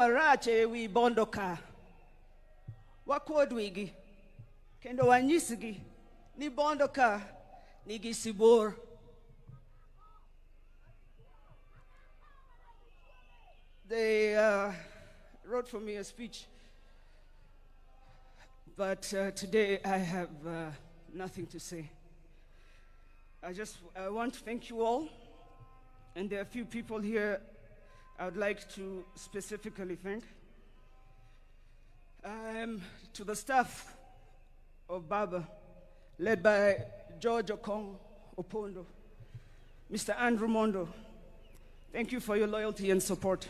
Arache wi Bondo ka wakodwigi kendo wanyisgi ni Bondo ka nigi sibor. They wrote for me a speech, but today I have nothing to say. I want to thank you all, and there are a few people here I would like to specifically thank. To the staff of Baba, led by George Okong Opondo, Mr. Andrew Mondo, thank you for your loyalty and support.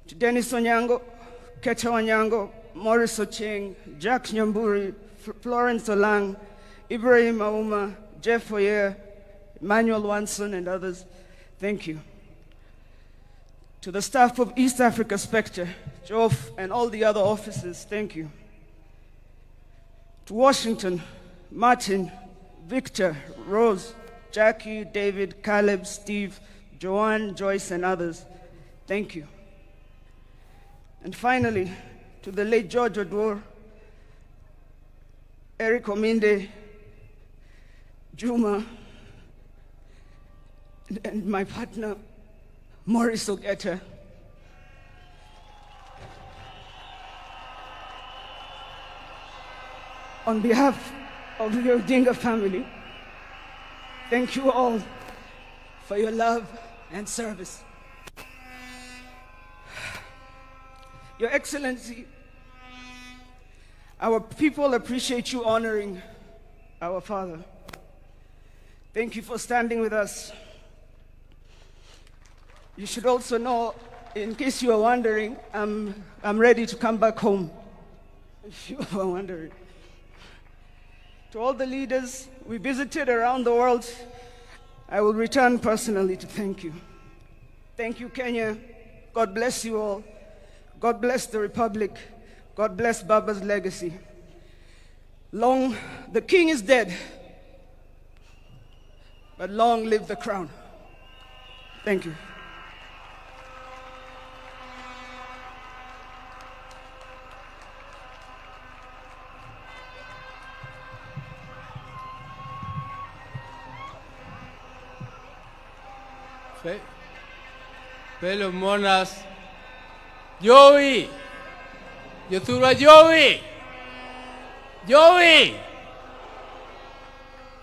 To Dennis Onyango, Kecha Onyango, Morris Ocheng, Jack Nyamburi, Florence Olang, Ibrahim Auma, Jeff Oyer, Emmanuel Wanson, and others, thank you. To the staff of East Africa Spectre, Jof, and all the other officers, thank you. To Washington, Martin, Victor, Rose, Jackie, David, Caleb, Steve, Joanne, Joyce, and others, thank you. And finally, to the late George Odwor, Eric Ominde, Juma, and my partner, Maurice Ogeta. On behalf of the Odinga family, thank you all for your love and service. Your Excellency, our people appreciate you honoring our father. Thank you for standing with us. You should also know, in case you are wondering, I'm ready to come back home, if you are wondering. To all the leaders we visited around the world, I will return personally to thank you. Thank you, Kenya. God bless you all. God bless the Republic. God bless Baba's legacy. Long, the king is dead, but long live the crown. Thank you. Fellow mourners, Joey, Yathura Joey, Joey.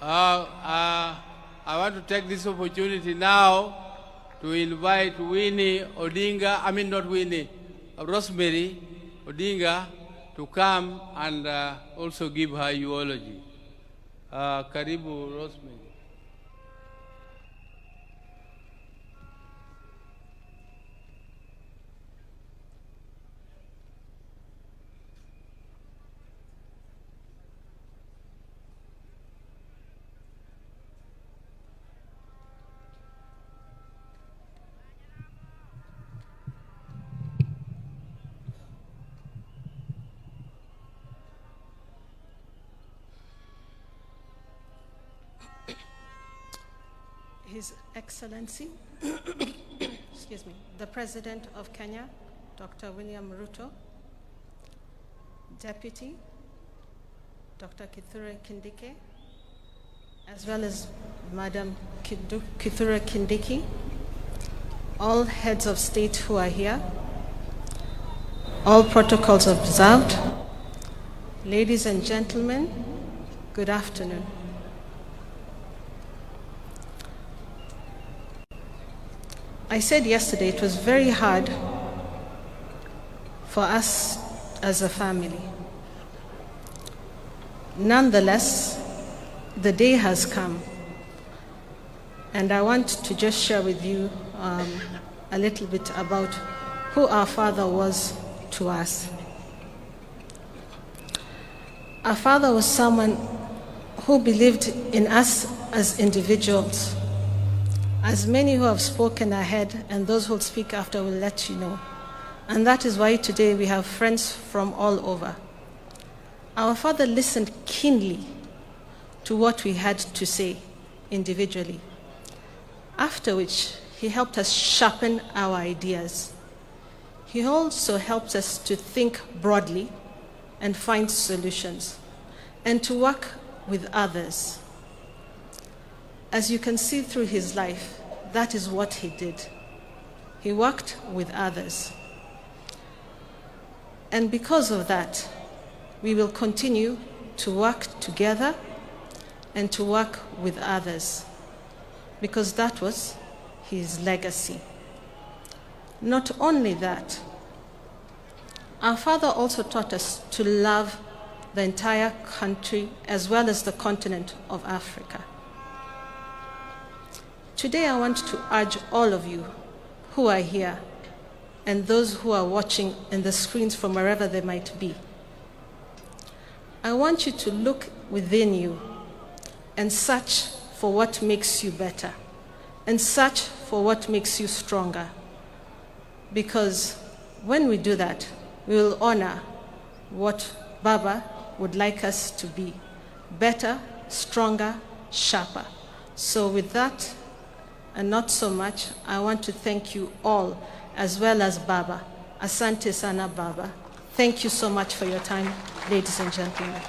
I want to take this opportunity now to invite Winnie Odinga, I mean not Winnie, Rosemary Odinga to come and also give her eulogy. Karibu, Rosemary. His Excellency, excuse me, the President of Kenya, Dr. William Ruto, Deputy, Dr. Kithure Kindiki, as well as Madam Kithure Kindiki, all heads of state who are here, all protocols observed, ladies and gentlemen, good afternoon. I said yesterday it was very hard for us as a family. Nonetheless, the day has come, and I want to just share with you a little bit about who our father was to us. Our father was someone who believed in us as individuals. As many who have spoken ahead and those who will speak after will let you know. And that is why today we have friends from all over. Our father listened keenly to what we had to say individually, after which he helped us sharpen our ideas. he also helps us to think broadly and find solutions, and to work with others. As you can see through his life, that is what he did. He worked with others. And because of that, we will continue to work together and to work with others, because that was his legacy. Not only that, our father also taught us to love the entire country as well as the continent of Africa. Today I want to urge all of you who are here and those who are watching in the screens from wherever they might be. I want you to look within you and search for what makes you better, and search for what makes you stronger. Because when we do that, we will honor what Baba would like us to be: better, stronger, sharper. So with that, and not so much, I want to thank you all, as well as Baba. Asante sana, Baba. Thank you so much for your time, ladies and gentlemen.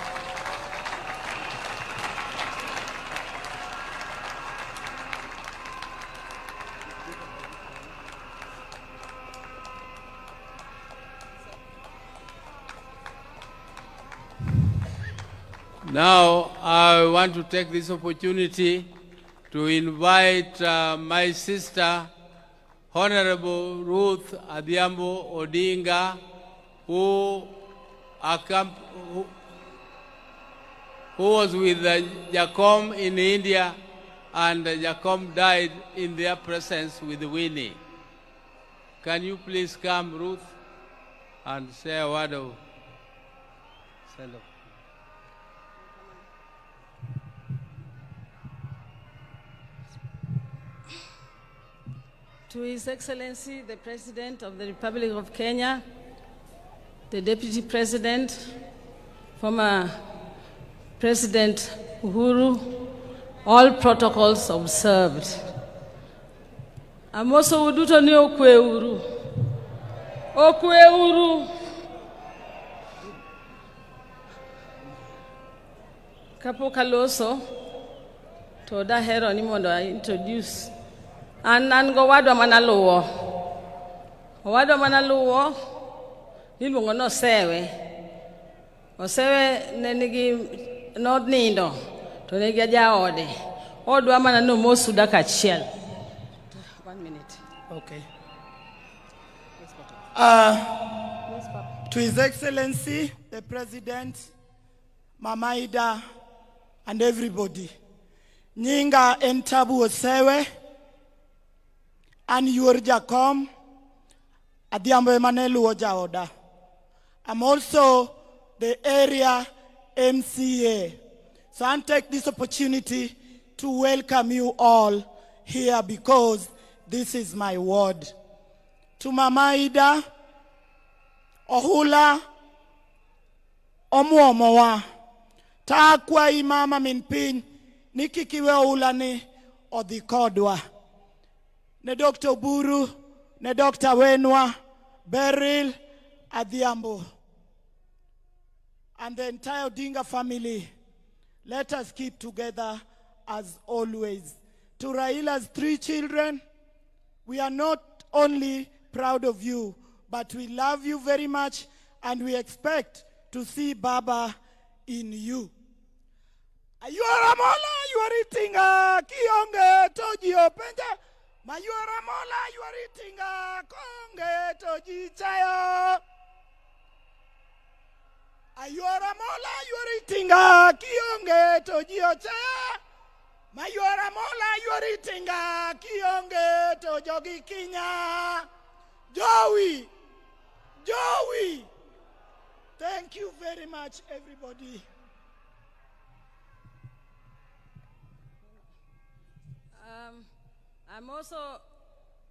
Now, I want to take this opportunity to invite my sister, Honorable Ruth Adhiambo Odinga, who was with Jacom in India, and Jacom died in their presence with Winnie. Can you please come, Ruth, and say a word of send-off? To His Excellency, the President of the Republic of Kenya, the Deputy President, former President Uhuru, all protocols observed. Amoso uduto ni okwe uru. Okwe uru. Kapo kaloso, to da hero ni mondo I introduce. Anan go wadwa manaluwo. Wadwa manaluwo niluongo no sewe. Osewe nenigi nodnindo to negi jaode. Odwa mana no mosu daka achiel. 1 minute. Okay. To His Excellency, the President, Mama Ida, and everybody. Nyinga entabu osewe. And your Jacom, Adhiambo Emanelu Ojaoda. I'm also the area MCA. So I'll take this opportunity to welcome you all here because this is my ward. To Mama Ida, Ohula, Omuomowa, Takwa Imama Minpin, Nikikiwe Ohulani, Odikodwa. Ne Dr. Buru, ne Dr. Wenwa, Beryl, Adhiambo, and the entire Odinga family. Let us keep together as always. To Raila's 3 children, we are not only proud of you, but we love you very much, and we expect to see Baba in you. Ayuara mola, you are eating kionge toji openja. Mayuara mola, you are eating konge toji chayo. Ayuara mola, you are eating kionge toji ochaya. Mayuara mola, you are eating kionge tojogi kinya. Joey. Thank you very much, everybody. I'm also,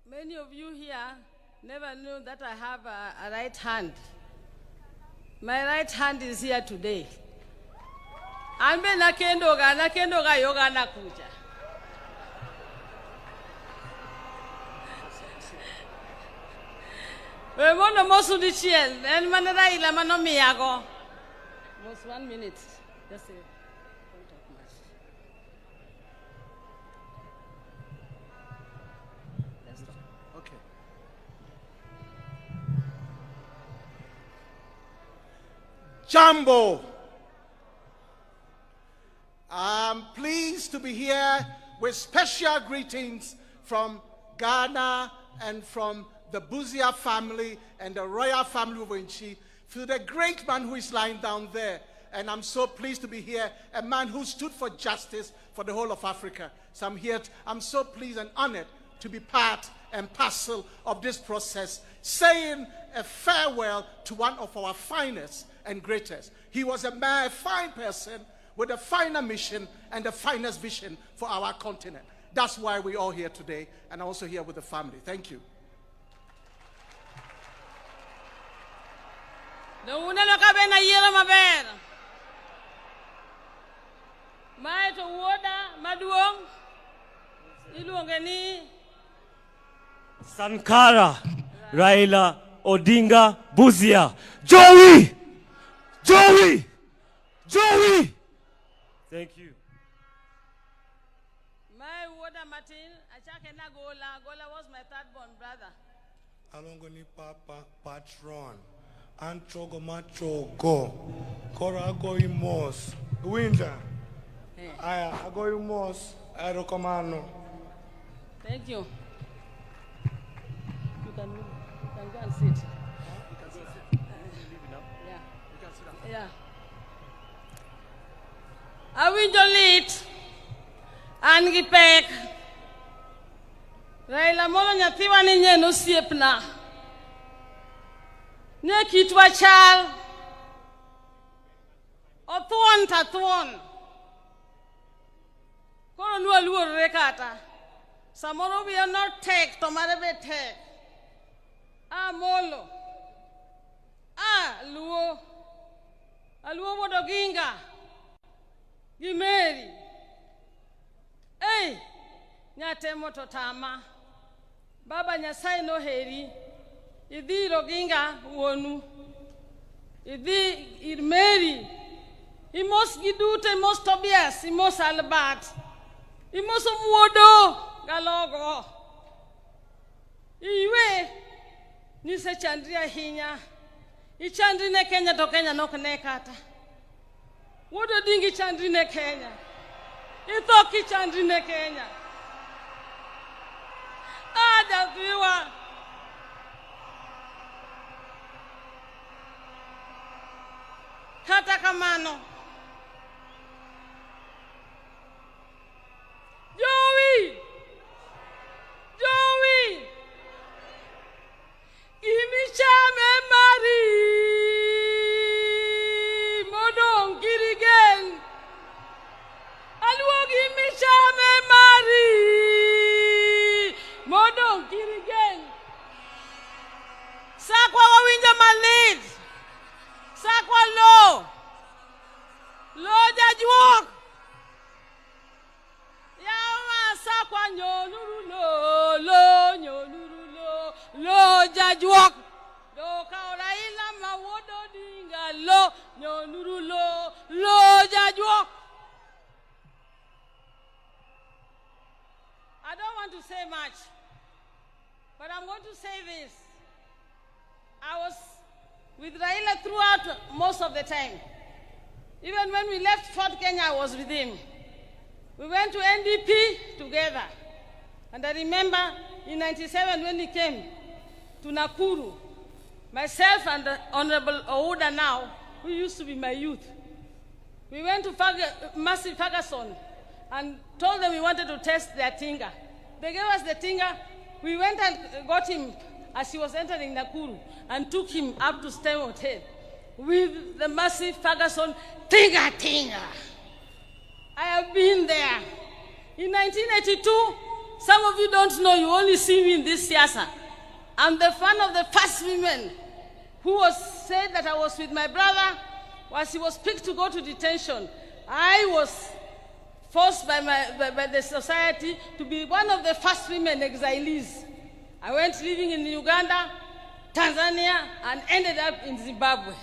many of you here never knew that I have a right hand. My right hand is here today. Ambe nakendoga yoga nakuja. We mono mosu di chiel. En man Raila mano miyago. Most 1 minute. Just say, don't talk much. Okay. Jambo. I'm pleased to be here with special greetings from Ghana and from the Buzia family and the royal family of Winchi, to the great man who is lying down there. And I'm so pleased to be here, a man who stood for justice for the whole of Africa. So I'm so pleased and honored to be part and parcel of this process, saying a farewell to one of our finest and greatest. He was a fine person with a finer mission and the finest vision for our continent. That's why we're all here today, and also here with the family. Thank you. Sankara, Raila, Odinga, Buzia. Joey! Joey! Joey! Thank you. My water Martin, Achakena Gola was my third born brother. Alongoni Papa Patron. Antrogo Machogo. Korago Imos. Winter. I go Imos. Aerocommando. Thank you. You can go and sit. Yeah. I will delete and get back. Raila Molo Nyathiwa ni nyeno siepna. Ne kitwa chal. Othwon ta thwon. Koro nuwa luor rekata. Samoro we are not take, tomare be take. Molo. Luo. Aluo Odinga. Gimeri. Hey, nyatemo totama. Baba Nyasai no heri. Idi Roginga wonu. Idi Irmeri. Imos Gidute, Imos Tobias, Imos Albert. Imos Muodo Galogo. Iwe Nise Chandria Hinya. Ichandrine Kenya to Kenya no Kanekata. What a dingy Chandrine Kenya. Ithoki Chandrine Kenya. Javiwa. Kata Kamano. Joey! Joey! Imichame Mari Modong Girigen Aluog Imichame Mari Modong Girigen Sakwa wawinja malid Sakwa Lo Jajuok Yawa Sakwa Nyonuru Lo Jajuok Do Raila Mawodo Dinga Lo Nyonuru Lo Jajuok. I don't want to say much, but I'm going to say this. I was with Raila throughout most of the time. Even when we left Fort Kenya, I was with him. We went to NDP together. And I remember in 97 when he came to Nakuru, myself and the Honorable Ouda now, who used to be my youth, we went to Massive Ferguson and told them we wanted to test their tinga. They gave us the tinga. We went and got him as he was entering Nakuru and took him up to Stem Hotel with the Massive Ferguson tinga. I have been there. In 1982, some of you don't know, you only see me in this siasa. I'm the fan of the first women who was said that I was with my brother as he was picked to go to detention. I was forced by the society to be one of the first women exilees. I went living in Uganda Tanzania and ended up in Zimbabwe.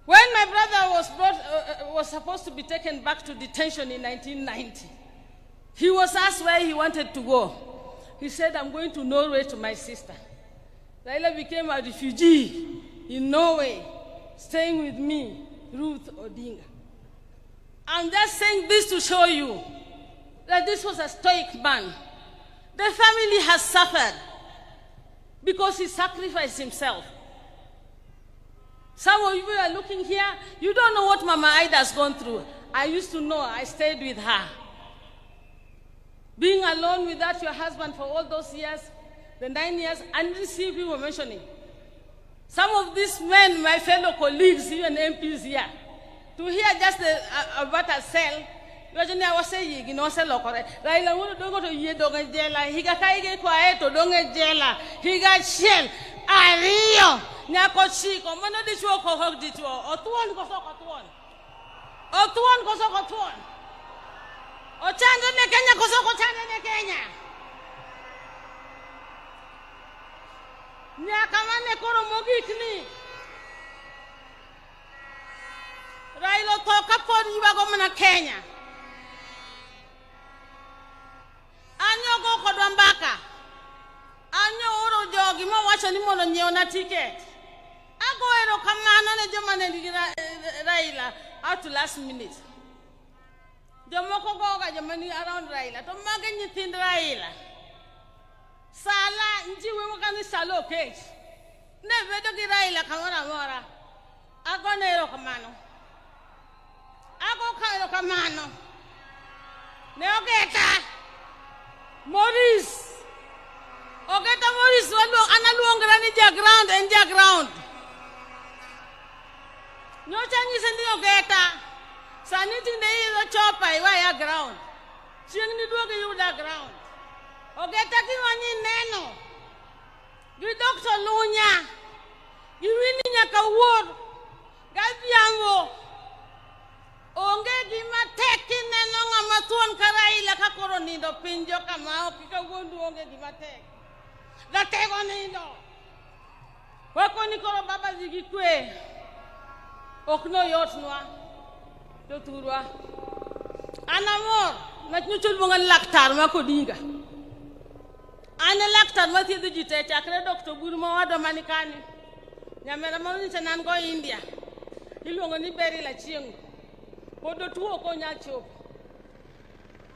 When my brother was supposed to be taken back to detention in 1990, he was asked where he wanted to go. He said, I'm going to Norway to my sister. Raila became a refugee in Norway, staying with me, Ruth Odinga. I'm just saying this to show you that this was a stoic man. The family has suffered because he sacrificed himself. Some of you are looking here, you don't know what Mama Ida has gone through. I used to know, I stayed with her. Being alone without your husband for all those years, the 9 years, I didn't see people mentioning. Some of these men, my fellow colleagues, even MPs here, to hear just about a cell, I was saying, you know, Raila would go to Yedonga Jela, he got quiet to Donga Jela, he got shell, Ario, Nakochiko, Monodisho, Hogdito, or Tuan Kosokatuan, or Tuan Kosokatuan, or Chandana Kenya Kosokotana Kenya. Nyakamane Koro Mogikni. Raila toka podi wagomana Kenya. Anyo go kodwambaka. Anyo oro jogi mo wacho ni mono nyeona ticket. Ago ero kamano ne joma ne Raila out to last minute. Jomoko go ga joma ni around Raila to mage nyithind Raila. Sala njiwe wakani salo case. Ne vedo ki Raila kamora mora. Ago ne ero kamano. Ago ka ero kamano. Ne ogeta. Maurice. Ogeta Maurice walu analuongera ni ground and ground. Nyocha ngise ndi ogeta. Saniti ndi izo chopa iwa ya ground. Chieng ni duoge yuda ground. Ogeta ki wani neno. Gi Dr. Lunya. Gi wini nyaka wuor. Gabiango. Onge gima teki neno ngama tuon Raila ka koro nindo pinjo kama okika wondu onge gima tek. Da tego nindo. Wako ni koro baba zigi kwe. Okno yotnwa. Doturwa. Anamor. Na nyuchul bunga laktar mako dinga. Ane laktar mati du jite chakre Dr. Burma wado manikani. Nyamera mawuni chanan go India. Ilungo ni beri la chiengu. Podo tuo ko nya chop.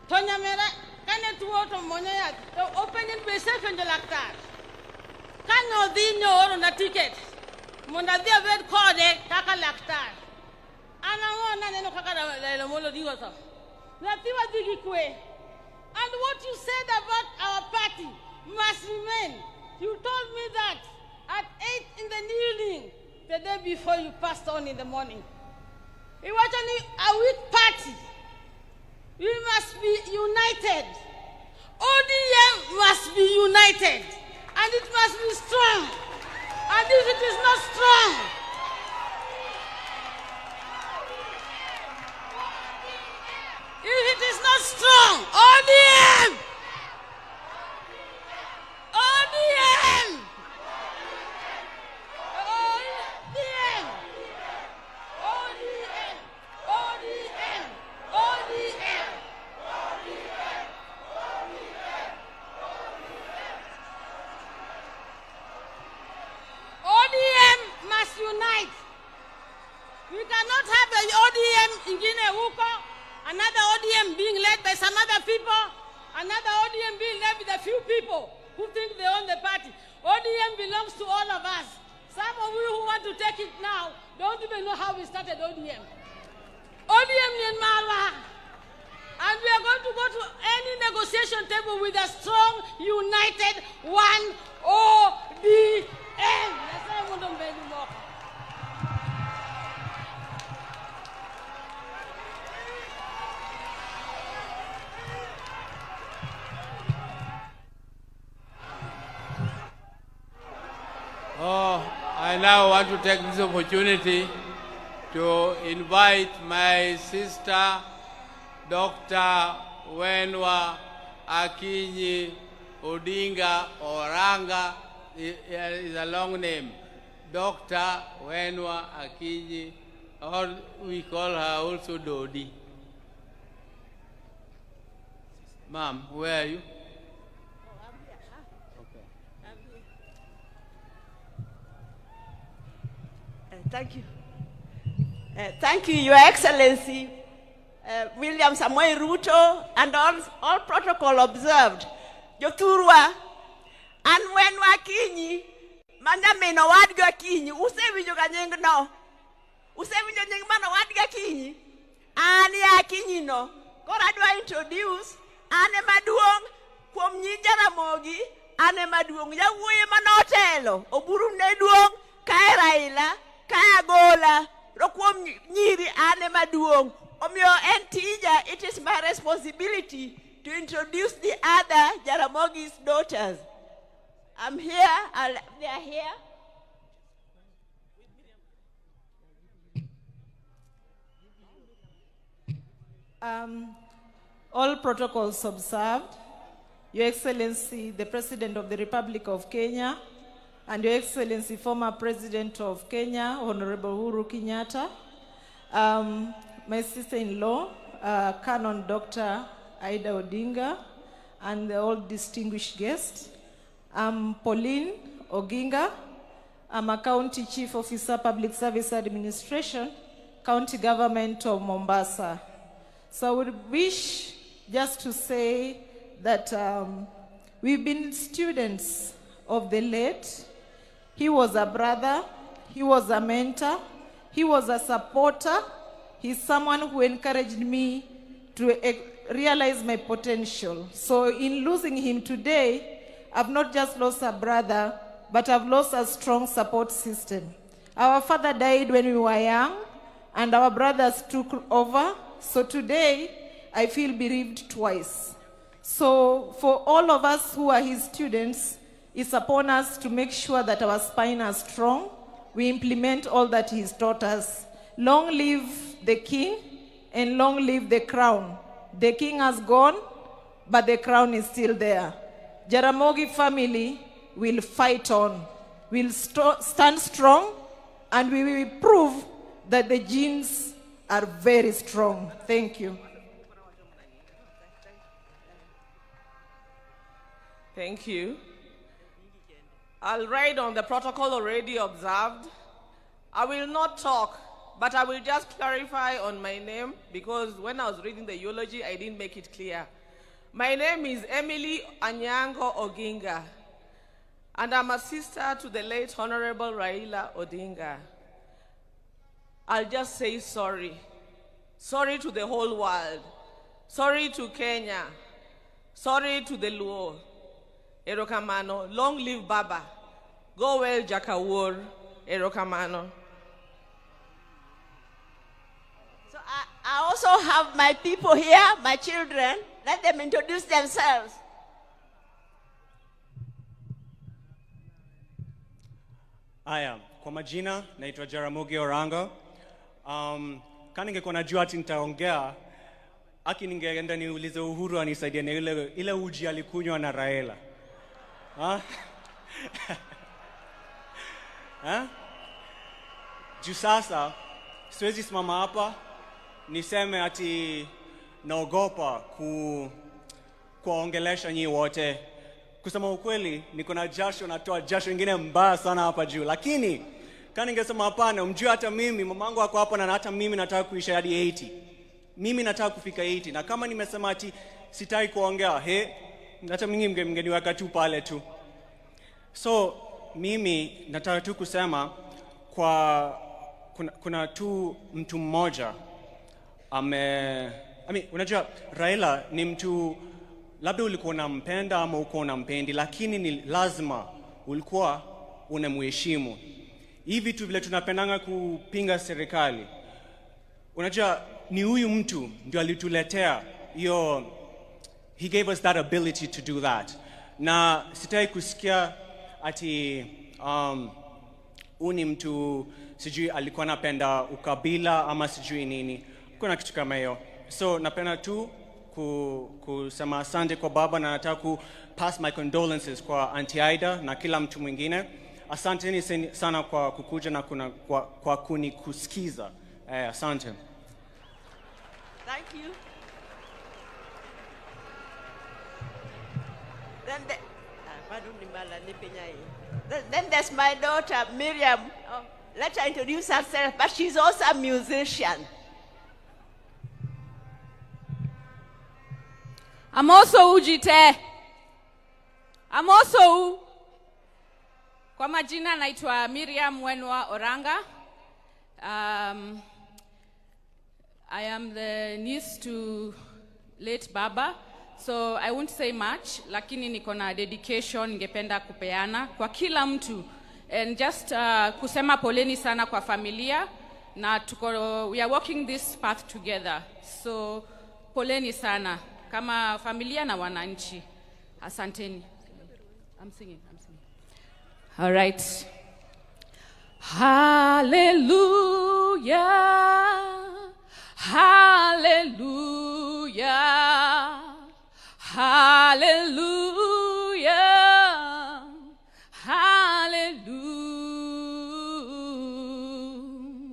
To nyamera kane tuo to monya ya to open be safe in the laktar. Kanyo di oro na ticket. Monda dia ved code kaka laktar. Ana wona neno kaka la molo di goto. Na tiwa digi kwe. And what you said about our party must remain. You told me that at 8 in the evening, the day before you passed on in the morning. It was only a weak party. We must be united. ODM must be united. And it must be strong. And if it is not strong, if it is not strong, ODM! ODM! ODM! ODM! ODM! ODM! ODM must unite. We cannot have an ODM in Guinea-Wuko, another ODM being led by some other people, another ODM being led by a few people who think they own the party. ODM belongs to all of us. Some of you who want to take it now don't even know how we started ODM. ODM in Marwa. And we are going to go to any negotiation table with a strong, united, one ODM. That's why I want to make more. I now want to take this opportunity to invite my sister, Dr. Wenwa Akinyi Odinga Oranga is a long name. Dr. Wenwa Akinyi, or we call her also Dodi. Ma'am, where are you? Thank you. Thank you, Your Excellency, William Samoei Ruto, and all protocol observed. Joturwa, and when Wakinyi, Mandamino Wadga Kinyi, Usevijo Ganyang no, Usevijo Ningman Wadga Kinyi, and Yakinyi no, Goradwa introduce, Anne Maduong, Kwom Jaramogi, Anne Maduong, Yawe Manotelo, Oburu Neduong, Kai Raila, Kai Gola, Rokwom Nyiri, Anne Maduong, Omyo Entija, it is my responsibility to introduce the other Jaramogi's daughters. I'm here, they are here. All protocols observed. Your Excellency, the President of the Republic of Kenya, and Your Excellency, former President of Kenya, Honorable Uhuru Kenyatta, my sister-in-law, Canon Dr. Aida Odinga, and all distinguished guests. I'm Pauline Oginga. I'm a County Chief Officer, Public Service Administration, County Government of Mombasa. So I would wish just to say that we've been students of the late. He was a brother, he was a mentor, he was a supporter. He's someone who encouraged me to realize my potential. So in losing him today, I've not just lost a brother, but I've lost a strong support system. Our father died when we were young, and our brothers took over. So today, I feel bereaved twice. So for all of us who are his students, it's upon us to make sure that our spine is strong. We implement all that he's taught us. Long live the king, and long live the crown. The king has gone, but the crown is still there. Jaramogi family will fight on. We'll stand strong, and we will prove that the genes are very strong. Thank you. Thank you. I'll ride on the protocol already observed. I will not talk, but I will just clarify on my name, because when I was reading the eulogy, I didn't make it clear. My name is Emily Anyango Oginga, and I'm a sister to the late Honorable Raila Odinga. I'll just say sorry. Sorry to the whole world. Sorry to Kenya. Sorry to the Luo. Erokamano. Long live Baba. Go well, Jakawur. Erokamano. So I also have my people here, my children. Let them introduce themselves. Kwa majina, naitwa Jaramogi Orango. Kani ningekuwa najua ati nitaongea, ningeenda niulize Uhuru anisaidie na ile uji alikunywa na Raila. Juu sasa, siwezi simama hapa, niseme ati naogopa kuongelesha nyi wote. Kusema ukweli, niko na jasho, natoa jasho ingine mbaya sana hapa juu. Lakini, kani ningesema hapana, mjua hata mimi, mamangu wako hapa na hata mimi nataka kuisha hadi 80. Mimi nataka kufika 80. Na kama nimesema ati sitaki kuongea, hata mimi mngeniweka tu pale tu. So, mimi nataka tu kusema kuna tu mtu mmoja unajua Raila ni mtu labda ulikuwa unampenda ama uko unampendi, lakini ni lazima ulikuwa unamheshimu. Hivi tu vile tunapendanga kupinga serikali. Unajua ni huyu mtu ndio alituletea hiyo, he gave us that ability to do that. Na sitaki kusikia ati uni mtu sijui alikuwa anapenda ukabila ama sijui nini. Kuna kitu kama hiyo. So napenda tu kusema asante kwa baba na nataka ku pass my condolences kwa Auntie Aida na kila mtu mwingine. Asanteni sana kwa kukuja na kwa kunikusikiza. Asante. Thank you. Then there's my daughter, Miriam. Oh, let her introduce herself, but she's also a musician. I'm also Ujite. I'm also kwa majina naitwa Miriam Wenwa Oranga. I am the niece to late Baba, so I won't say much, lakini niko na dedication ningependa kupeana kwa kila mtu, and just kusema poleni sana kwa familia, na we are walking this path together, so poleni sana kama familia na wananchi. Asanteni. I'm singing. All right. Hallelujah. Hallelujah. Hallelujah. Hallelujah.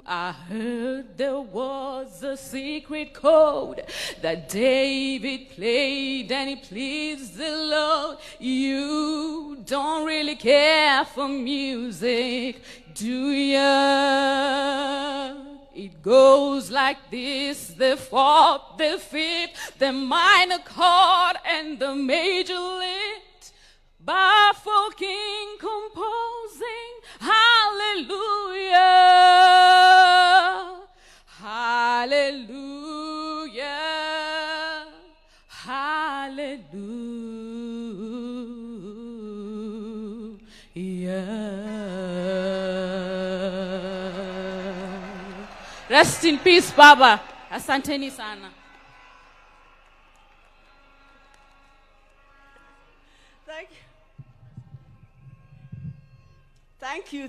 I heard there was a secret chord that David played and it pleased the Lord. You don't really care for music, do ya? It goes like this: the fourth, the fifth, the minor chord, and the major lift. Baffled king composing, hallelujah, hallelujah, hallelujah. Rest in peace, Baba. Asanteni sana.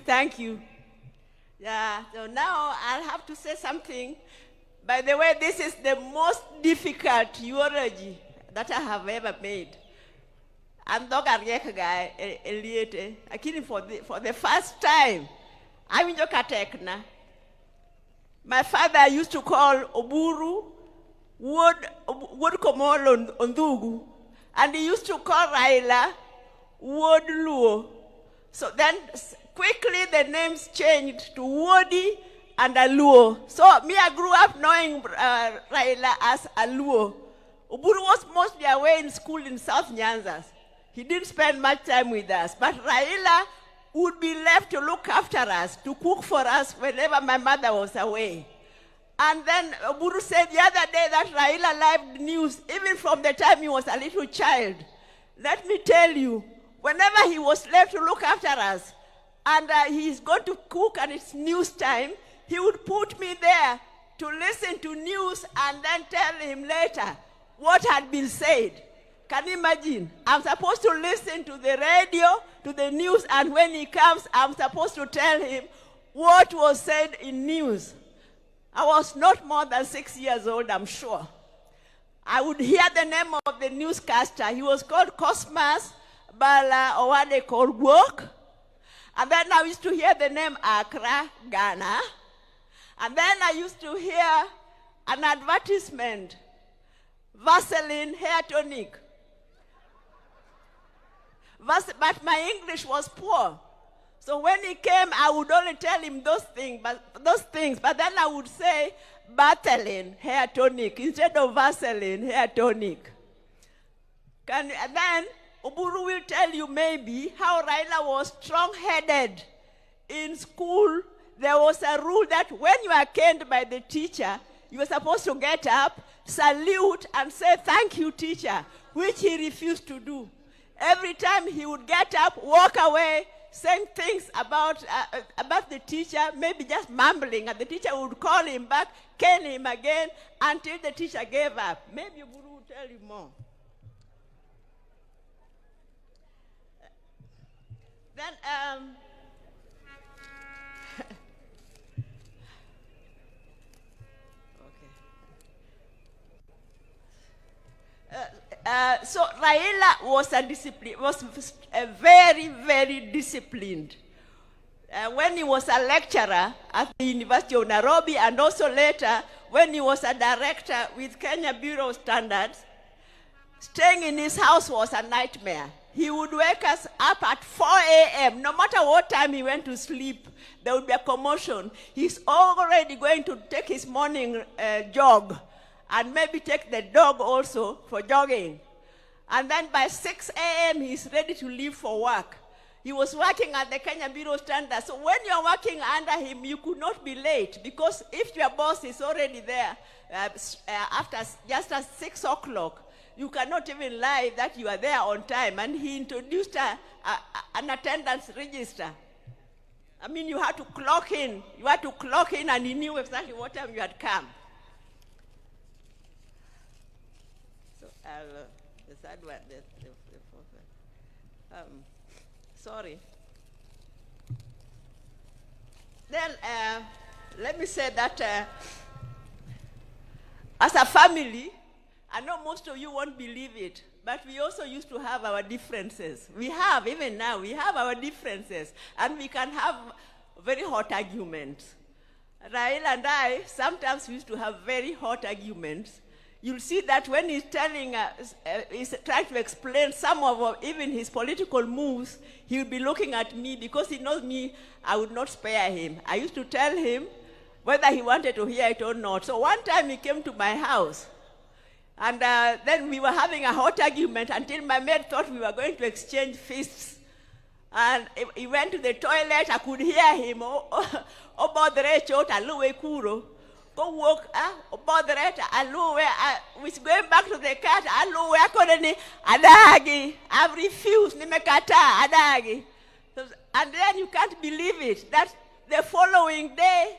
Thank you. Yeah, so now I'll have to say something. By the way, this is the most difficult eulogy that I have ever made. I'm not a guy, Lakini for the first time, I'm in Yokatekna. My father used to call Oburu Wod Komolo Ondugu, and he used to call Raila Wod Luo. So then quickly the names changed to Wodi and Aluo. So me, I grew up knowing Raila as Aluo. Oburu was mostly away in school in South Nyanza. He didn't spend much time with us. But Raila would be left to look after us, to cook for us whenever my mother was away. And then Oburu said the other day that Raila lived news, even from the time he was a little child. Let me tell you, whenever he was left to look after us, and he's going to cook and it's news time, he would put me there to listen to news and then tell him later what had been said. Can you imagine? I'm supposed to listen to the radio, to the news, and when he comes, I'm supposed to tell him what was said in news. I was not more than 6 years old, I'm sure. I would hear the name of the newscaster. He was called Cosmas Bala Owade Korgwok. And then I used to hear the name Accra, Ghana. And then I used to hear an advertisement, Vaseline hair tonic. But my English was poor. So when he came, I would only tell him those things. But then I would say, Vaseline hair tonic instead of Vaseline hair tonic. And then Oburu will tell you maybe how Raila was strong-headed. In school, there was a rule that when you are caned by the teacher, you were supposed to get up, salute, and say, thank you, teacher, which he refused to do. Every time he would get up, walk away, saying things about the teacher, maybe just mumbling, and the teacher would call him back, cane him again, until the teacher gave up. Maybe Oburu will tell you more. Then, So Raila was very, very disciplined. When he was a lecturer at the University of Nairobi, and also later when he was a director with Kenya Bureau of Standards, staying in his house was a nightmare. He would wake us up at 4 a.m. No matter what time he went to sleep, there would be a commotion. He's already going to take his morning jog and maybe take the dog also for jogging. And then by 6 a.m., he's ready to leave for work. He was working at the Kenya Bureau of Standards. So when you're working under him, you could not be late, because if your boss is already there after just at 6 o'clock, you cannot even lie that you are there on time. And he introduced an attendance register. I mean, you had to clock in. You had to clock in, and he knew exactly what time you had come. So, the third one, the fourth one. Sorry. Then, let me say that as a family, I know most of you won't believe it, but we also used to have our differences. We have, even now, we have our differences, and we can have very hot arguments. Raila and I, sometimes we used to have very hot arguments. You'll see that when he's telling us, he's trying to explain some of even his political moves, he'll be looking at me, because he knows me, I would not spare him. I used to tell him whether he wanted to hear it or not. So one time he came to my house, and then we were having a hot argument until my maid thought we were going to exchange fists. And he went to the toilet. I could hear him. Go walk. Which going back to the cat. I've refused. And then you can't believe it, that the following day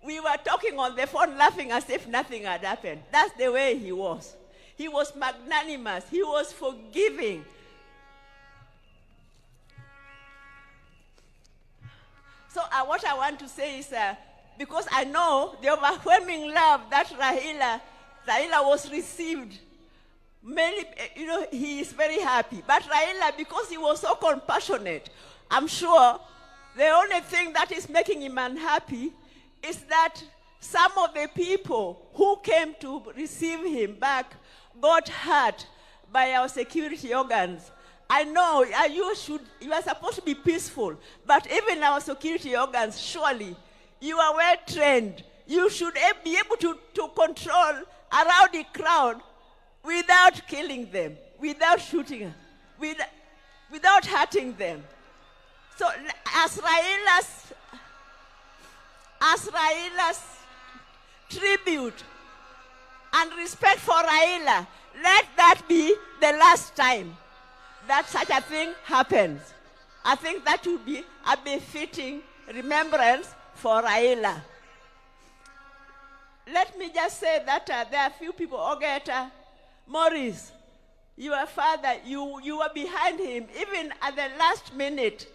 we were talking on the phone, laughing as if nothing had happened. That's the way he was. He was magnanimous. He was forgiving. So what I want to say is, because I know the overwhelming love that Raila was received, many, he is very happy. But Raila, because he was so compassionate, I'm sure the only thing that is making him unhappy is that some of the people who came to receive him back got hurt by our security organs. I know you are supposed to be peaceful, but even our security organs, surely, you are well trained. You should be able to control a rowdy crowd without killing them, without shooting them, without hurting them. So as Raila's tribute and respect for Raila, let that be the last time that such a thing happens. I think that would be a befitting remembrance for Raila. Let me just say that there are a few people. Ogeta, Maurice, your father, you were behind him, even at the last minute.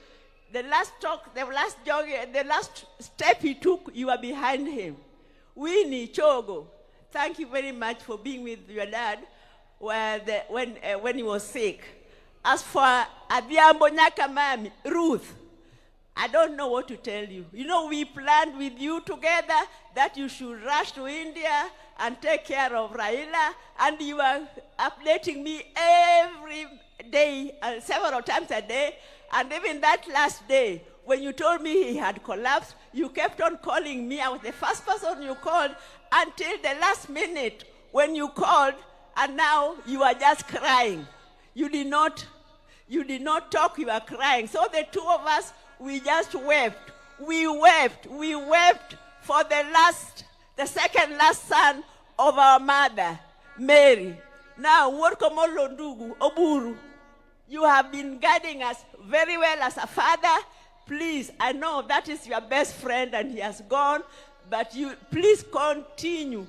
The last talk, the last jog, the last step he took, you were behind him. Winnie Chogo, thank you very much for being with your dad when he was sick. As for Adhiambo Nyakamami, Ruth, I don't know what to tell you. We planned with you together that you should rush to India and take care of Raila, and you are updating me every day, several times a day. And even that last day, when you told me he had collapsed, you kept on calling me. I was the first person you called until the last minute when you called, and now you are just crying. You did not talk, you were crying. So the two of us, we just wept. We wept for the second last son of our mother, Mary. Now, Oburu, you have been guiding us very well as a father. Please, I know that is your best friend and he has gone, but you please continue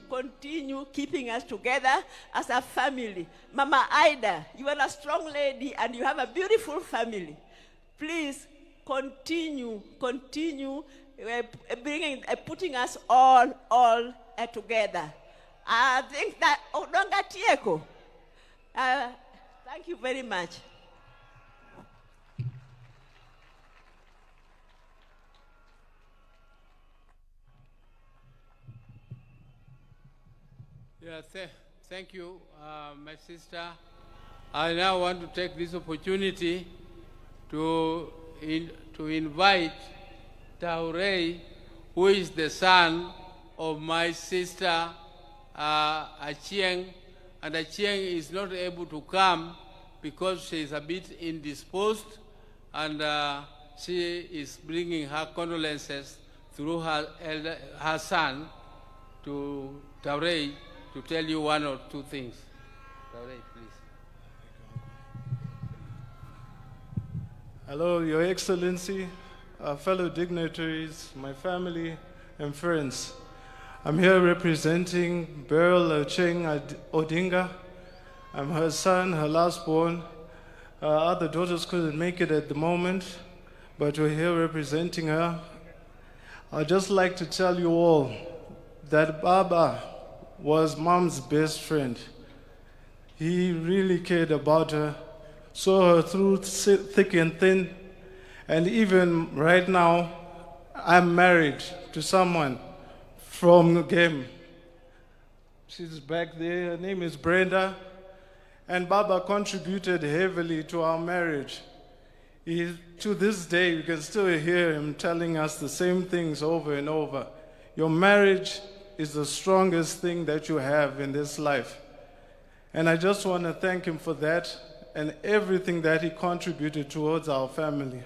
keeping us together as a family. Mama Ida, you are a strong lady and you have a beautiful family. Please continue putting us all together. I think that Odinga Tieko, Thank you very much. Yeah, thank you, my sister. I now want to take this opportunity to invite Taurei, who is the son of my sister Achieng, and Achieng is not able to come because she is a bit indisposed, and she is bringing her condolences through her son to Taurei to tell you one or two things. Taurei, please. Hello, Your Excellency, fellow dignitaries, my family and friends. I'm here representing Beryl Cheng Odinga. I'm her son, her lastborn. Other daughters couldn't make it at the moment, but we're here representing her. I'd just like to tell you all that Baba was Mom's best friend. He really cared about her, saw her through thick and thin, and even right now, I'm married to someone from Game. She's back there, her name is Brenda, and Baba contributed heavily to our marriage. To this day, you can still hear him telling us the same things over and over. Your marriage is the strongest thing that you have in this life. And I just want to thank him for that and everything that he contributed towards our family.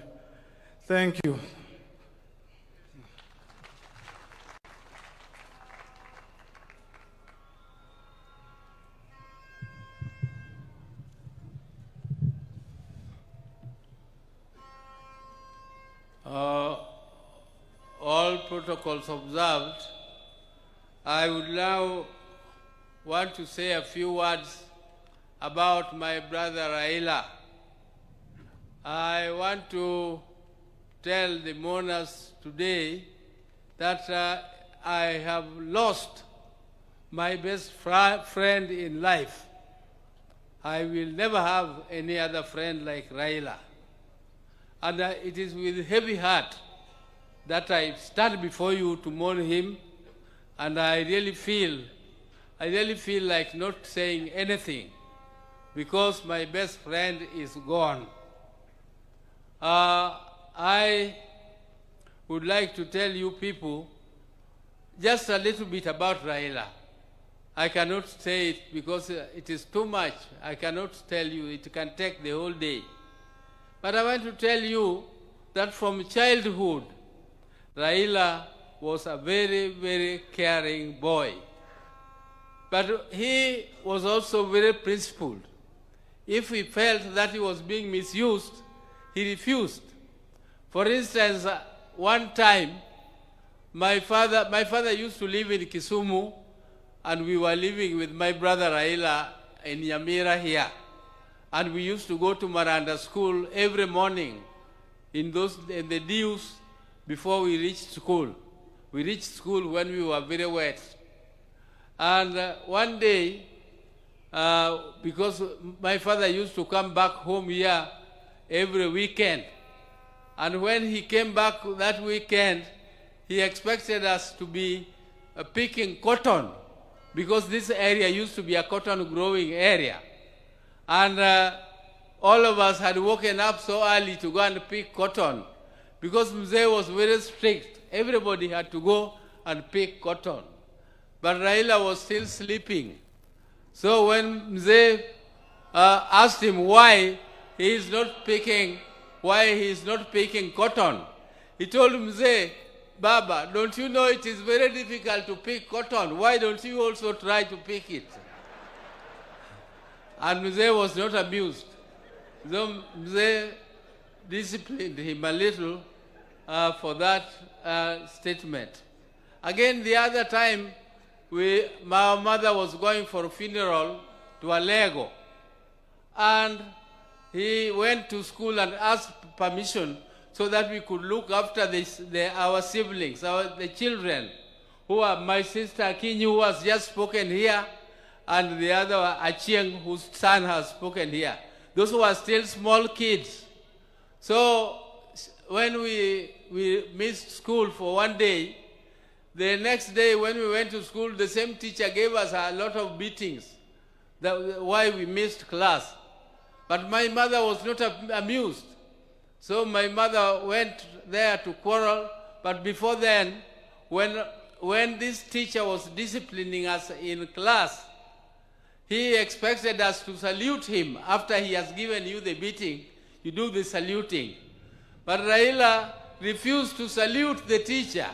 Thank you. All protocols observed, I would now want to say a few words about my brother Raila. I want to tell the mourners today that I have lost my best friend in life. I will never have any other friend like Raila. And it is with heavy heart that I stand before you to mourn him, and I really feel like not saying anything because my best friend is gone. I would like to tell you people just a little bit about Raila. I cannot say it because it is too much. I cannot tell you. It can take the whole day. But I want to tell you that from childhood, Raila was a very, very caring boy. But he was also very principled. If he felt that he was being misused, he refused. For instance, one time, my father used to live in Kisumu, and we were living with my brother Raila in Nyamira here. And we used to go to Maranda school every morning in the dews before we reached school. We reached school when we were very wet. And one day, because my father used to come back home here every weekend, and when he came back that weekend, he expected us to be picking cotton, because this area used to be a cotton growing area. And all of us had woken up so early to go and pick cotton, because Mzee was very strict. Everybody had to go and pick cotton. But Raila was still sleeping. So when Mzee asked him why he is not picking cotton, he told Mzee, Baba, don't you know it is very difficult to pick cotton? Why don't you also try to pick it? And Mzee was not amused. So Mzee disciplined him a little for that statement. Again, the other time, my mother was going for a funeral to Alego. And he went to school and asked permission so that we could look after our siblings, the children, who are my sister Akinyi, who has just spoken here, and the other Achieng, whose son has spoken here. Those were still small kids. So when we missed school for one day, the next day when we went to school, the same teacher gave us a lot of beatings, why we missed class. But my mother was not amused. So my mother went there to quarrel. But before then, when this teacher was disciplining us in class, he expected us to salute him. After he has given you the beating, you do the saluting. But Raila refused to salute the teacher.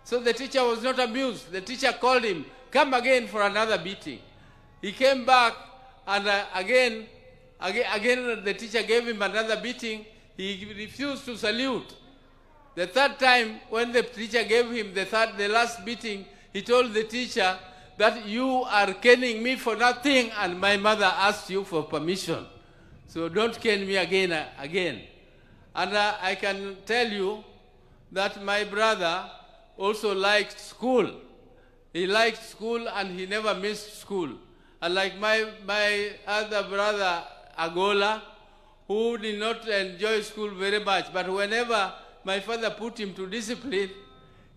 So the teacher was not amused. The teacher called him, come again for another beating. He came back, and again the teacher gave him another beating. He refused to salute. The third time, when the teacher gave him the last beating, he told the teacher that you are caning me for nothing, and my mother asked you for permission. So don't cane me again. And I can tell you that my brother also liked school. He liked school and he never missed school. Unlike my other brother, Agola, who did not enjoy school very much, but whenever my father put him to discipline,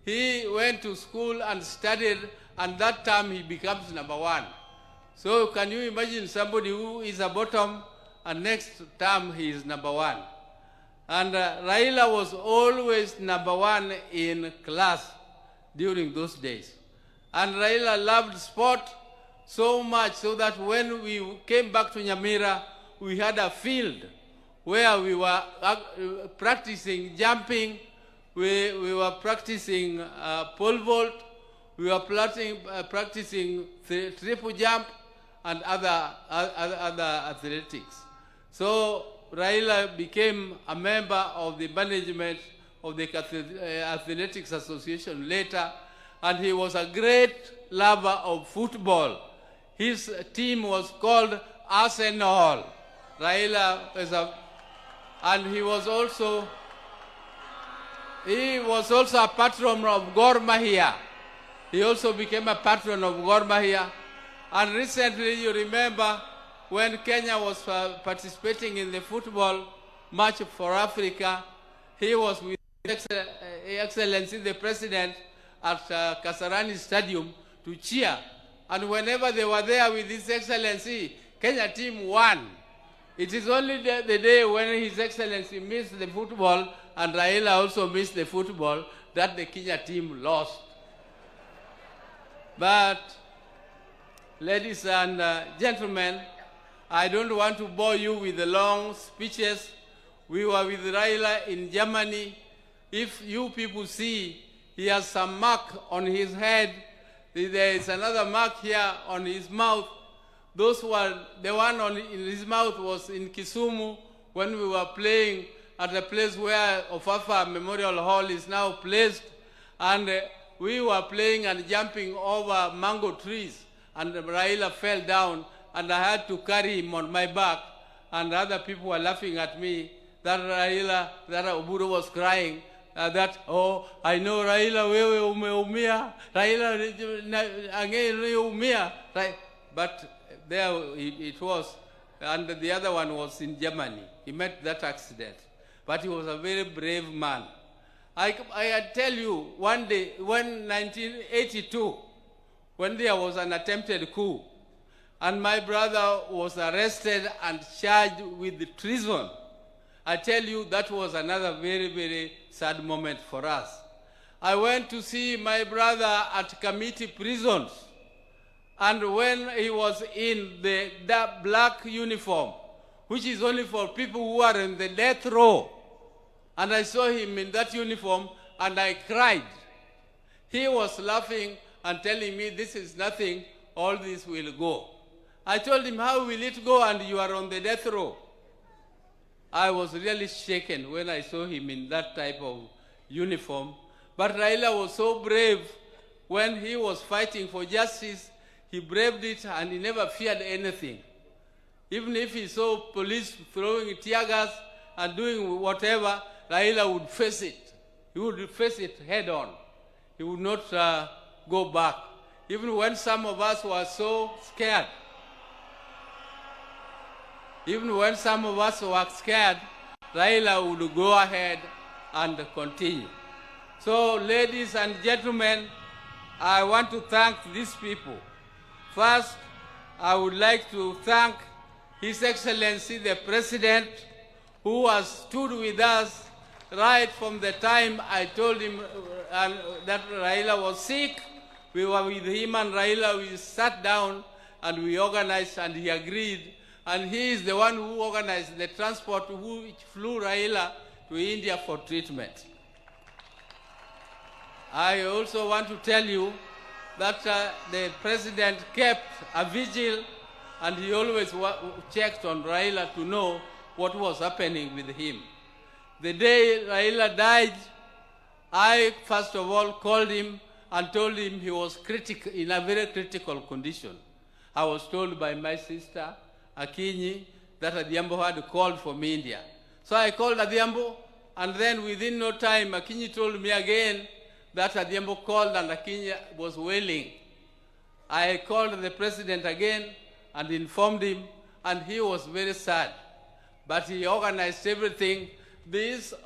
he went to school and studied, and that time he becomes number one. So can you imagine somebody who is a bottom and next term he is number one? And Raila was always number one in class during those days. And Raila loved sport so much so that when we came back to Nyamira, we had a field where we were practicing jumping, we were practicing pole vault, we were practicing triple jump and other athletics. So Raila became a member of the management of the Athletics Association later, and he was a great lover of football. His team was called Arsenal. Raila was and he was also a patron of Gor Mahia. He also became a patron of Gor Mahia. And recently, you remember, when Kenya was participating in the football match for Africa, he was with His Excellency the President at Kasarani Stadium to cheer. And whenever they were there with His Excellency, Kenya team won. It is only the day when His Excellency missed the football and Raila also missed the football that the Kenya team lost. But, ladies and gentlemen, I don't want to bore you with the long speeches. We were with Raila in Germany. If you people see, he has some mark on his head. There is another mark here on his mouth. Those were, the one in his mouth was in Kisumu when we were playing at the place where Ofafa Memorial Hall is now placed. And we were playing and jumping over mango trees. And Raila fell down and I had to carry him on my back. And other people were laughing at me that Raila, that Oburu was crying. Oh, I know Raila, wewe umeumia. Raila, umia. But there it was, and the other one was in Germany. He met that accident. But he was a very brave man. I tell you, one day, when 1982, when there was an attempted coup, and my brother was arrested and charged with treason, I tell you, that was another very, very sad moment for us. I went to see my brother at committee prisons. And when he was in the black uniform, which is only for people who are in the death row, and I saw him in that uniform and I cried. He was laughing and telling me, this is nothing, all this will go. I told him, how will it go and you are on the death row? I was really shaken when I saw him in that type of uniform. But Raila was so brave when he was fighting for justice. He braved it and he never feared anything. Even if he saw police throwing tear gas and doing whatever, Raila would face it. He would face it head on. He would not go back. Even when some of us were so scared. Even when some of us were scared, Raila would go ahead and continue. So, ladies and gentlemen, I want to thank these people. First, I would like to thank His Excellency the President, who has stood with us right from the time I told him that Raila was sick. We were with him and Raila, we sat down and we organized and he agreed. And he is the one who organized the transport which flew Raila to India for treatment. I also want to tell you that the president kept a vigil and he always checked on Raila to know what was happening with him. The day Raila died, I first of all called him and told him he was in a very critical condition. I was told by my sister, Akinyi, that Adhiambo had called from India. So I called Adhiambo, and then within no time, Akinyi told me again that Adhiambo called and Akinyi was wailing. I called the president again and informed him, and he was very sad. But he organized everything.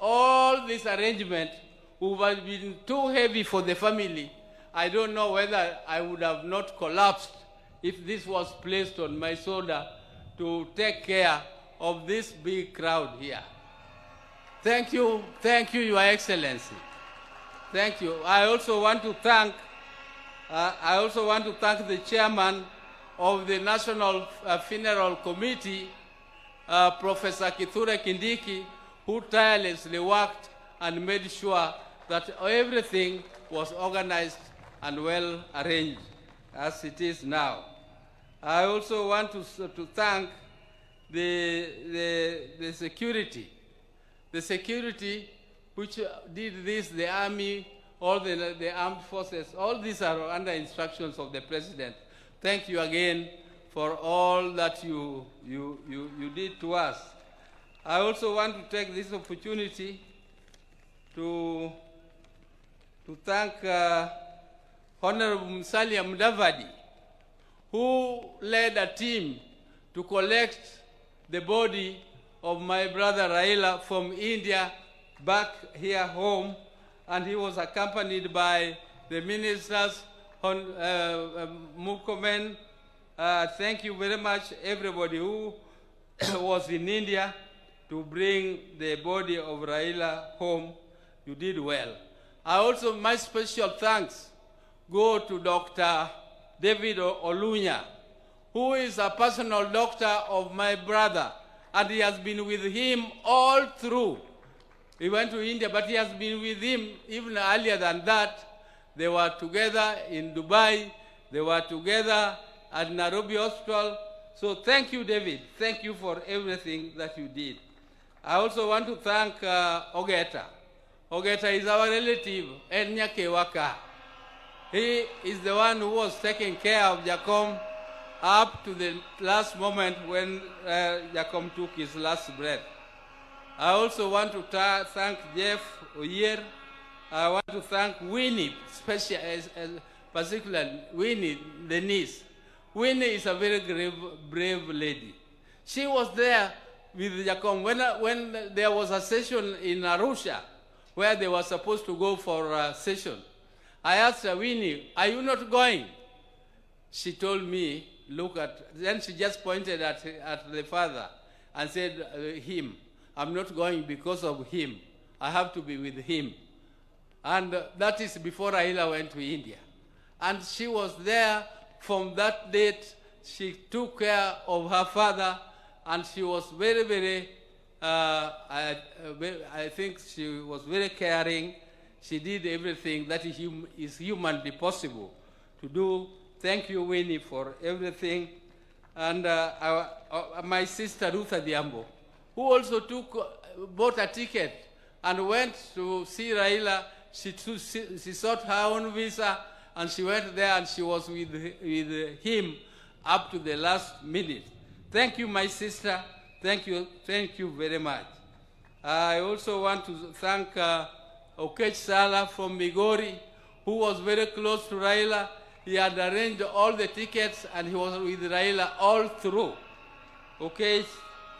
All this arrangement would have been too heavy for the family. I don't know whether I would have not collapsed if this was placed on my shoulder to take care of this big crowd here. Thank you, Your Excellency. Thank you. I also want to thank the chairman of the National Funeral Committee, Professor Kithure Kindiki, who tirelessly worked and made sure that everything was organized and well arranged as it is now. I also want to thank the security. The security which did this, the army, all the armed forces, all these are under instructions of the president. Thank you again for all that you did to us. I also want to take this opportunity to thank Honorable Musalia Mudavadi, who led a team to collect the body of my brother Raila from India back here home, and he was accompanied by the ministers, Mukomen. Thank you very much, everybody who was in India to bring the body of Raila home. You did well. My special thanks go to Dr. David Olunya, who is a personal doctor of my brother, and he has been with him all through. He went to India, but he has been with him even earlier than that. They were together in Dubai. They were together at Nairobi Hospital. So thank you, David. Thank you for everything that you did. I also want to thank Ogeta. Ogeta is our relative, Enyake Waka. He is the one who was taking care of Jacom up to the last moment when Jacom took his last breath. I also want to thank Jeff Oyer. I want to thank Winnie, particularly Winnie, the niece. Winnie is a very brave lady. She was there with Jacom when there was a session in Arusha where they were supposed to go for a session. I asked her, Winnie, are you not going? She told me, then she just pointed at the father and said, him. I'm not going because of him. I have to be with him. And that is before Raila went to India. And she was there from that date. She took care of her father, and she was very, very, I think she was very caring. She did everything that is humanly possible to do. Thank you, Winnie, for everything. And my sister, Ruth Adhiambo, who also bought a ticket and went to see Raila. She sought her own visa, and she went there, and she was with him up to the last minute. Thank you, my sister. Thank you very much. I also want to thank Okech Sala from Migori, who was very close to Raila. He had arranged all the tickets, and he was with Raila all through. Okay,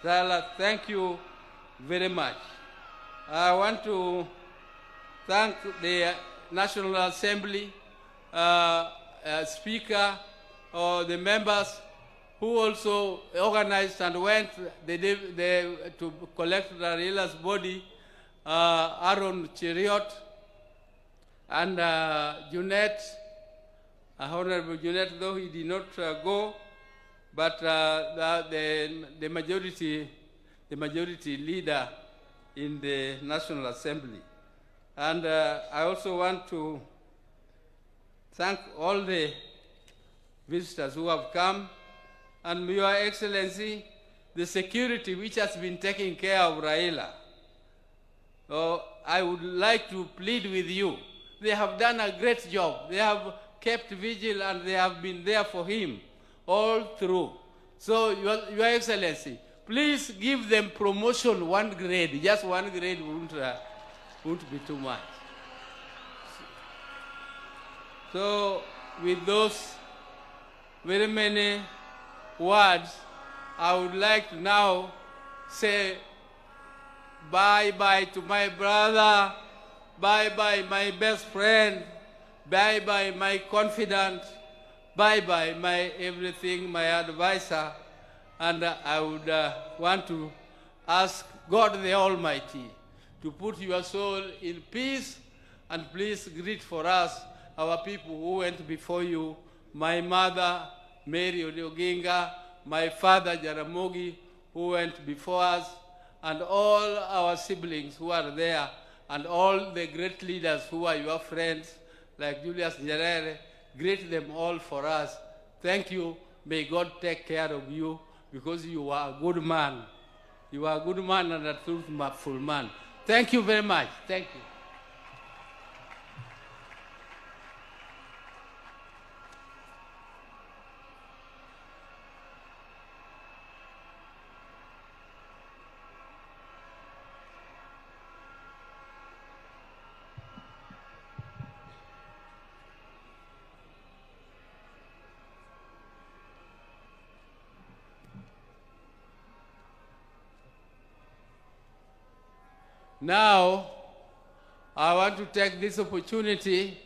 Raila, thank you very much. I want to thank the National Assembly, Speaker, or the members who also organized and went to collect Raila's body, Aaron Cheriot and Junet, Honorable Junet, though he did not go, but the majority leader in the National Assembly. And I also want to thank all the visitors who have come, and Your Excellency, the security which has been taking care of Raila. So I would like to plead with you. They have done a great job. They have kept vigil and they have been there for him all through. So Your Excellency, please give them promotion 1 grade. Just 1 grade won't be too much. So with those very many words, I would like to now say bye-bye to my brother, bye-bye my best friend, bye-bye my confidant, bye-bye my everything, my advisor. And I would want to ask God the Almighty to put your soul in peace, and please greet for us our people who went before you, my mother, Mary Odinga, my father, Jaramogi, who went before us, and all our siblings who are there, and all the great leaders who are your friends, like Julius Nyerere. Greet them all for us. Thank you. May God take care of you, because you are a good man. You are a good man and a truthful man. Thank you very much. Thank you. Now, I want to take this opportunity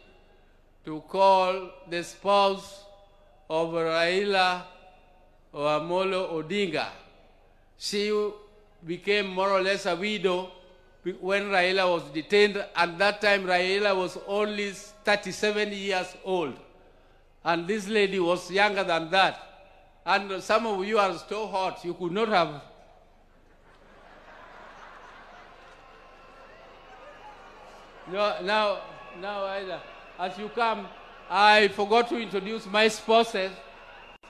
to call the spouse of Raila Amolo Odinga. She became more or less a widow when Raila was detained. At that time, Raila was only 37 years old. And this lady was younger than that. And some of you are so hot, you could not have. No, now, as you come, I forgot to introduce my spouses.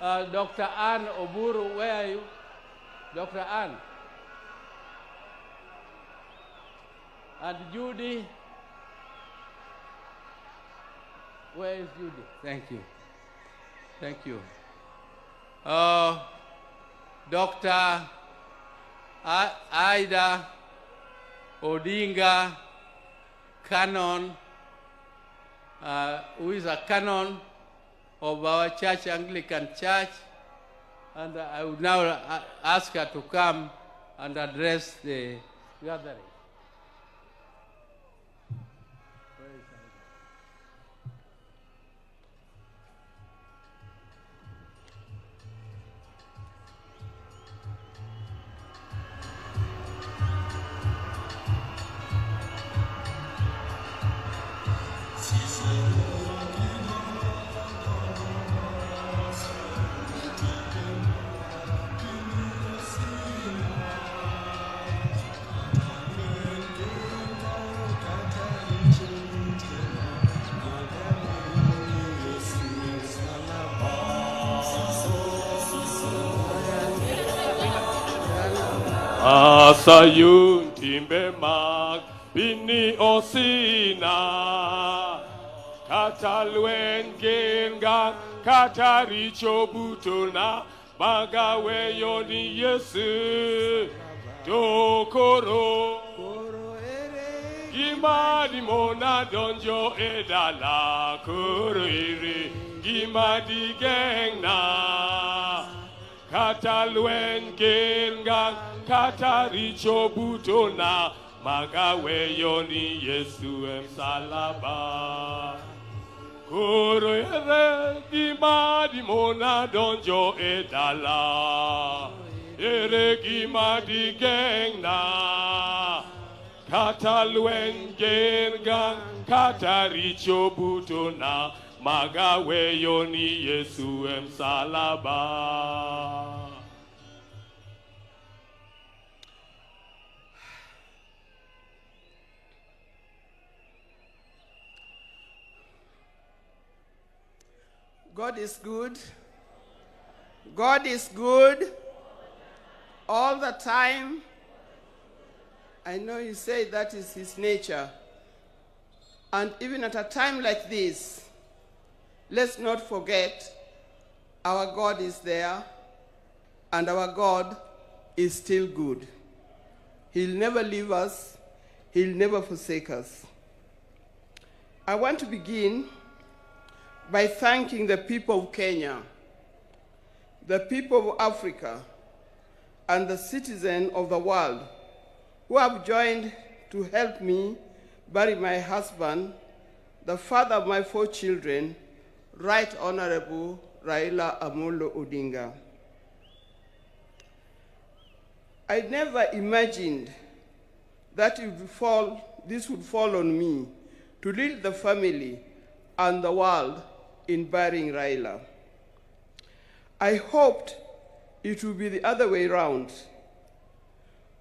Dr. Ann Oburu, where are you? Dr. Ann. And Judy. Where is Judy? Thank you. Thank you. Dr. Ida Odinga, canon, who is a canon of our church, Anglican Church, and I would now ask her to come and address the gathering. Asayun timbe mag bini osina katalwen genga kataricho butuna bagawe yoni yesu dokoro gimadi mona donjo edala kuriri gimadi gengna katalwen genga kata richo butona magaweyo ni Yesu emsalaba. Koro ere gima di mona donjo edala, ere gima di gengna, kata luen gengang, kata richo butona magaweyo ni Yesu emsalaba. God is good. God is good all the time. I know you say that is his nature. And even at a time like this, let's not forget our God is there and our God is still good. He'll never leave us. He'll never forsake us. I want to begin by thanking the people of Kenya, the people of Africa, and the citizens of the world who have joined to help me bury my husband, the father of my 4 children, Right Honorable Raila Amolo Odinga. I never imagined that this would fall on me to lead the family and the world in burying Raila. I hoped it would be the other way around.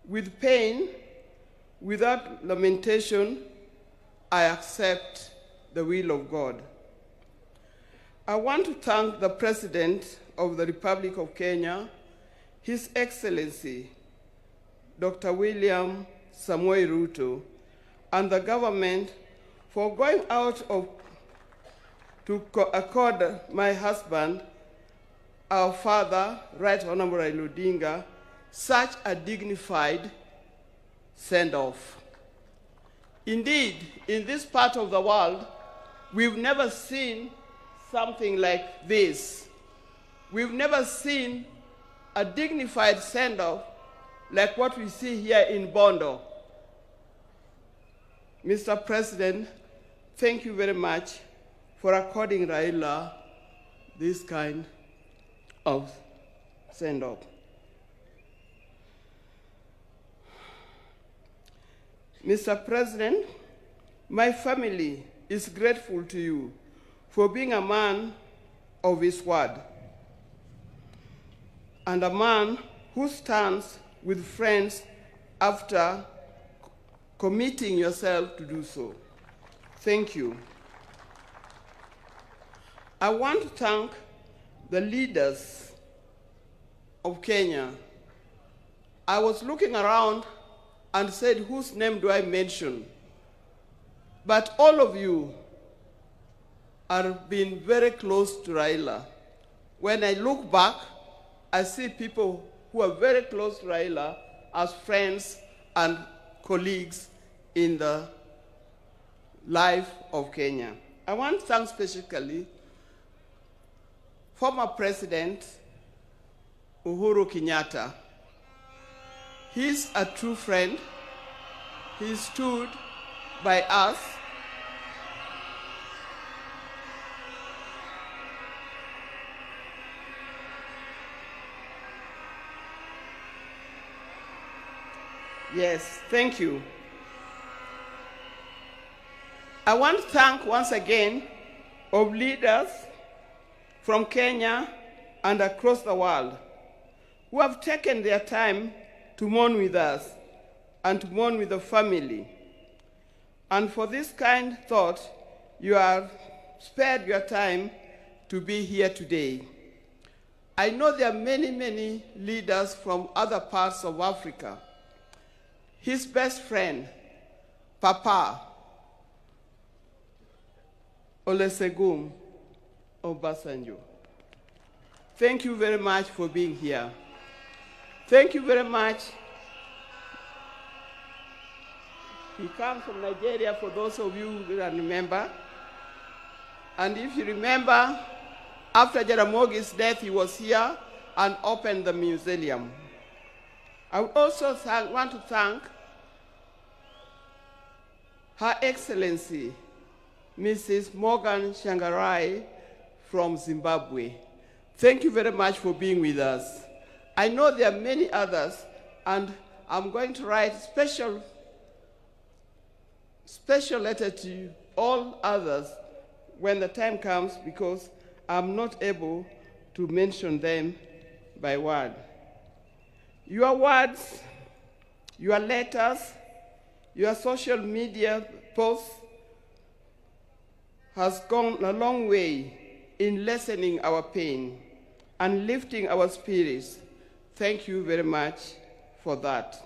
With pain, without lamentation, I accept the will of God. I want to thank the President of the Republic of Kenya, His Excellency, Dr. William Samoei Ruto, and the government for going out to accord my husband, our father, Right Honorable Raila Odinga, such a dignified send-off. Indeed, in this part of the world, we've never seen something like this. We've never seen a dignified send-off like what we see here in Bondo. Mr. President, thank you very much for according Raila this kind of send-off. Mr. President, my family is grateful to you for being a man of his word and a man who stands with friends after committing yourself to do so. Thank you. I want to thank the leaders of Kenya. I was looking around and said, whose name do I mention? But all of you have been very close to Raila. When I look back, I see people who are very close to Raila as friends and colleagues in the life of Kenya. I want to thank specifically former President Uhuru Kenyatta. He's a true friend. He stood by us. Yes, thank you. I want to thank once again of leaders from Kenya and across the world who have taken their time to mourn with us and to mourn with the family. And for this kind thought, you have spared your time to be here today. I know there are many, many leaders from other parts of Africa. His best friend, Papa Olusegun Obasanjo. Thank you very much for being here. Thank you very much. He comes from Nigeria, for those of you who can remember. And if you remember, after Jaramogi's death, he was here and opened the museum. I would also want to thank Her Excellency, Mrs. Morgan Shangarai from Zimbabwe. Thank you very much for being with us. I know there are many others, and I'm going to write special letter to all others when the time comes, because I'm not able to mention them by word. Your words, your letters, your social media posts has gone a long way in lessening our pain and lifting our spirits. Thank you very much for that.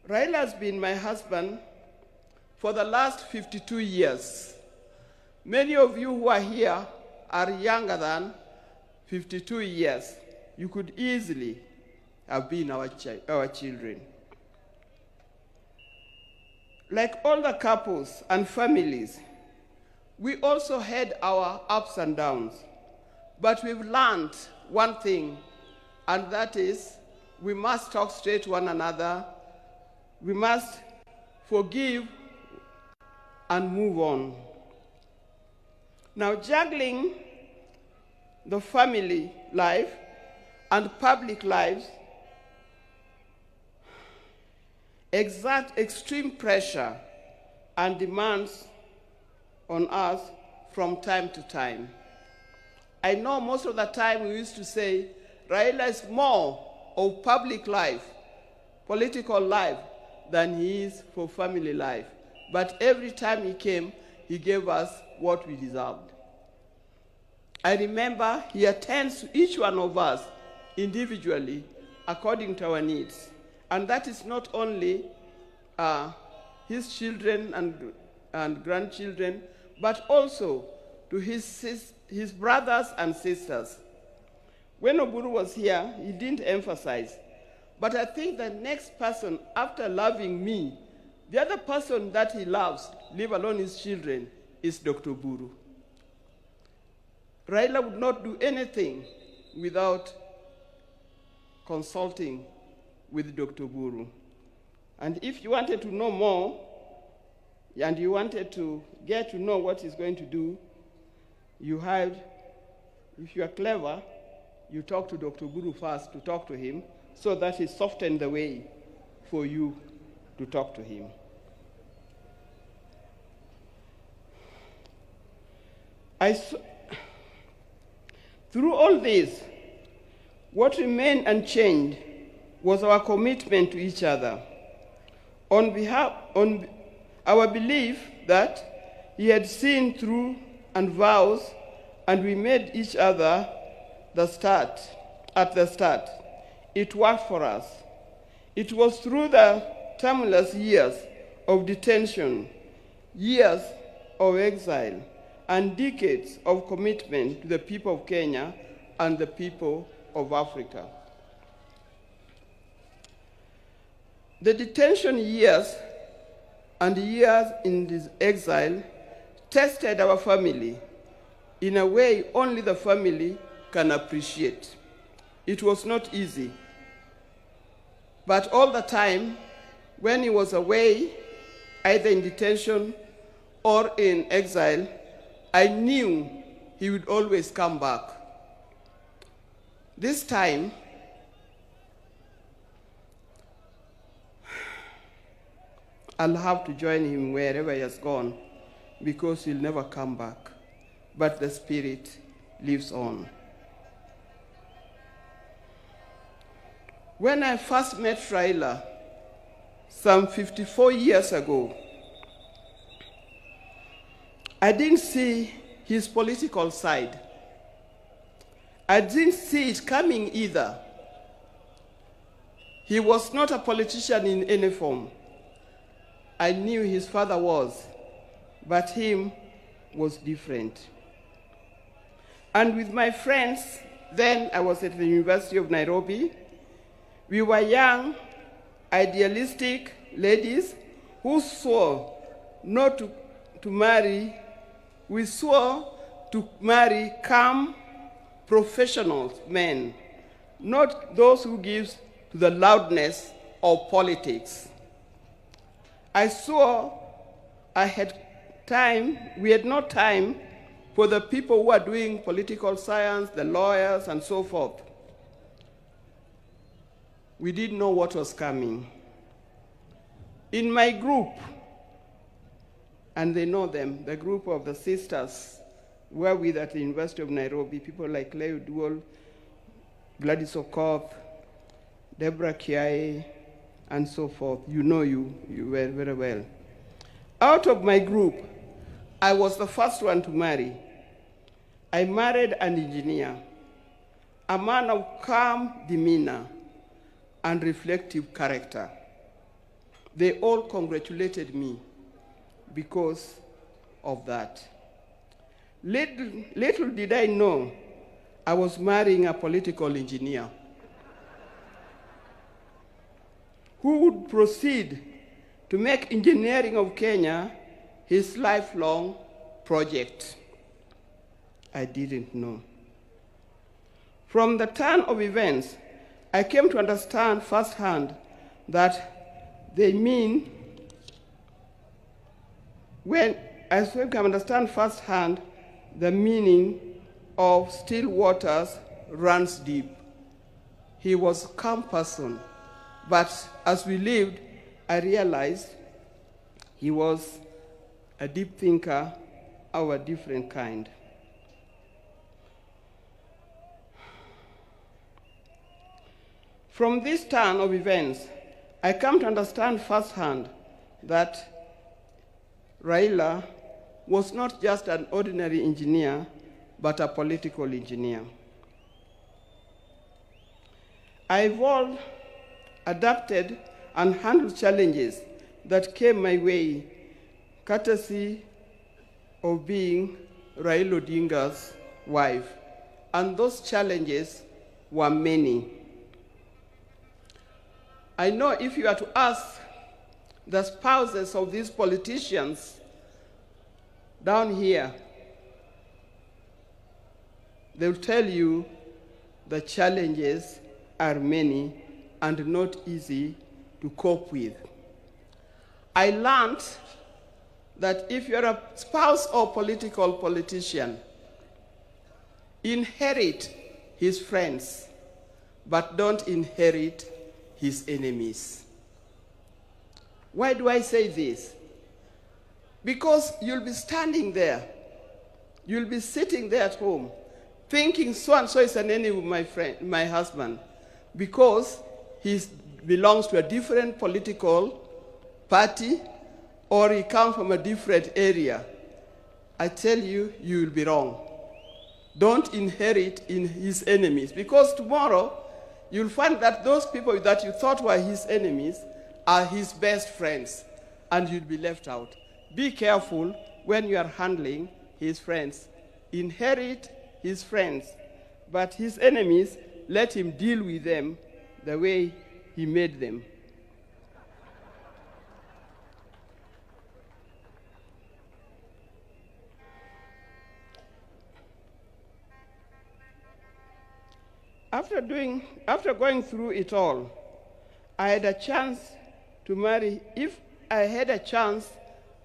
Raila has been my husband for the last 52 years. Many of you who are here are younger than 52 years. You could easily have been our children. Like all the couples and families, we also had our ups and downs. But we've learned one thing, and that is we must talk straight to one another. We must forgive and move on. Now, juggling the family life and public lives exert extreme pressure and demands on us from time to time. I know most of the time we used to say Raila is more of public life, political life, than he is for family life. But every time he came, he gave us what we deserved. I remember he attends to each one of us individually according to our needs. And that is not only his children and grandchildren, but also to his brothers and sisters. When Oburu was here, he didn't emphasize. But I think the next person, after loving me, the other person that he loves, leave alone his children, is Dr. Buru. Raila would not do anything without consulting with Dr. Buru. And if you wanted to know more, and you wanted to get to know what he's going to do, if you are clever, you talk to Dr. Buru first to talk to him, so that he softened the way for you to talk to him. Through all this, what remained unchanged was our commitment to each other. On our belief that he had seen through and vows, and we made each other at the start. It worked for us. It was through the tumultuous years of detention, years of exile, and decades of commitment to the people of Kenya and the people of Africa. The detention years and years in this exile tested our family in a way only the family can appreciate. It was not easy. But all the time, when he was away, either in detention or in exile, I knew he would always come back. This time, I'll have to join him wherever he has gone, because he'll never come back. But the spirit lives on. When I first met Raila, some 54 years ago, I didn't see his political side. I didn't see it coming either. He was not a politician in any form. I knew his father was, but him was different. And with my friends, then I was at the University of Nairobi, we were young, idealistic ladies who swore not to marry. We swore to marry calm, professional men, not those who give to the loudness of politics. I saw we had no time for the people who are doing political science, the lawyers, and so forth. We didn't know what was coming. In my group, and they know them, the group of the sisters were with at the University of Nairobi, people like Leo Duol, Gladys Okoth, Deborah Kiai, and so forth. You know you well, very well. Out of my group, I was the first one to marry. I married an engineer, a man of calm demeanor and reflective character. They all congratulated me because of that. Little did I know I was marrying a political engineer who would proceed to make engineering of Kenya his lifelong project. I didn't know. From the turn of events, I came to understand firsthand that they mean the meaning of still waters runs deep. He was a calm person, but as we lived, I realized he was a deep thinker of a different kind. From this turn of events, I come to understand firsthand that Raila was not just an ordinary engineer, but a political engineer. I evolved, adapted, and handled challenges that came my way, courtesy of being Raila Odinga's wife. And those challenges were many. I know if you are to ask the spouses of these politicians down here, they'll tell you the challenges are many and not easy to cope with. I learned that if you're a spouse or politician, inherit his friends, but don't inherit his enemies. Why do I say this? Because you'll be standing there, you'll be sitting there at home, thinking so-and-so is an enemy of my husband, because he belongs to a different political party, or he comes from a different area. I tell you, you will be wrong. Don't inherit in his enemies, because tomorrow you'll find that those people that you thought were his enemies are his best friends, and you'll be left out. Be careful when you are handling his friends. Inherit his friends, but his enemies, let him deal with them the way he made them. After going through it all, I had a chance to marry. If I had a chance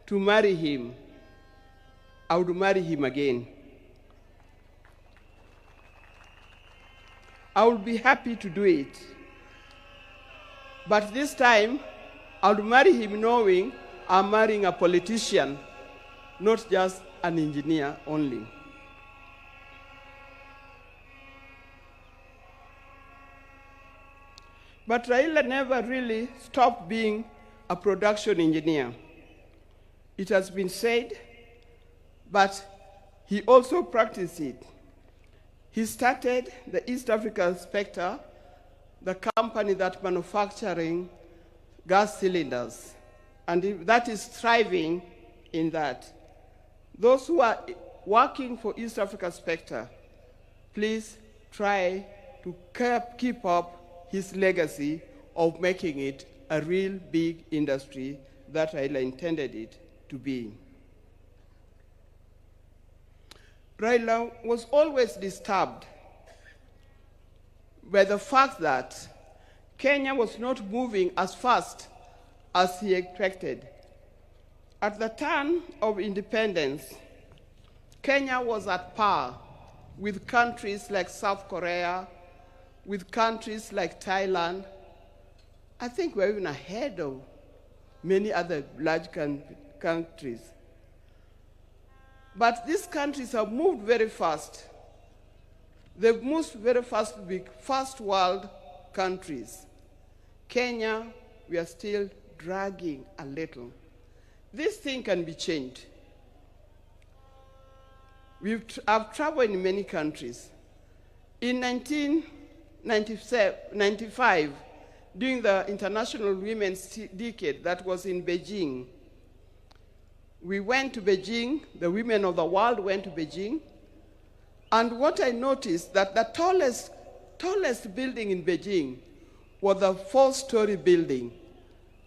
to marry him, I would marry him again. I would be happy to do it. But this time, I would marry him knowing I'm marrying a politician, not just an engineer only. But Raila never really stopped being a production engineer. It has been said, but he also practiced it. He started the East Africa Spectre, the company that manufacturing gas cylinders, and that is thriving in that. Those who are working for East Africa Spectre, please try to keep up his legacy of making it a real big industry that Raila intended it to be. Raila was always disturbed by the fact that Kenya was not moving as fast as he expected. At the turn of independence, Kenya was at par with countries like South Korea, with countries like Thailand. I think we're even ahead of many other large countries. But these countries have moved very fast. They've moved very fast to be first world countries. Kenya, we are still dragging a little. This thing can be changed. I've traveled in many countries. In 1995, during the International Women's Decade that was in Beijing, we went to Beijing, the women of the world went to Beijing, and what I noticed that the tallest building in Beijing was a 4-story building,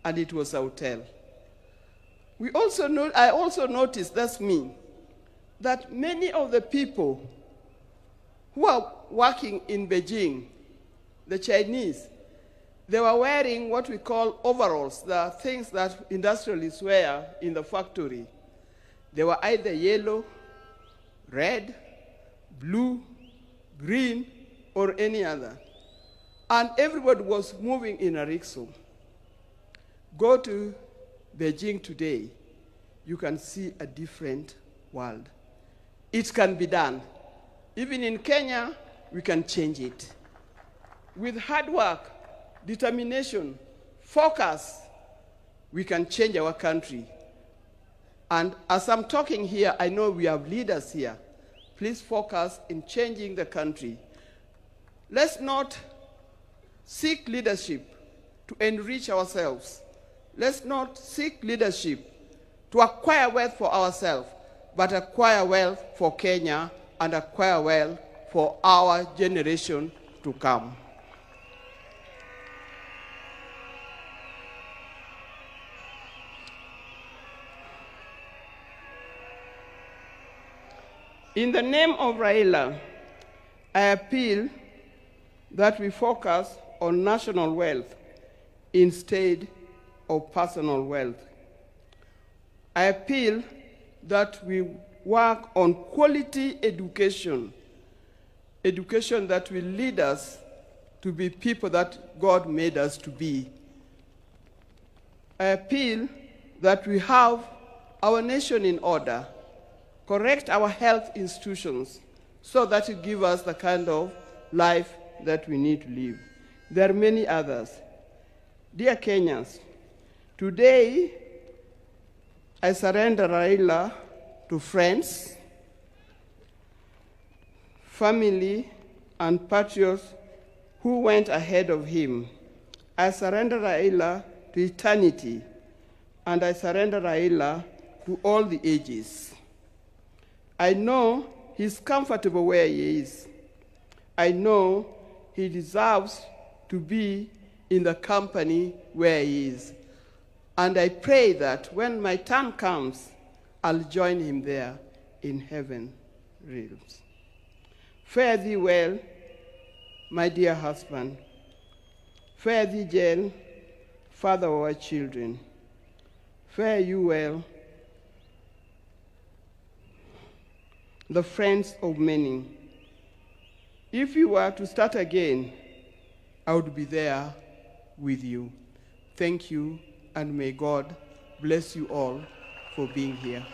and it was a hotel. I also noticed, that's me, that many of the people who are working in Beijing, the Chinese, they were wearing what we call overalls, the things that industrialists wear in the factory. They were either yellow, red, blue, green, or any other. And everybody was moving in a rickshaw. Go to Beijing today, you can see a different world. It can be done. Even in Kenya, we can change it. With hard work, determination, focus, we can change our country. And as I'm talking here, I know we have leaders here. Please focus in changing the country. Let's not seek leadership to enrich ourselves. Let's not seek leadership to acquire wealth for ourselves, but acquire wealth for Kenya and acquire wealth for our generation to come. In the name of Raila, I appeal that we focus on national wealth instead of personal wealth. I appeal that we work on quality education, education that will lead us to be people that God made us to be. I appeal that we have our nation in order, correct our health institutions so that it gives us the kind of life that we need to live. There are many others. Dear Kenyans, today I surrender Raila to friends, family, and patriots who went ahead of him. I surrender Raila to eternity, and I surrender Raila to all the ages. I know he's comfortable where he is. I know he deserves to be in the company where he is. And I pray that when my turn comes, I'll join him there in heaven realms. Fare thee well, my dear husband. Fare thee well, father of our children. Fare you well, the friends of many. If you were to start again, I would be there with you. Thank you, and may God bless you all for being here.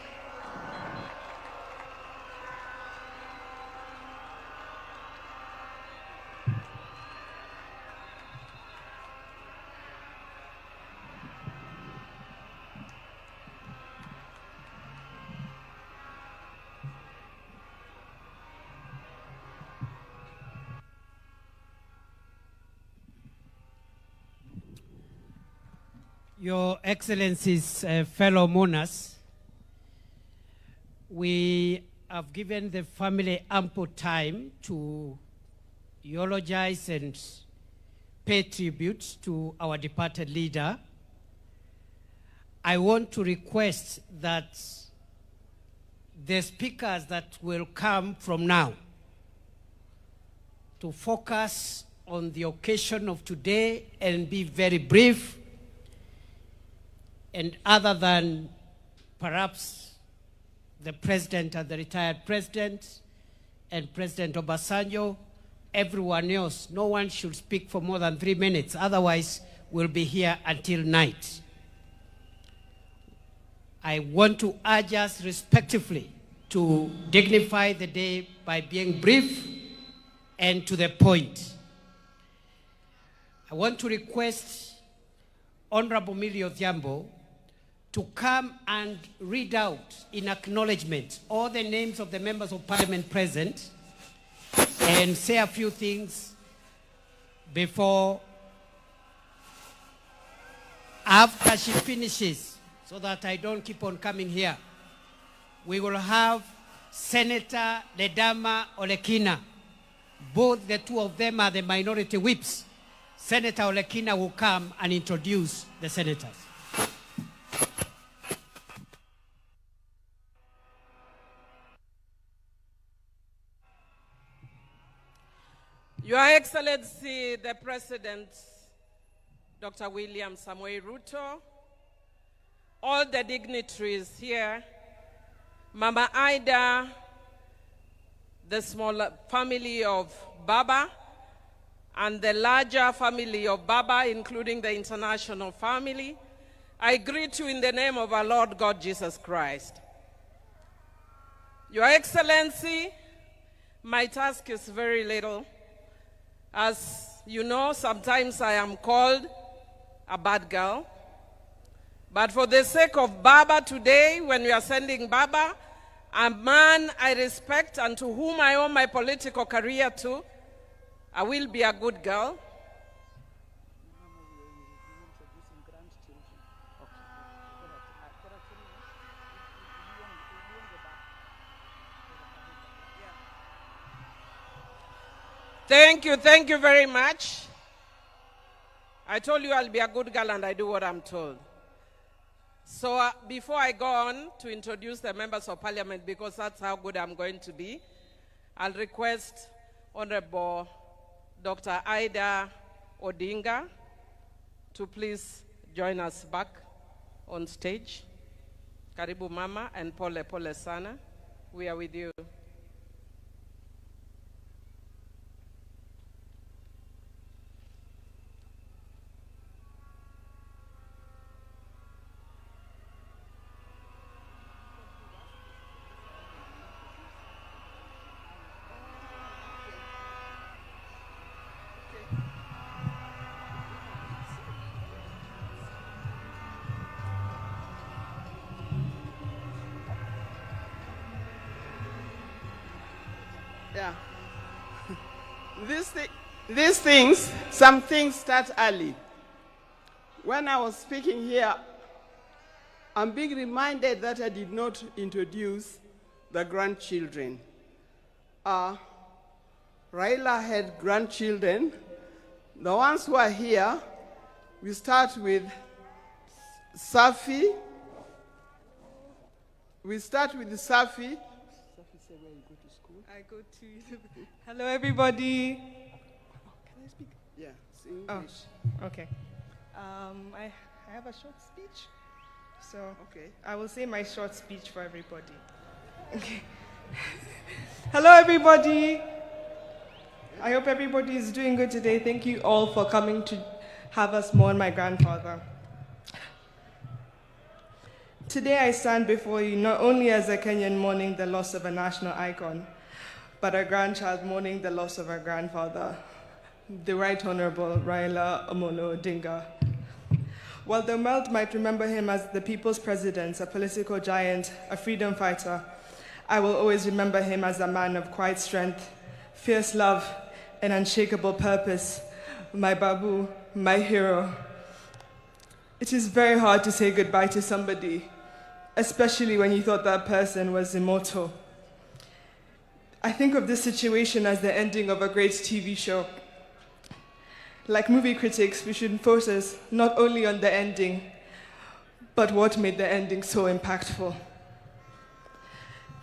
Your Excellencies, fellow mourners, we have given the family ample time to eulogize and pay tribute to our departed leader. I want to request that the speakers that will come from now to focus on the occasion of today and be very brief. And other than perhaps the president and the retired president and President Obasanjo, everyone else, no one should speak for more than 3 minutes. Otherwise, we'll be here until night. I want to urge us respectively to dignify the day by being brief and to the point. I want to request Honorable Millie Odhiambo to come and read out in acknowledgement all the names of the members of parliament present and say a few things before, after she finishes, so that I don't keep on coming here. We will have Senator Ledama Olekina. Both the two of them are the minority whips. Senator Olekina will come and introduce the senators. Your Excellency, the President, Dr. William Samoei Ruto, all the dignitaries here, Mama Ida, the small family of Baba, and the larger family of Baba, including the international family, I greet you in the name of our Lord God Jesus Christ. Your Excellency, my task is very little. As you know, sometimes I am called a bad girl. But for the sake of Baba today, when we are sending Baba, a man I respect and to whom I owe my political career to, I will be a good girl. Thank you very much. I told you I'll be a good girl and I do what I'm told. So before I go on to introduce the members of parliament, because that's how good I'm going to be, I'll request Honorable Dr. Ida Odinga to please join us back on stage. Karibu Mama and pole sana. We are with you. Yeah. These things, some things start early. When I was speaking here, I'm being reminded that I did not introduce the grandchildren. Raila had grandchildren. The ones who are here, we start with Safi. Safi. I go to. Hello, everybody. Can I speak? Yeah, it's English. Oh, okay. I have a short speech, so okay. I will say my short speech for everybody. Okay. Hello, everybody. I hope everybody is doing good today. Thank you all for coming to have us mourn my grandfather. Today I stand before you not only as a Kenyan mourning the loss of a national icon, but a grandchild mourning the loss of our grandfather, the Right Honorable Raila Odinga. While the world might remember him as the people's president, a political giant, a freedom fighter, I will always remember him as a man of quiet strength, fierce love, and unshakable purpose, my Babu, my hero. It is very hard to say goodbye to somebody, especially when you thought that person was immortal. I think of this situation as the ending of a great TV show. Like movie critics, we should focus not only on the ending, but what made the ending so impactful.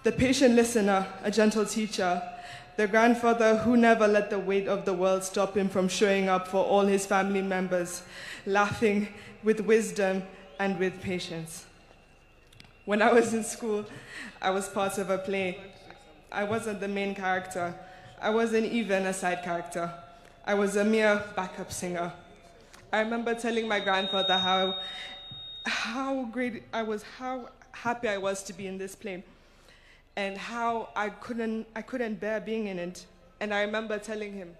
the patient listener, a gentle teacher, the grandfather who never let the weight of the world stop him from showing up for all his family members, laughing with wisdom and with patience. When I was in school, I was part of a play. I wasn't the main character. I wasn't even a side character. I was a mere backup singer. I remember telling my grandfather how great I was, how happy I was to be in this play, and how I couldn't bear being in it. And I remember telling him.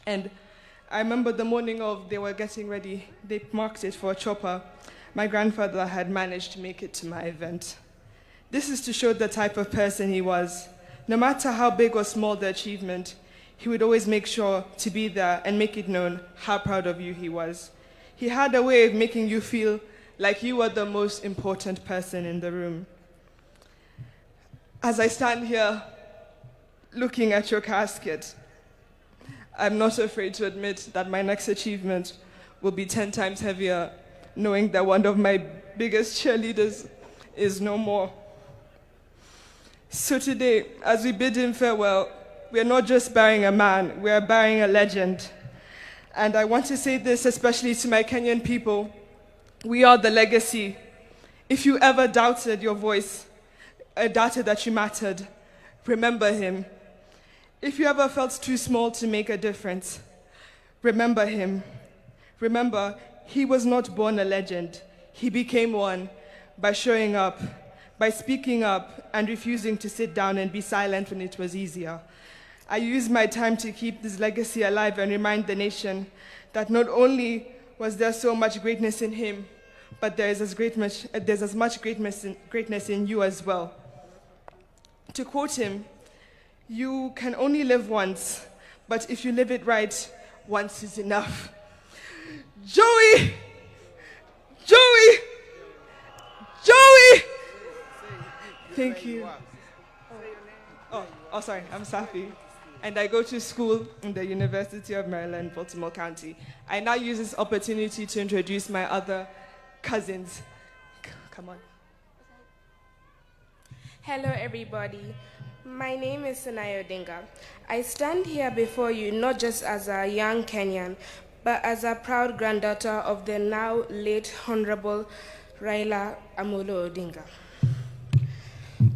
And I remember the morning of they were getting ready, they marked it for a chopper. My grandfather had managed to make it to my event. This is to show the type of person he was. No matter how big or small the achievement, he would always make sure to be there and make it known how proud of you he was. He had a way of making you feel like you were the most important person in the room. As I stand here looking at your casket, I'm not afraid to admit that my next achievement will be 10 times heavier, knowing that one of my biggest cheerleaders is no more. So today, as we bid him farewell, we are not just burying a man, we are burying a legend. And I want to say this especially to my Kenyan people. We are the legacy. If you ever doubted your voice, doubted that you mattered, remember him. If you ever felt too small to make a difference, remember him. Remember, he was not born a legend. He became one by showing up, by speaking up and refusing to sit down and be silent when it was easier. I used my time to keep this legacy alive and remind the nation that not only was there so much greatness in him, but there's as much greatness in you as well. To quote him, you can only live once, but if you live it right, once is enough. Joey! Joey! Joey! Thank you. Oh, sorry, I'm Safi. And I go to school in the University of Maryland, Baltimore County. I now use this opportunity to introduce my other cousins. Come on. Hello, everybody. My name is Sanaya Odinga. I stand here before you not just as a young Kenyan, but as a proud granddaughter of the now late Honorable Raila Amolo Odinga.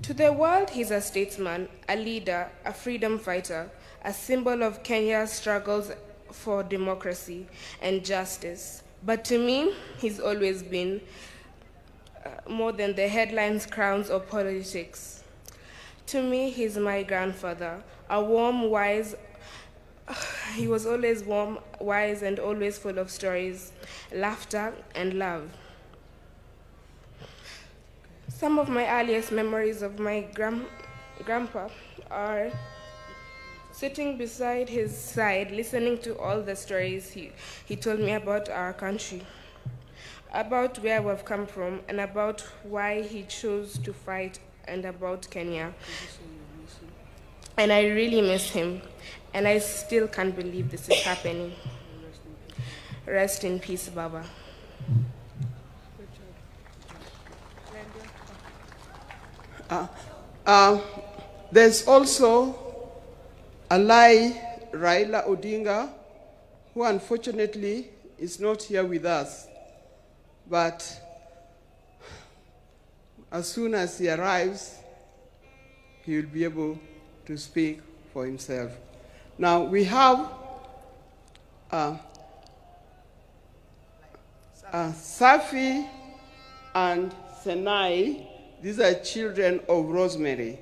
To the world, he's a statesman, a leader, a freedom fighter, a symbol of Kenya's struggles for democracy and justice. But to me, he's always been more than the headlines, crowns, or politics. To me, he's my grandfather, a warm, wise, he was always warm, wise, and always full of stories, laughter, and love. Some of my earliest memories of my grandpa are sitting beside his side, listening to all the stories he told me about our country, about where we've come from, and about why he chose to fight, and about Kenya. And I really miss him, and I still can't believe this is happening. Rest in peace, Baba. There's also Alai Raila Odinga, who unfortunately is not here with us. But as soon as he arrives, he will be able to speak for himself. Now we have Safi and Senai. These are children of Rosemary.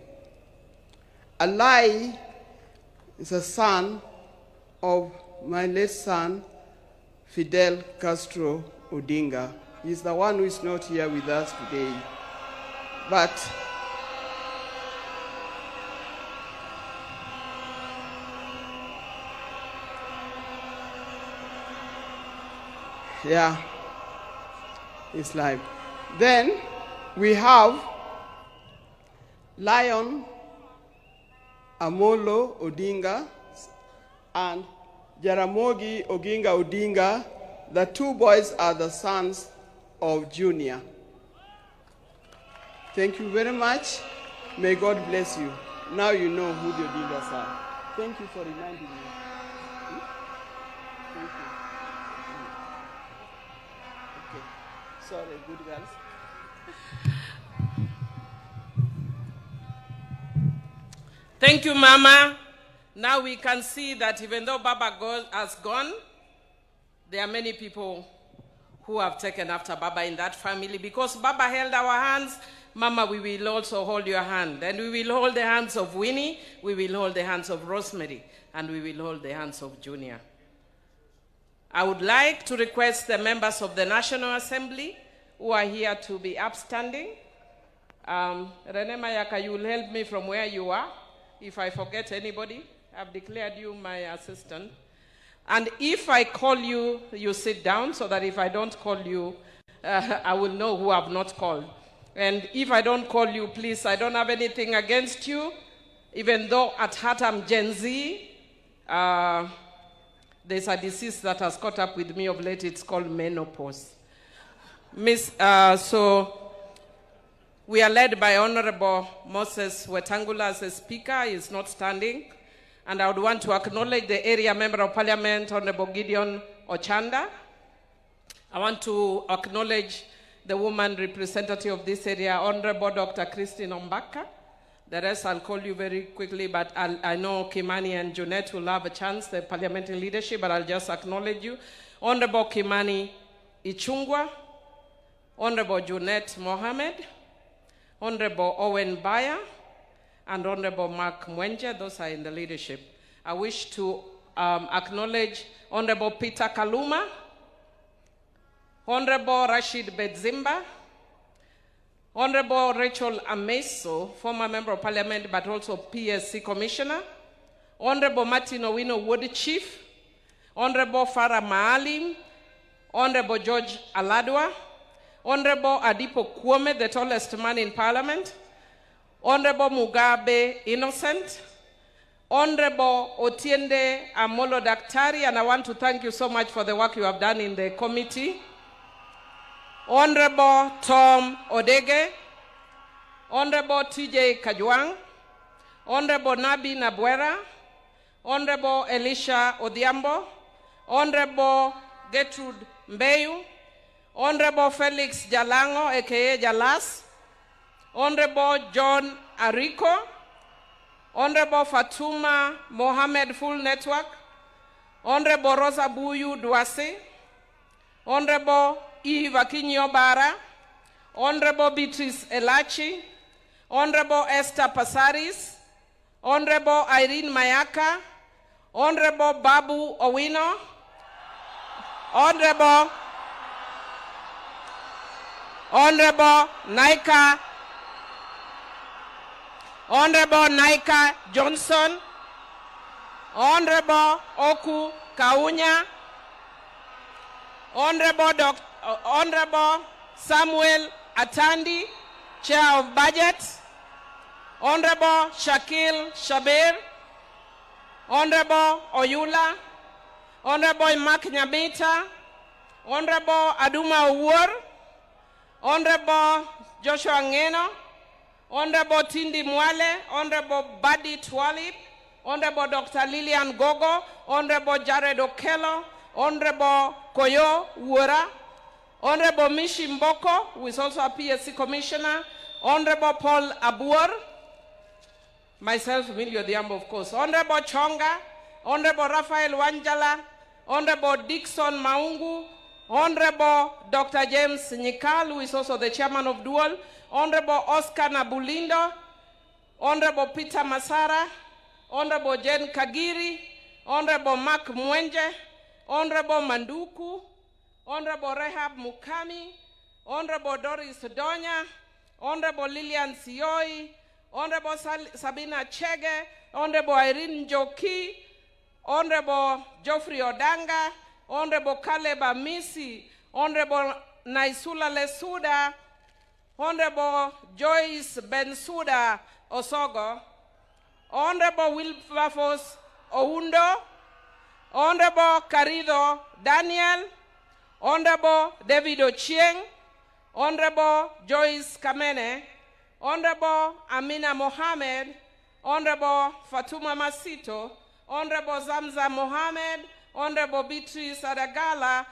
Alai is a son of my late son, Fidel Castro Odinga. He's the one who is not here with us today. But yeah, it's live. Then we have Lion Amolo Odinga and Jaramogi Oginga Odinga. The two boys are the sons of Junior. Thank you very much. May God bless you. Now you know who the Odingas are. Thank you for reminding me. Thank you. Okay. Sorry, good girls. Thank you, Mama. Now we can see that even though Baba has gone, there are many people who have taken after Baba in that family. Because Baba held our hands, Mama, we will also hold your hand. And we will hold the hands of Winnie, we will hold the hands of Rosemary, and we will hold the hands of Junior. I would like to request the members of the National Assembly who are here to be upstanding. Rene Mayaka, you will help me from where you are. If I forget anybody, I've declared you my assistant. And if I call you, you sit down so that if I don't call you, I will know who I've not called. And if I don't call you, please, I don't have anything against you. Even though at heart I'm Gen Z, there's a disease that has caught up with me of late. It's called menopause. So we are led by Honorable Moses Wetangula as a speaker. He is not standing. And I would want to acknowledge the area member of parliament, Honorable Gideon Ochanda. I want to acknowledge the woman representative of this area, Honorable Dr. Christine Ombaka. The rest I'll call you very quickly, but I know Kimani and Junet will have a chance, the parliamentary leadership, but I'll just acknowledge you. Honorable Kimani Ichungwa, Honorable Junet Mohammed, Honorable Owen Baya, and Honorable Mark Mwenje. Those are in the leadership. I wish to acknowledge Honorable Peter Kaluma, Honorable Rashid Bedzimba, Honorable Rachel Ameso, former Member of Parliament but also PSC Commissioner, Honorable Martin Owino Wood Chief, Honorable Farah Maalim, Honorable George Aladwa, Honorable Adipo Kwame, the tallest man in Parliament, Honorable Mugabe Innocent, Honorable Otiende Amolo Daktari, and I want to thank you so much for the work you have done in the committee, Honorable Tom Odege, Honorable TJ Kajwang, Honorable Nabi Nabwera, Honorable Elisha Odhiambo, Honorable Gertrude Mbeyu, Honorable Felix Jalango, aka Jalas, Honorable John Ariko, Honorable Fatuma Mohammed Full Network, Honorable Rosa Buyu Dwasi, Honorable Eva Kinyobara, Honorable Beatrice Elachi, Honorable Esther Pasaris, Honorable Irene Mayaka, Honorable Babu Owino, Honorable Naika Johnson, Honorable Oku Kaunya, Honorable Samuel Atandi, Chair of Budget, Honorable Shakil Shabir, Honorable Oyula, Honorable Mark Nyabita, Honorable Aduma Uwar, Honorable Joshua Ngeno, Honorable Tindi Mwale, Honorable Buddy Twalib, Honorable Dr. Lillian Gogo, Honorable Jared Okello, Honorable Koyo Wura, Honorable Mishi Mboko, who is also a PSC Commissioner, Honorable Paul Abuor, myself, Emilio Diambo, of course, Honorable Chonga, Honorable Raphael Wanjala, Honorable Dixon Maungu, Honorable Dr. James Nyikal, who is also the chairman of Dual, Honorable Oscar Nabulindo, Honorable Peter Masara, Honorable Jen Kagiri, Honorable Mark Mwenje, Honorable Manduku, Honorable Rehab Mukami, Honorable Doris Donya, Honorable Lillian Sioi, Honorable Sabina Chege, Honorable Irene Njoki, Honorable Geoffrey Odanga, Honorable Caleb Amisi, Honorable Naisula Lesuda, Honorable Joyce Bensuda Osogo, Honorable Wilberforce Oundo, Honorable Carido Daniel, Honorable David Ochieng, Honorable Joyce Kamene, Honorable Amina Mohammed, Honorable Fatuma Masito, Honorable Zamza Mohammed, Honorable Beatrice Adagala,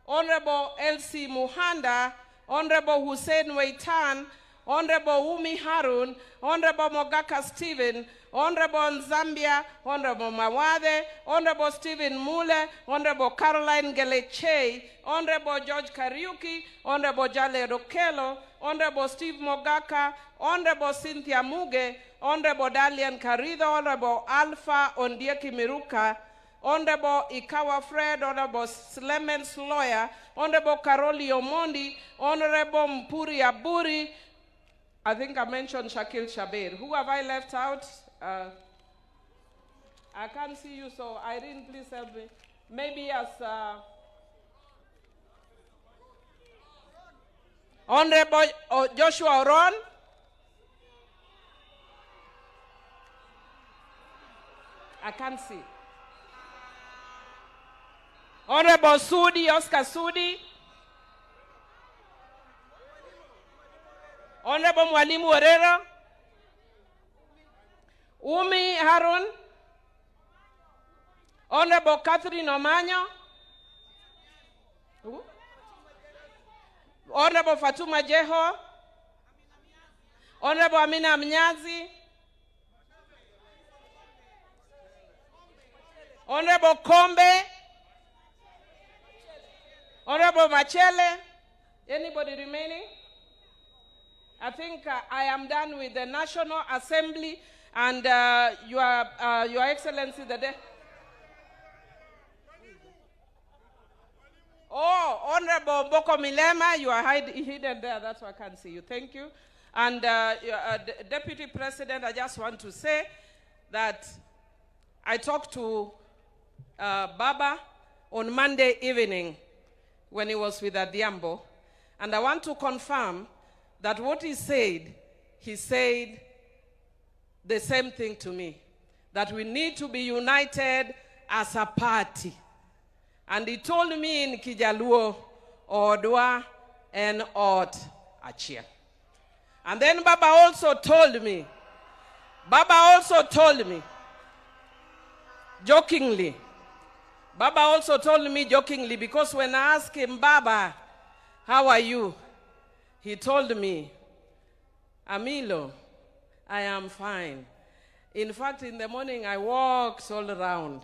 Honorable Elsie Muhanda, Honorable Hussein Waitan, Honorable Umi Harun, Honorable Mogaka Stephen, Honorable Zambia, Honorable Mawade, Honorable Stephen Mule, Honorable Caroline Geleche, Honorable George Kariuki, Honorable Jale Rokelo, Honorable Steve Mogaka, Honorable Cynthia Muge, Honorable Dalian Karido, Honorable Alpha Ondieki Miruka, Honorable Ikawa Fred, Honorable Clemens Lawyer, Honorable Karoli Omondi, Honorable Mpuri Aburi. I think I mentioned Shakil Shabir. Who have I left out? I can't see you, so Irene, please help me. Maybe as Honorable Joshua Oron. I can't see. Honorable Sudi, Oscar Sudi. Honorable Mwalimu Warera. Umi Harun. Honorable Catherine Omanyo. Honorable Fatuma Jeho. Honorable Amina Mnyazi. Honorable Kombe. Honorable Machele. Anybody remaining? I think I am done with the National Assembly and Your Excellency the day. Oh, Honorable Boko Milema, you are hidden there. That's why I can't see you. Thank you. And Deputy President, I just want to say that I talked to Baba on Monday evening when he was with Adiambo, and I want to confirm that what he said the same thing to me, that we need to be united as a party. And he told me in Kijaluo, Odwa, and Ot Achia. And then Baba also told me, jokingly, because when I asked him, Baba, how are you? He told me, Amilo, I am fine. In fact, in the morning, I walked all around.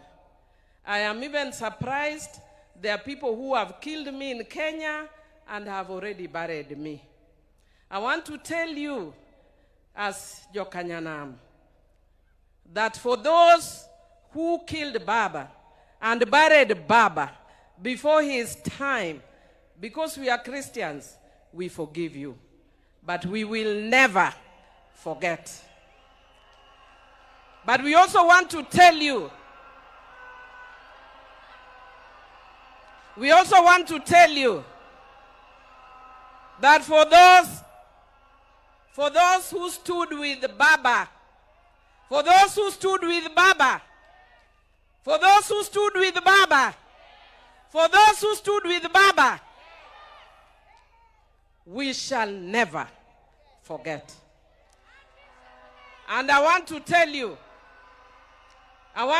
I am even surprised there are people who have killed me in Kenya and have already buried me. I want to tell you, as Jokanyanam, that for those who killed Baba and buried Baba before his time, because we are Christians, we forgive you. But we will never forget. But we also want to tell you, that for those who stood with Baba, we shall never forget. And I want to tell you, and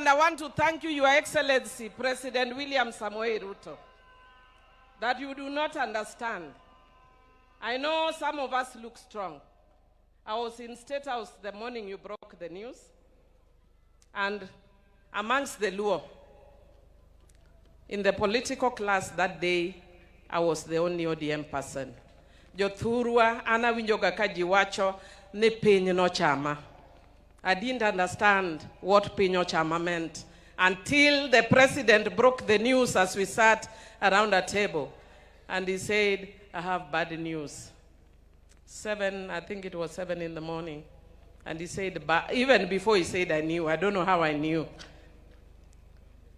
I want to thank you, Your Excellency, President William Samoei Ruto, that you do not understand. I know some of us look strong. I was in State House the morning you broke the news, and amongst the Luo, in the political class that day, I was the only ODM person. Jothurwa ana winjoga kajiwacho ni piny no chama. I didn't understand what piny no chama meant until the president broke the news as we sat around a table. And he said, I have bad news. I think it was 7 in the morning. And he said, even before he said I knew, I don't know how I knew.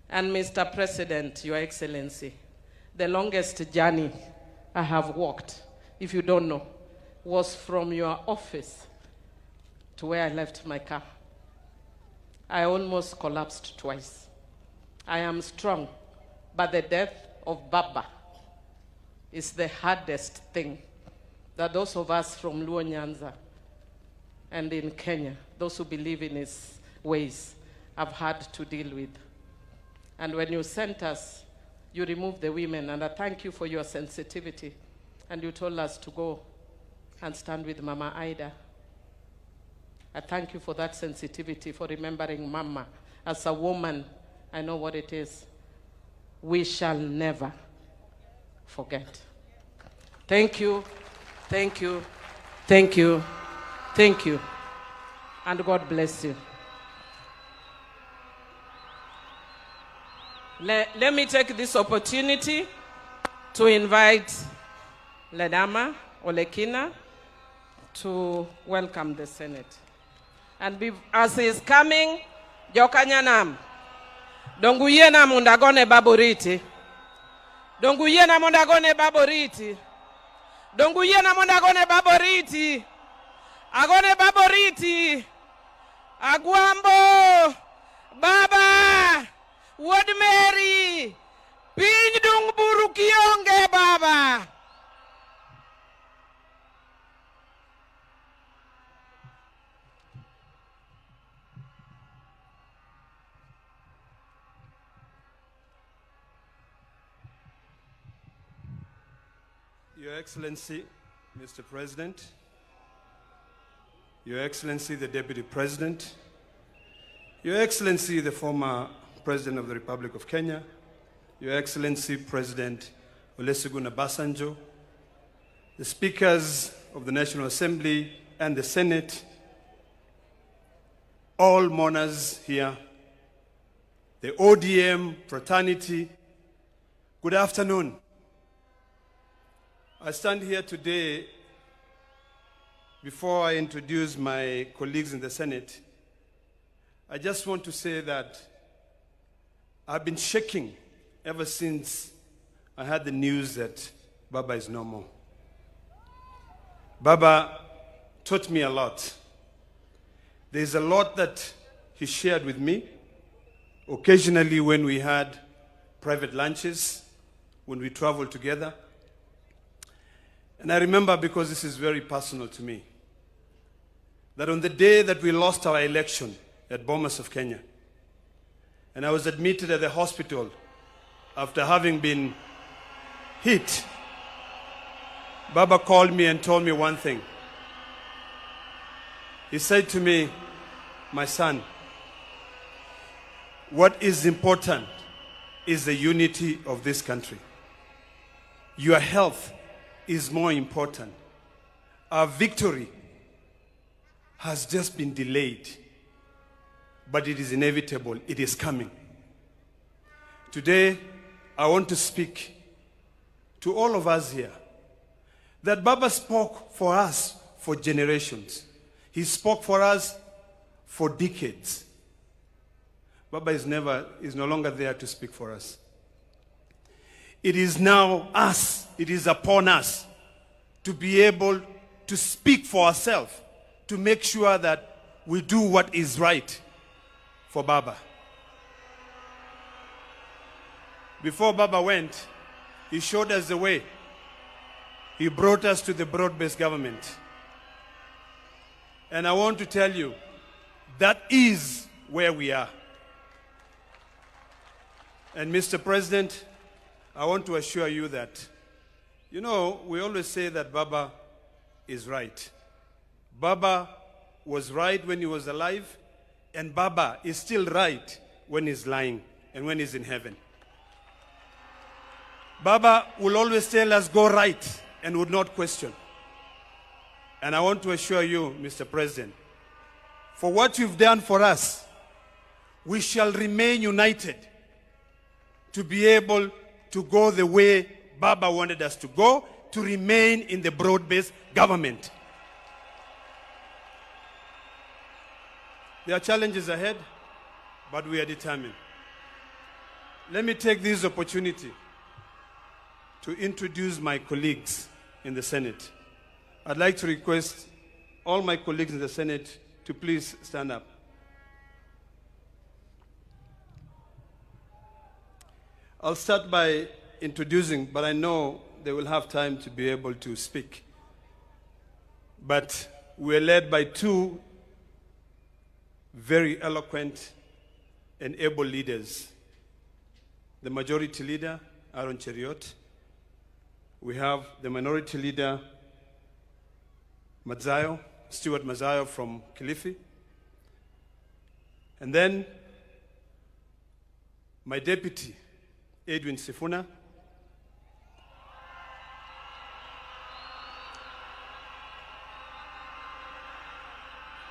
And Mr. President, Your Excellency, the longest journey I have walked, if you don't know, was from your office to where I left my car. I almost collapsed twice. I am strong, but the death of Baba is the hardest thing that those of us from Luo Nyanza and in Kenya, those who believe in his ways, have had to deal with. And when you sent us, you removed the women, and I thank you for your sensitivity. And you told us to go and stand with Mama Ida. I thank you for that sensitivity, for remembering Mama. As a woman, I know what it is. We shall never forget. Thank you, thank you, thank you, thank you, and God bless you. Let me take this opportunity to invite Ledama Olekina to welcome the Senate. And as he is coming, Jokanyanam, Donguyena Mundagone Baboriti, Donguyena Mundagone Baboriti, Donguyena Mundagone Baboriti, Agone Baboriti, Aguambo, Baba, Wod Mary, Piny Dung Burukionge Baba. Your Excellency, Mr. President, Your Excellency, the Deputy President, Your Excellency, the former President of the Republic of Kenya, Your Excellency, President Olusegun Obasanjo, the Speakers of the National Assembly and the Senate, all mourners here, the ODM fraternity, good afternoon. I stand here today before I introduce my colleagues in the Senate. I just want to say that I've been shaking ever since I had the news that Baba is no more. Baba taught me a lot. There's a lot that he shared with me. Occasionally when we had private lunches, when we traveled together. And I remember, because this is very personal to me, that on the day that we lost our election at Bomas of Kenya, and I was admitted at the hospital after having been hit, Baba called me and told me one thing. He said to me, my son, what is important is the unity of this country. Your health is more important. Our victory has just been delayed, but it is inevitable. It is coming. Today, I want to speak to all of us here that Baba spoke for us for generations. He spoke for us for decades. Baba is no longer there to speak for us. It is now us, it is upon us to be able to speak for ourselves, to make sure that we do what is right for Baba. Before Baba went, he showed us the way. He brought us to the broad-based government. And I want to tell you, that is where we are. And Mr. President, I want to assure you that, you know, we always say that Baba is right. Baba was right when he was alive, and Baba is still right when he's lying and when he's in heaven. Baba will always tell us, go right, and would not question. And I want to assure you, Mr. President, for what you've done for us, we shall remain united to be able to go the way Baba wanted us to go, to remain in the broad-based government. There are challenges ahead, but we are determined. Let me take this opportunity to introduce my colleagues in the Senate. I'd like to request all my colleagues in the Senate to please stand up. I'll start by introducing, but I know they will have time to be able to speak. But we're led by two very eloquent and able leaders. The majority leader, Aaron Cheriot. We have the minority leader, Stuart Mazayo from Kilifi. And then my deputy, Edwin Sifuna.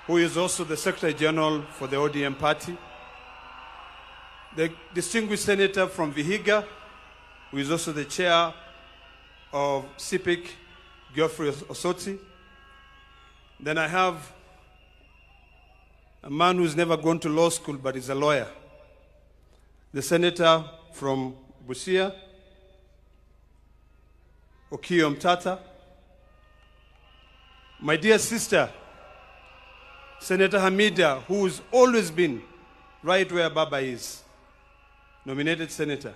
Who is also the Secretary General for the ODM party. The distinguished senator from Vihiga, who is also the chair of CIPIC, Geoffrey Osoti. Then I have a man who's never gone to law school but is a lawyer. The senator from Busia, Okiyo Mtata. My dear sister, Senator Hamida, who's always been right where Baba is, nominated senator.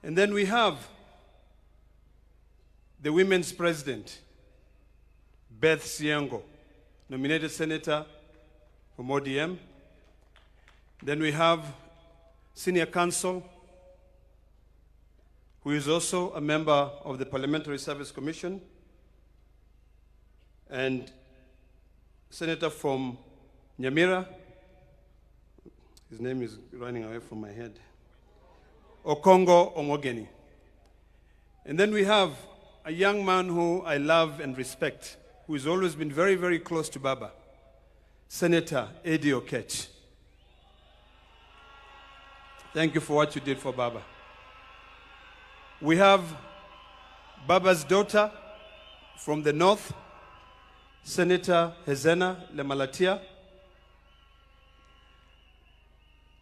And then we have the women's president, Beth Siango, nominated senator from ODM. Then we have senior counsel, who is also a member of the Parliamentary Service Commission, and senator from Nyamira, his name is running away from my head, Okongo Omogeni. And then we have a young man who I love and respect, who has always been very, very close to Baba, Senator Eddie Okech. Thank you for what you did for Baba. We have Baba's daughter from the north, Senator Hezena Lemalatia.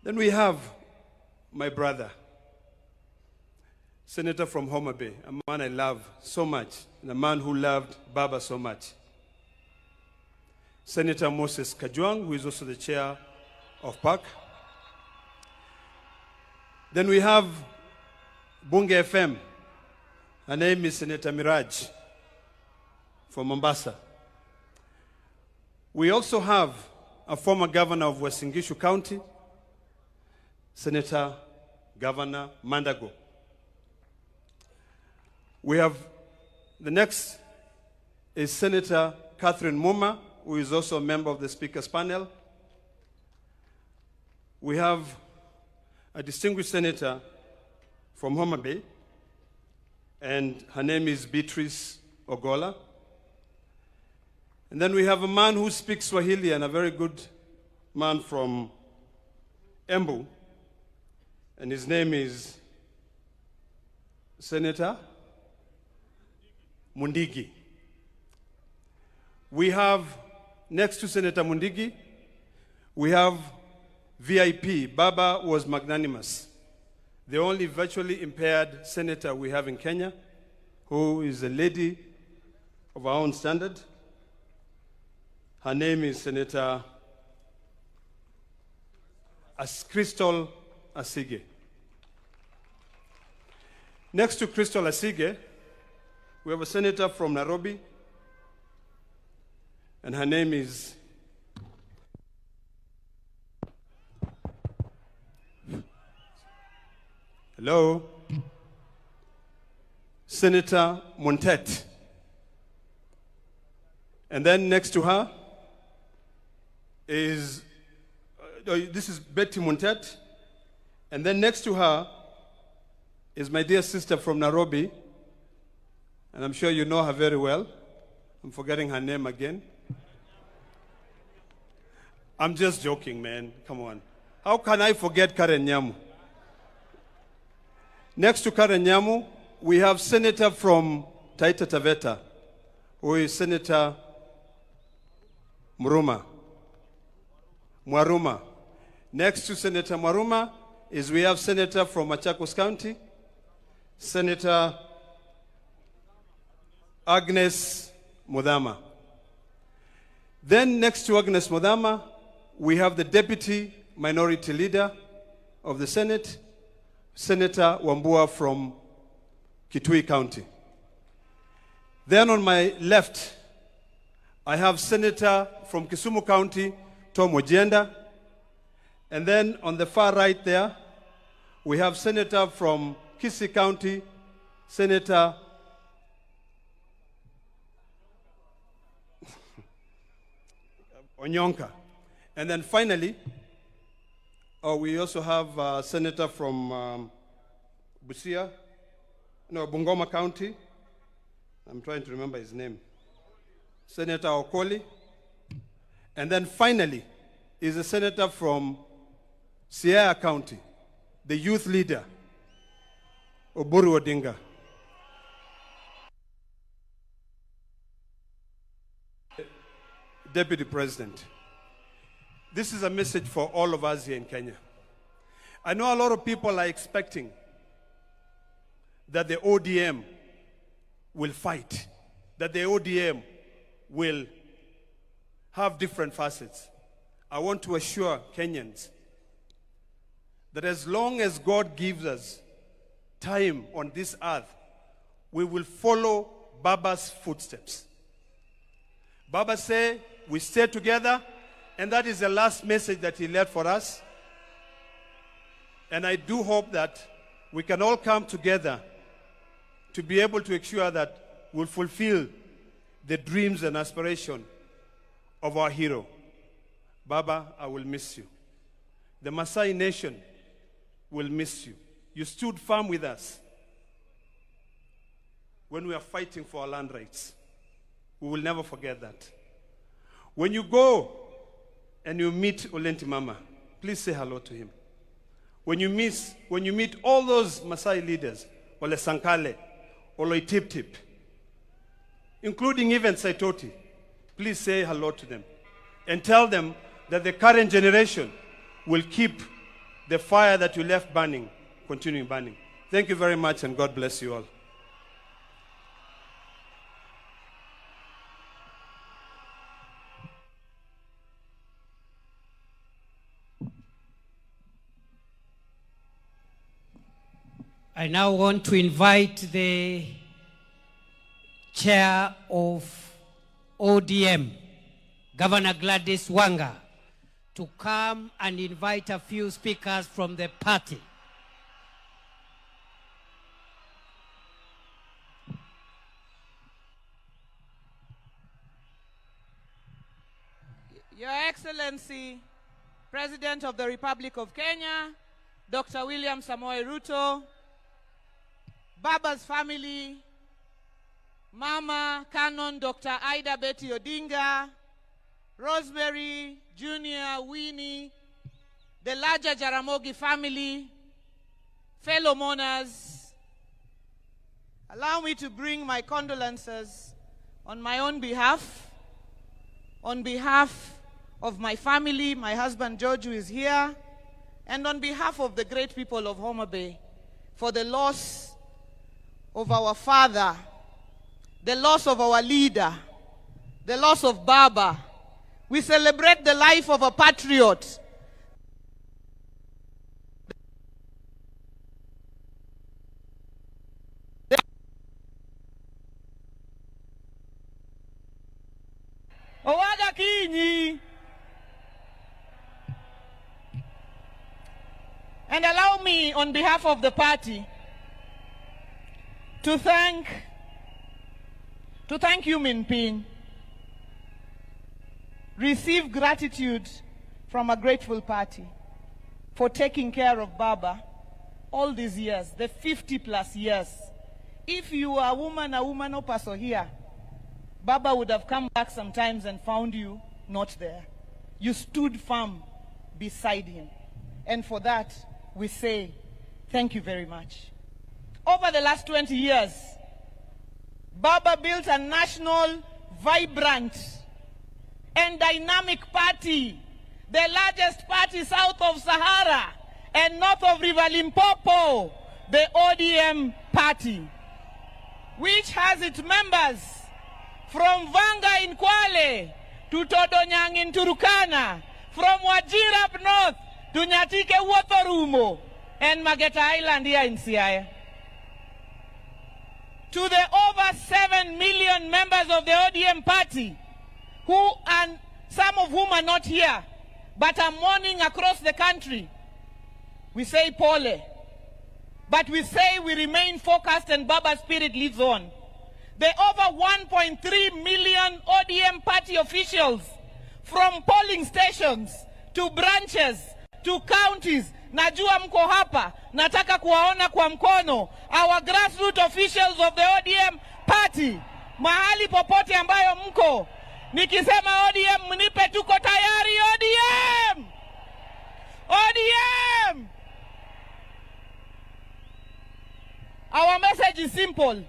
Then we have my brother, Senator from Homa Bay, a man I love so much, and a man who loved Baba so much. Senator Moses Kajwang, who is also the chair of PAC. Then we have Bunge FM. Her name is Senator Miraj from Mombasa. We also have a former governor of Western Gishu County, Senator Governor Mandago. We have, the next is Senator Catherine Muma, who is also a member of the Speaker's panel. We have a distinguished senator from Homa Bay, and her name is Beatrice Ogola. And then we have a man who speaks Swahili, and a very good man from Embu, and his name is Senator Mundigi. We have, next to Senator Mundigi, we have VIP. Baba was magnanimous. The only virtually impaired senator we have in Kenya, who is a lady of our own standard. Her name is Senator Crystal Asige. Next to Crystal Asige, we have a senator from Nairobi, and her name is Senator Montet. And then next to her is, this is Betty Montet. And then next to her is my dear sister from Nairobi. And I'm sure you know her very well. I'm forgetting her name again. I'm just joking, man. Come on. How can I forget Karen Nyamu? Next to Karen Nyamu, we have Senator from Taita Taveta, who is Senator Mwaruma. Next to Senator Mwaruma is we have Senator from Machakos County, Senator Agnes Mudhama. Then next to Agnes Mudhama, we have the Deputy Minority Leader of the Senate, Senator Wambua from Kitui County. Then on my left, I have Senator from Kisumu County, Tom Ojenda. And then on the far right there, we have Senator from Kisii County, Senator Onyonka. And then finally, we also have a Senator from Bungoma County. I'm trying to remember his name. Senator Okoli. And then finally is a senator from Siaya County, the youth leader, Oburu Odinga. Deputy President, this is a message for all of us here in Kenya. I know a lot of people are expecting that the ODM will fight, that the ODM will have different facets. I want to assure Kenyans that as long as God gives us time on this earth, we will follow Baba's footsteps. Baba said, we stay together, and that is the last message that he left for us. And I do hope that we can all come together to be able to ensure that we'll fulfill the dreams and aspirations of our hero. Baba, I will miss you. The Maasai nation will miss you. You stood firm with us when we are fighting for our land rights. We will never forget that. When you go and you meet Olenti Mama, please say hello to him. When you meet all those Maasai leaders, Ole Sankale, Ole Tip Tip, including even Saitoti, please say hello to them and tell them that the current generation will keep the fire that you left burning, continuing burning. Thank you very much, and God bless you all. I now want to invite the chair of ODM, Governor Gladys Wanga, to come and invite a few speakers from the party. Your Excellency, President of the Republic of Kenya, Dr. William Samoei Ruto, Baba's family, Mama Canon Dr. Ida Betty Odinga, Rosemary, Junior, Winnie, the larger Jaramogi family, fellow mourners, allow me to bring my condolences on my own behalf, on behalf of my family, my husband George, who is here, and on behalf of the great people of Homa Bay, for the loss of our father, the loss of our leader, the loss of Baba. We celebrate the life of a patriot. Owada Kinyi. And allow me, on behalf of the party, to thank you, Min Ping. Receive gratitude from a grateful party for taking care of Baba all these years, the 50+ years. If you are a woman or person here, Baba would have come back sometimes and found you not there. You stood firm beside him. And for that, we say, thank you very much. Over the last 20 years, Baba built a national, vibrant, and dynamic party, the largest party south of Sahara and north of River Limpopo, the ODM party, which has its members from Vanga in Kwale to Todonyang in Turkana, from Wajir up north to Nyatike Wotorumo and Mageta Island here in Siaya. to the over 7 million members of the ODM party, who and some of whom are not here, but are mourning across the country, we say pole. But we say we remain focused and Baba's spirit lives on. The over 1.3 million ODM party officials, from polling stations to branches to counties, najua mko hapa, nataka kuwaona kwa mkono, our grassroots officials of the ODM party, mahali popote ambayo mko, nikisema ODM mnipe tuko tayari. ODM! ODM! Our message is simple,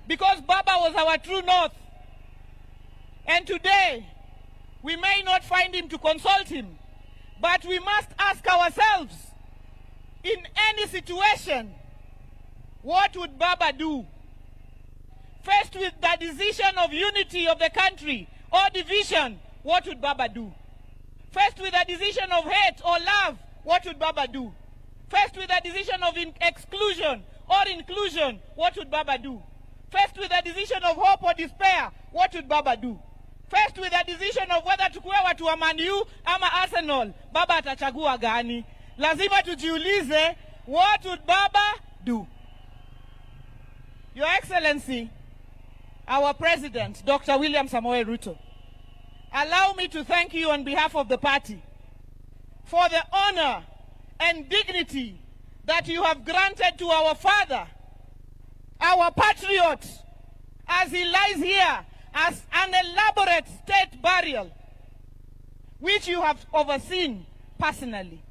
because Baba was our true north. And today, we may not find him to consult him, but we must ask ourselves, in any situation, what would Baba do? Faced with the decision of unity of the country or division, what would Baba do? Faced with a decision of hate or love, what would Baba do? Faced with a decision of exclusion or inclusion, what would Baba do? Faced with a decision of hope or despair, what would Baba do? Faced with a decision of whether tukue watu wa Man U ama Arsenal, Baba atachagua gani? Lazima tujiulize, what would Baba do? Your Excellency, our President, Dr. William Samoei Ruto, allow me to thank you on behalf of the party for the honor and dignity that you have granted to our father, our patriot, as he lies here as an elaborate state burial, which you have overseen personally.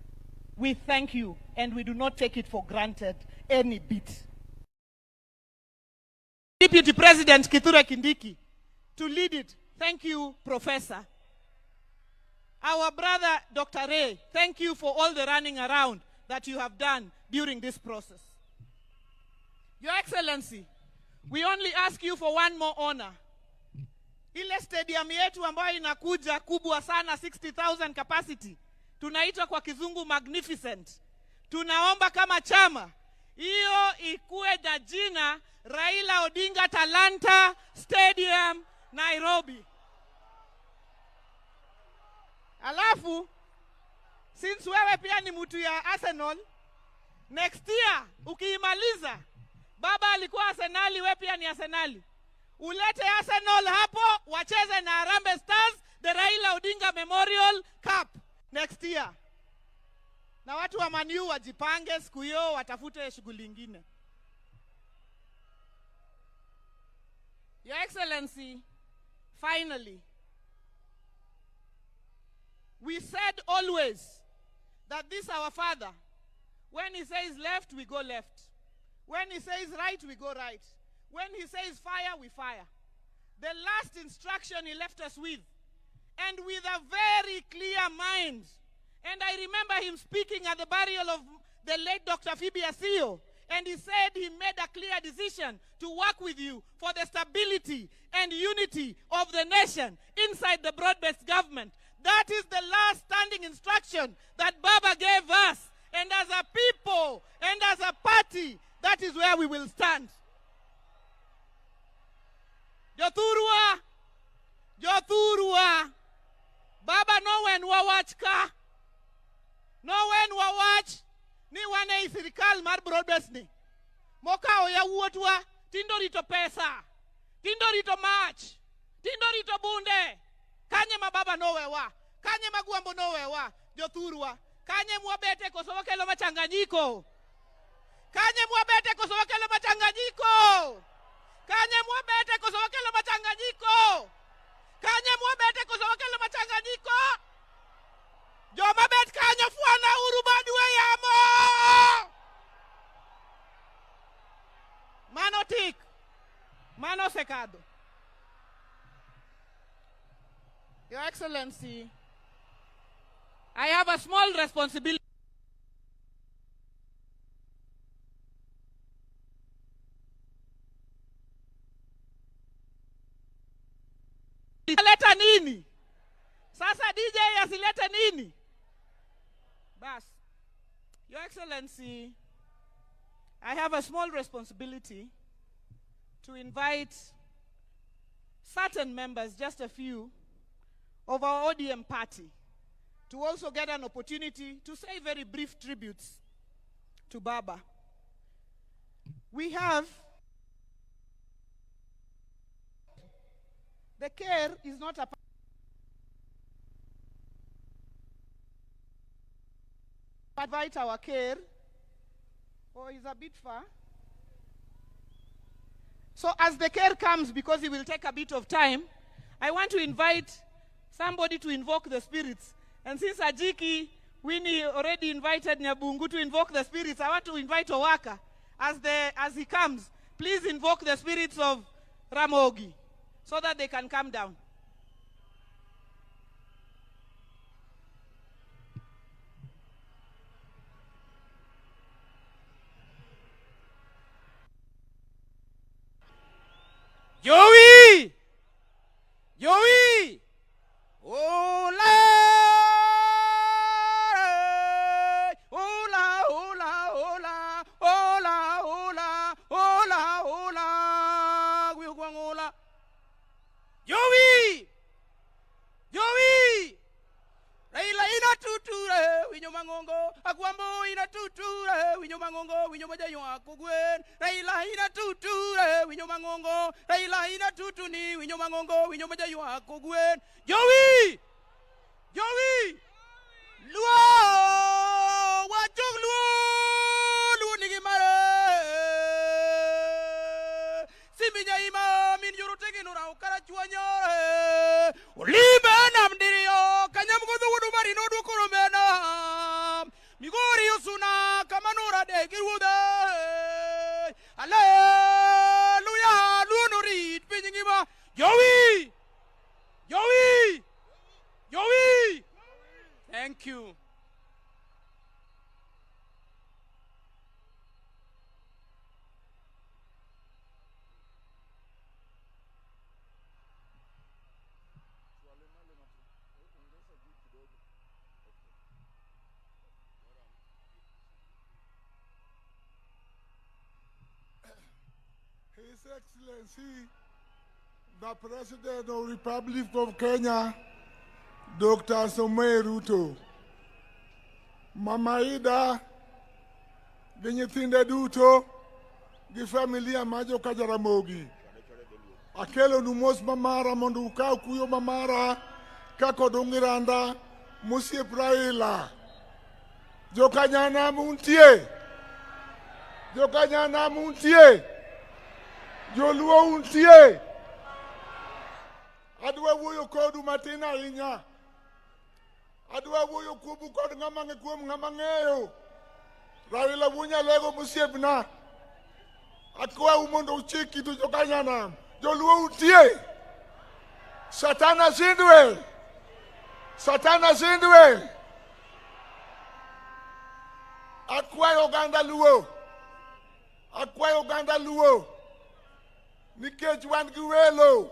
We thank you, and we do not take it for granted any bit. Deputy President Kithure Kindiki, to lead it. Thank you, Professor. Our brother, Dr. Ray, thank you for all the running around that you have done during this process. Your Excellency, we only ask you for one more honor. Ile stadium yetu ambayo inakuja kubwa sana, 60,000 capacity, tunaita kwa kizungu magnificent. Tunaomba kama chama, hiyo ikuwe na jina Raila Odinga Talanta Stadium, Nairobi. Alafu, since wewe pia ni mtu ya Arsenal, next year, ukiimaliza, Baba alikuwa Arsenali, wewe pia ni Arsenali. Ulete Arsenal hapo, wacheze na Harambee Stars, the Raila Odinga Memorial Cup next year. Na watu wa Man U wajipange siku hiyo, watafute shughuli nyingine. Your Excellency, finally, we said always that this our father, when he says left, we go left. When he says right, we go right. When he says fire, we fire. The last instruction he left us with, and with a very clear mind. And I remember him speaking at the burial of the late Dr. Phoebe Asio, and he said he made a clear decision to work with you for the stability and unity of the nation inside the broad-based government. That is the last standing instruction that Baba gave us. And as a people and as a party, that is where we will stand. Jothurwa, Jothurwa, Baba no when wawach ka, no when wawach, ni wane isirikal mar broadbased ni. Moka oya wuotwa, tindo rito pesa, tindo rito mach, tindo rito bunde. Kanye mababa no wewa, kanye magwambo no wewa, Jothurwa, kanye mwabete kosowa kelo machanganyiko. Kanye mwabete kosowa kelo machanganyiko. Kanye mwabete kosowa kelo machanganyiko. Kanye mwabete kosowa kelo machanganyiko. Joma bet kanye fuana urubadwe yamo. Mano tik, mano secado. Your Excellency, I have a small responsibility. Asileta nini? Sasa DJ asileta nini? Bas. Your Excellency, I have a small responsibility to invite certain members, just a few, of our ODM party to also get an opportunity to say very brief tributes to Baba. We have, the care is not a invite our care, or is a bit far. So as the care comes, because it will take a bit of time, I want to invite somebody to invoke the spirits. And since Ajiki, Winnie already invited Nyabungu to invoke the spirits, I want to invite Owaka. As he comes, please invoke the spirits of Ramogi so that they can come down. Joey! Joey! Hola! Hola, hola, hola! Hola, hola! Hola, hola! Hola! Joey! Joey! Raila ina tuture, winyo mangongo, akwambo ina tuture, winyo mangongo, winyo majayo akugwen. Raila ina tuture, winyo mangongo, Raila ina tutuni, winyo mangongo, winyo majayo akugwen. Joey! Joey! Luo! Wachuk luo! Luo nigimare! Siminya ima, min yuru tegi nura ukara chuanyore. Olibe namdirio, kanyam kudu wudu marino dukuru mena. Migori usuna, kamanura de girude. Hallelujah, luonurit, pinyingima. Joey! Joey! Joey! Thank you. His Excellency, the President of the Republic of Kenya, Dr. Samuel Ruto, Mama Ida, Genyitinde Duto, the family Amajo Kajaramogi, Akelo Numos Mamara Monduka Kuyo Mamara, Kako Dungiranda, Musie Raila, Jokanyana Muntie, Jokanyana Muntie, Joluo Untie, Adwa Wuyo Kodu Matina Inya, Adwa Wuyo Kubu Kodu Ngamange Kum Ngamangeyo, Raila Wunya Lego Musiebna, Akwa Umondo Chiki to Jokanyana, Joluo Untie, Satana Zindwell, Satana Zindwell, Akwa Uganda Luo, Akwa Uganda Luo, Nikech wan gi welo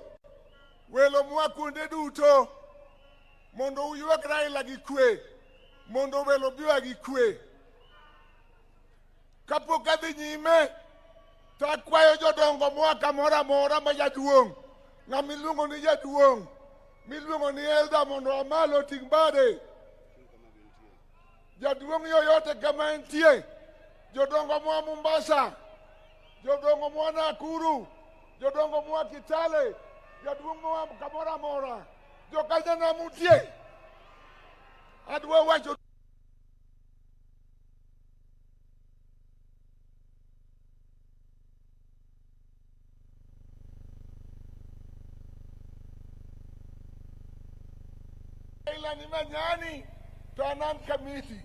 mwakunde duto, mondo uyuak Raila gi kwe, mondo welo biwa gi kwe. Kapok adhi nyime, to akwayo jodongo mwaka mora mora ma jaduong', ng'ama iluongo ni jaduong', miluongo ni Elda mondo amalo ting' bade. Jaduong' yoyote kama entie, jodongo mwa Mombasa, jodongo mwa Nakuru, jodongo mwa Kitale, jaduong' mwa kamora mora, jokanyana mutie. Adwa wacho Raila ni manyani, to anan kamiti.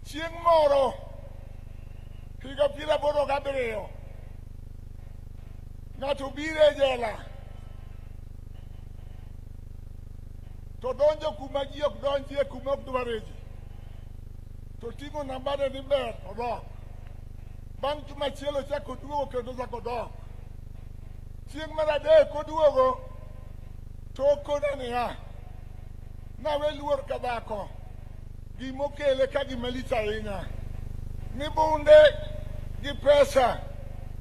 Chieng' moro, higa 87, ng'ato biro e jela, to donjo kuma ji ok donjie, kuma ok dware ji, to ting'o nambane ni ber odok. Bang' juma achiel ochako duogo kendo ochako dok. Chieng' mar adek oduogo, to okone niya, nawe luor ka dhako, gimokele ka gima lich ahinya, ni bunde gi pesa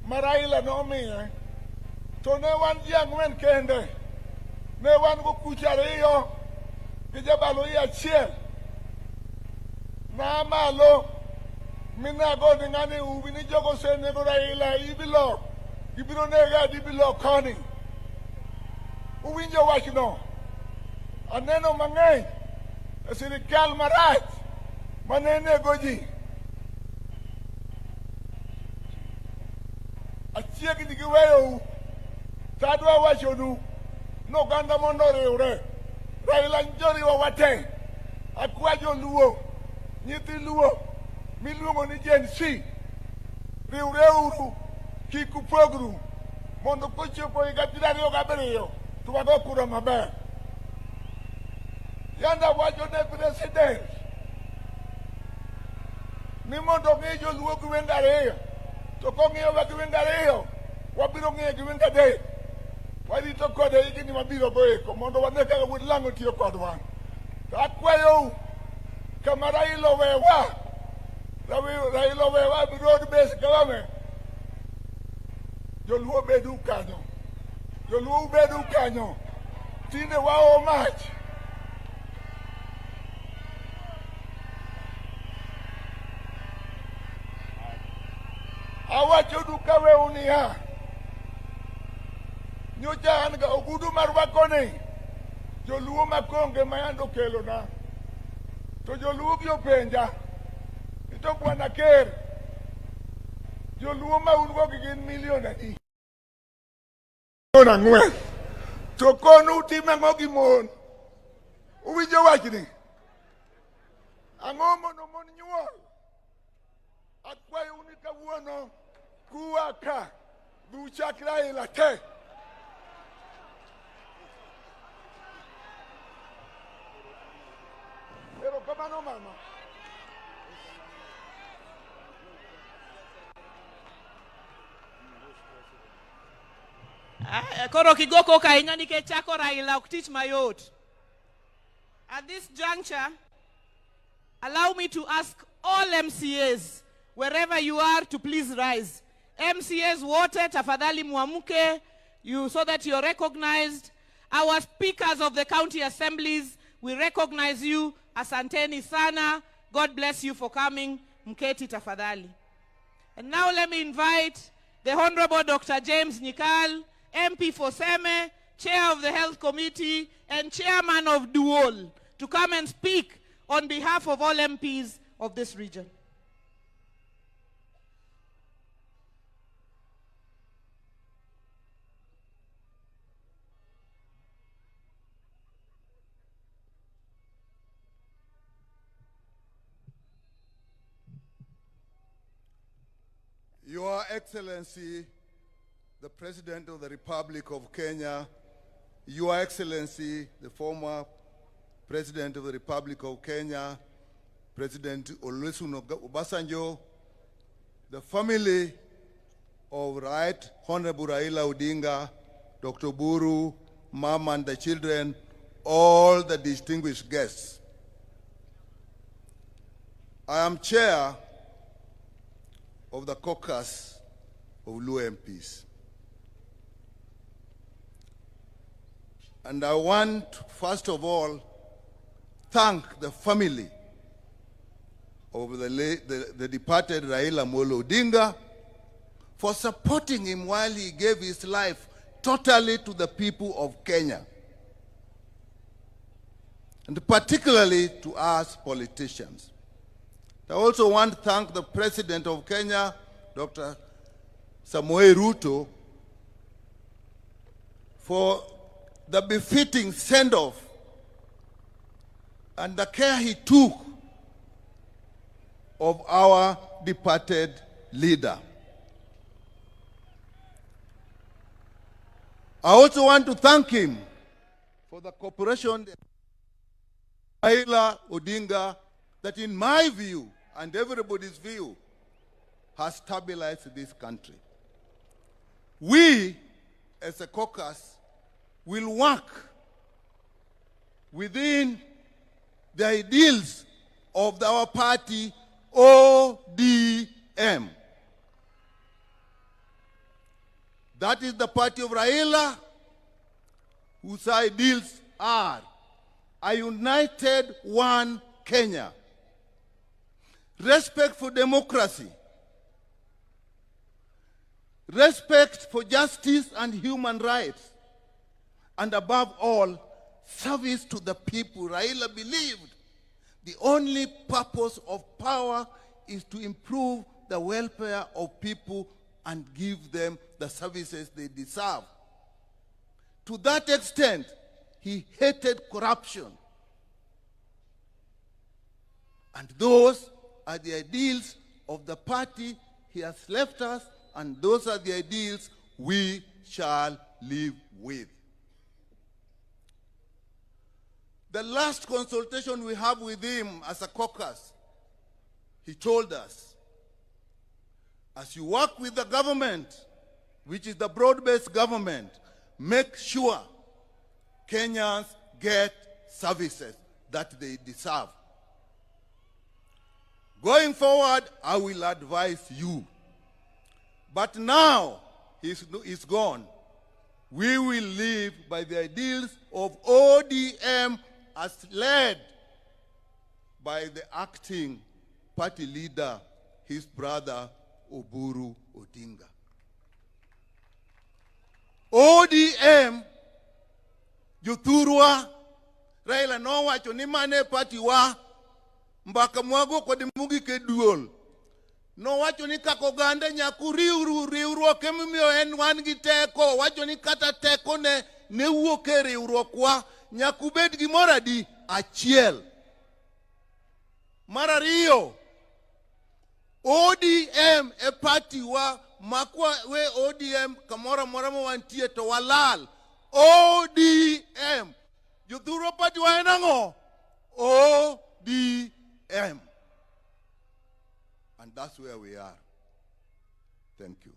ma Raila nomiye, to ne wan ji ang'wen kende, ne wan go kucha ariyo gi jabalo yi achiel. Na malo minago ni ngani ubi ni jogo senego Raila ibilo ibiro nega dibilo koni. Uwinjo wachno. Aneno mang'eny e sirikal marach manenego ji. Achiegni gi weyou, tadwa wachonu noganda mondo oriwre. Raila njoriwa wate, akwajo luo, nyithi luo, miluongo ni Gen Z. Riwre uru, kik upogru, mondo kochopo higa 2027 to wago kura maber. Yanda wacho ne president ni mondo ng'e joluo gi wenge ariyo, to kong'iyowa gi wenge ariyo, wabiro ng'iye gi wenge adek. Warito kode higni mabiro goeko mondo wane kaka wuod lang'o tiyo kodwa. To akwayou kama Raila owewa, Raila owewa broad based government, joluo bedu kanyo, joluo bedu kanyo, tinde wao mach. Awacho duka weu niya, nyocha an ga ogudu mar wakoni, joluo makonge mayando kelo na. To joluo gi openja, ito bwana ker, joluo ma ungo gi gin milion adi. Ang'wen, to konu time ang'o gi mon. Uwinjo wachni, ang'o mondo mon nyuol. Akwayo ni kawuono kuwa ka duchak Raila te. Pero kamano mama. Koro kigoko kainya nikech chako Raila ok tich mayot. At this juncture, allow me to ask all MCAs, wherever you are, to please rise. MCAs wote tafadhali muamuke, so that you're recognized. Our speakers of the county assemblies, we recognize you. Asanteni sana. God bless you for coming. Mketi tafadhali. And now let me invite the Honorable Dr. James Nyikal, MP for Seme, Chair of the Health Committee, and Chairman of Duol, to come and speak on behalf of all MPs of this region. Your Excellency, the President of the Republic of Kenya, Your Excellency, the former President of the Republic of Kenya, President Olusegun Obasanjo, the family of Right Honorable Raila Odinga, Dr. Buru, Mom and the children, all the distinguished guests. I am chair of the caucus of Luo MPs. And I want, first of all, thank the family of the departed Raila Molo Odinga for supporting him while he gave his life totally to the people of Kenya, and particularly to us politicians. I also want to thank the President of Kenya, Dr. Samoei Ruto, for the befitting send-off and the care he took of our departed leader. I also want to thank him for the cooperation with Raila Odinga that, in my view and everybody's view, has stabilized this country. We, as a caucus, will work within the ideals of our party, ODM. That is the party of Raila, whose ideals are a united one Kenya, respect for democracy, respect for justice and human rights, and above all, service to the people. Raila believed the only purpose of power is to improve the welfare of people and give them the services they deserve. To that extent, he hated corruption. And those are the ideals of the party he has left us, and those are the ideals we shall live with. The last consultation we have with him as a caucus, he told us, as you work with the government, which is the broad-based government, make sure Kenyans get services that they deserve. Going forward, I will advise you. But now he's gone. We will live by the ideals of ODM as led by the acting party leader, his brother, Oburu Odinga. ODM, Juthurwa, Raila no wacho ni mane party wa, mbaka mwago kwa dimugi keduol. No wacho ni kakoganda nyaku riwruok emimiyo en wan gi teko, wacho ni kata teko ne wuok e riwruok wa nyaku bed gimoro adi achiel. Mar ariyo, ODM e party wa makwa we ODM kamora mora mo wantie to walal. ODM Juthurwa party wa enango ODM. And that's where we are. Thank you.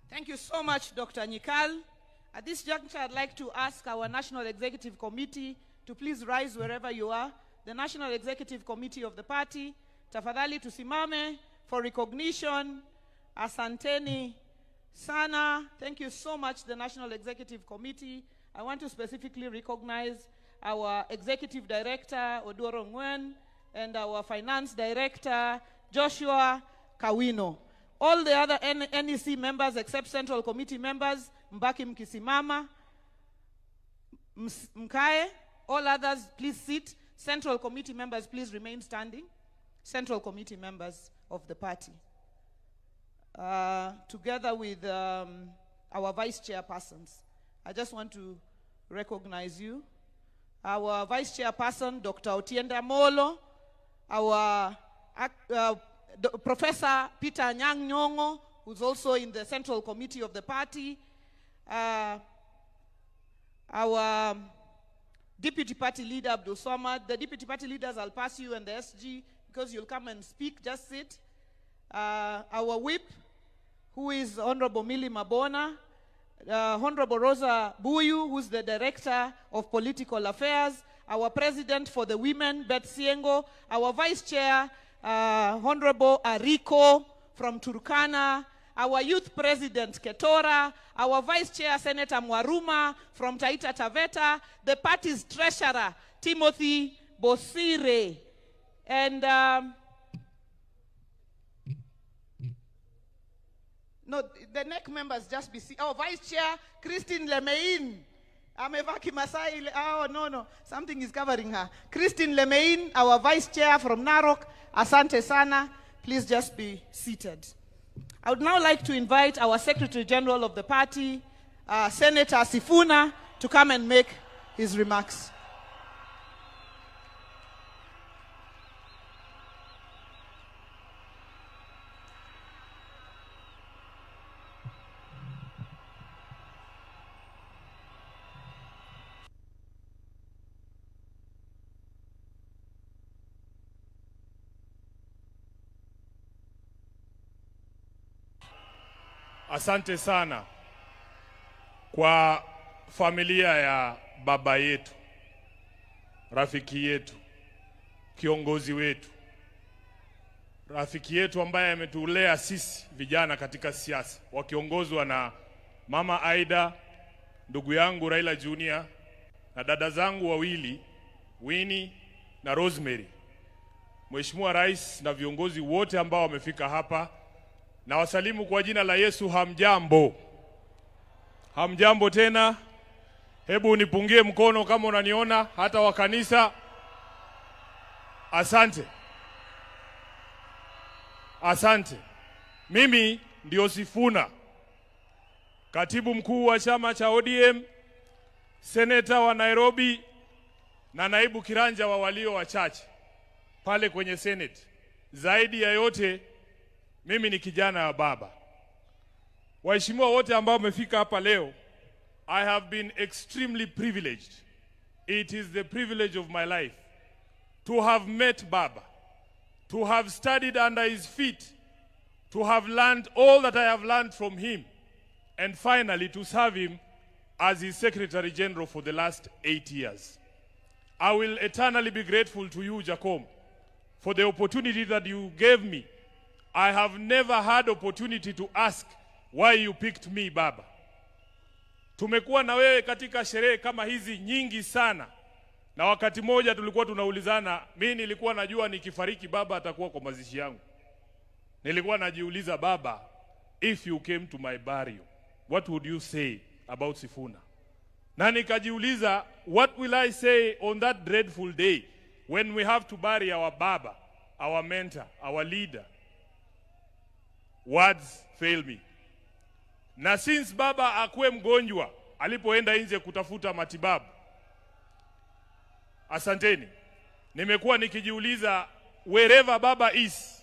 Thank you so much, Dr. Nyikal. At this juncture, I'd like to ask our National Executive Committee to please rise wherever you are. The National Executive Committee of the party, tafadhali tusimame for recognition. Asanteni sana. Thank you so much, the National Executive Committee. I want to specifically recognize our Executive Director, Odoro Ngwen, and our Finance Director, Joshua Kawino. All the other NEC members except Central Committee members, Mbaki Mkisimama, Mkae, all others please sit. Central Committee members please remain standing. Central Committee members of the party. Together with our Vice Chairpersons, I just want to recognize you. Our Vice Chairperson, Dr. Otienda Molo, our Professor Peter Nyang Nyongo, who's also in the Central Committee of the party, our Deputy Party Leader, Abdul Somad. The Deputy Party Leaders, I'll pass you and the SG because you'll come and speak, just sit. Our Whip, who is Honorable Millie Mabona, Honorable Rosa Buyu, who's the Director of Political Affairs, our President for the Women, Beth Siengo, our Vice Chair, Honorable Ariko from Turkana, our Youth President Ketora, our Vice Chair Senator Mwaruma from Taita Taveta, the party's Treasurer Timothy Bosire, and no, the NEC members just be our Vice Chair Christine Lemein. Oh, no, something is covering her. Christine Lemein, our Vice Chair from Narok. Asante sana. Please just be seated. I would now like to invite our Secretary General of the party, Senator Sifuna, to come and make his remarks. Asante sana kwa familia ya baba yetu, rafiki yetu, kiongozi wetu, rafiki yetu ambaye ametulea sisi vijana katika siasa, wakiongozwa na Mama Aida, ndugu yangu Raila Junior, na dada zangu wawili Winnie na Rosemary. Mheshimiwa Rais na viongozi wote ambao wamefika hapa, na wasalimu kwa jina la Yesu. Hamjambo? Hamjambo tena? Hebu unipungie mkono kama unaniona, hata wa kanisa. Asante. Asante. Mimi ndio Sifuna, katibu mkuu wa chama cha ODM, seneta wa Nairobi na naibu kiranja wa walio wachache pale kwenye Senate. Zaidi ya yote, mimi ni kijana wa baba. Waheshimiwa wote ambao wamefika hapa leo, I have been extremely privileged. It is the privilege of my life to have met Baba, to have studied under his feet, to have learned all that I have learned from him, and finally to serve him as his Secretary General for the last 8 years. I will eternally be grateful to you, Jacom, for the opportunity that you gave me. I have never had opportunity to ask why you picked me, Baba. Tumekuwa na wewe katika sherehe kama hizi nyingi sana, na wakati moja tulikuwa tunaulizana, mimi nilikuwa najua nikifariki Baba atakuwa kwa mazishi yangu. Nilikuwa najiuliza, Baba, if you came to my burial, what would you say about Sifuna? Na nikajiuliza, what will I say on that dreadful day when we have to bury our Baba, our mentor, our leader? Words fail me. Na since Baba akuwe mgonjwa alipoenda nje kutafuta matibabu, asanteni, nimekuwa nikijiuliza, wherever Baba is,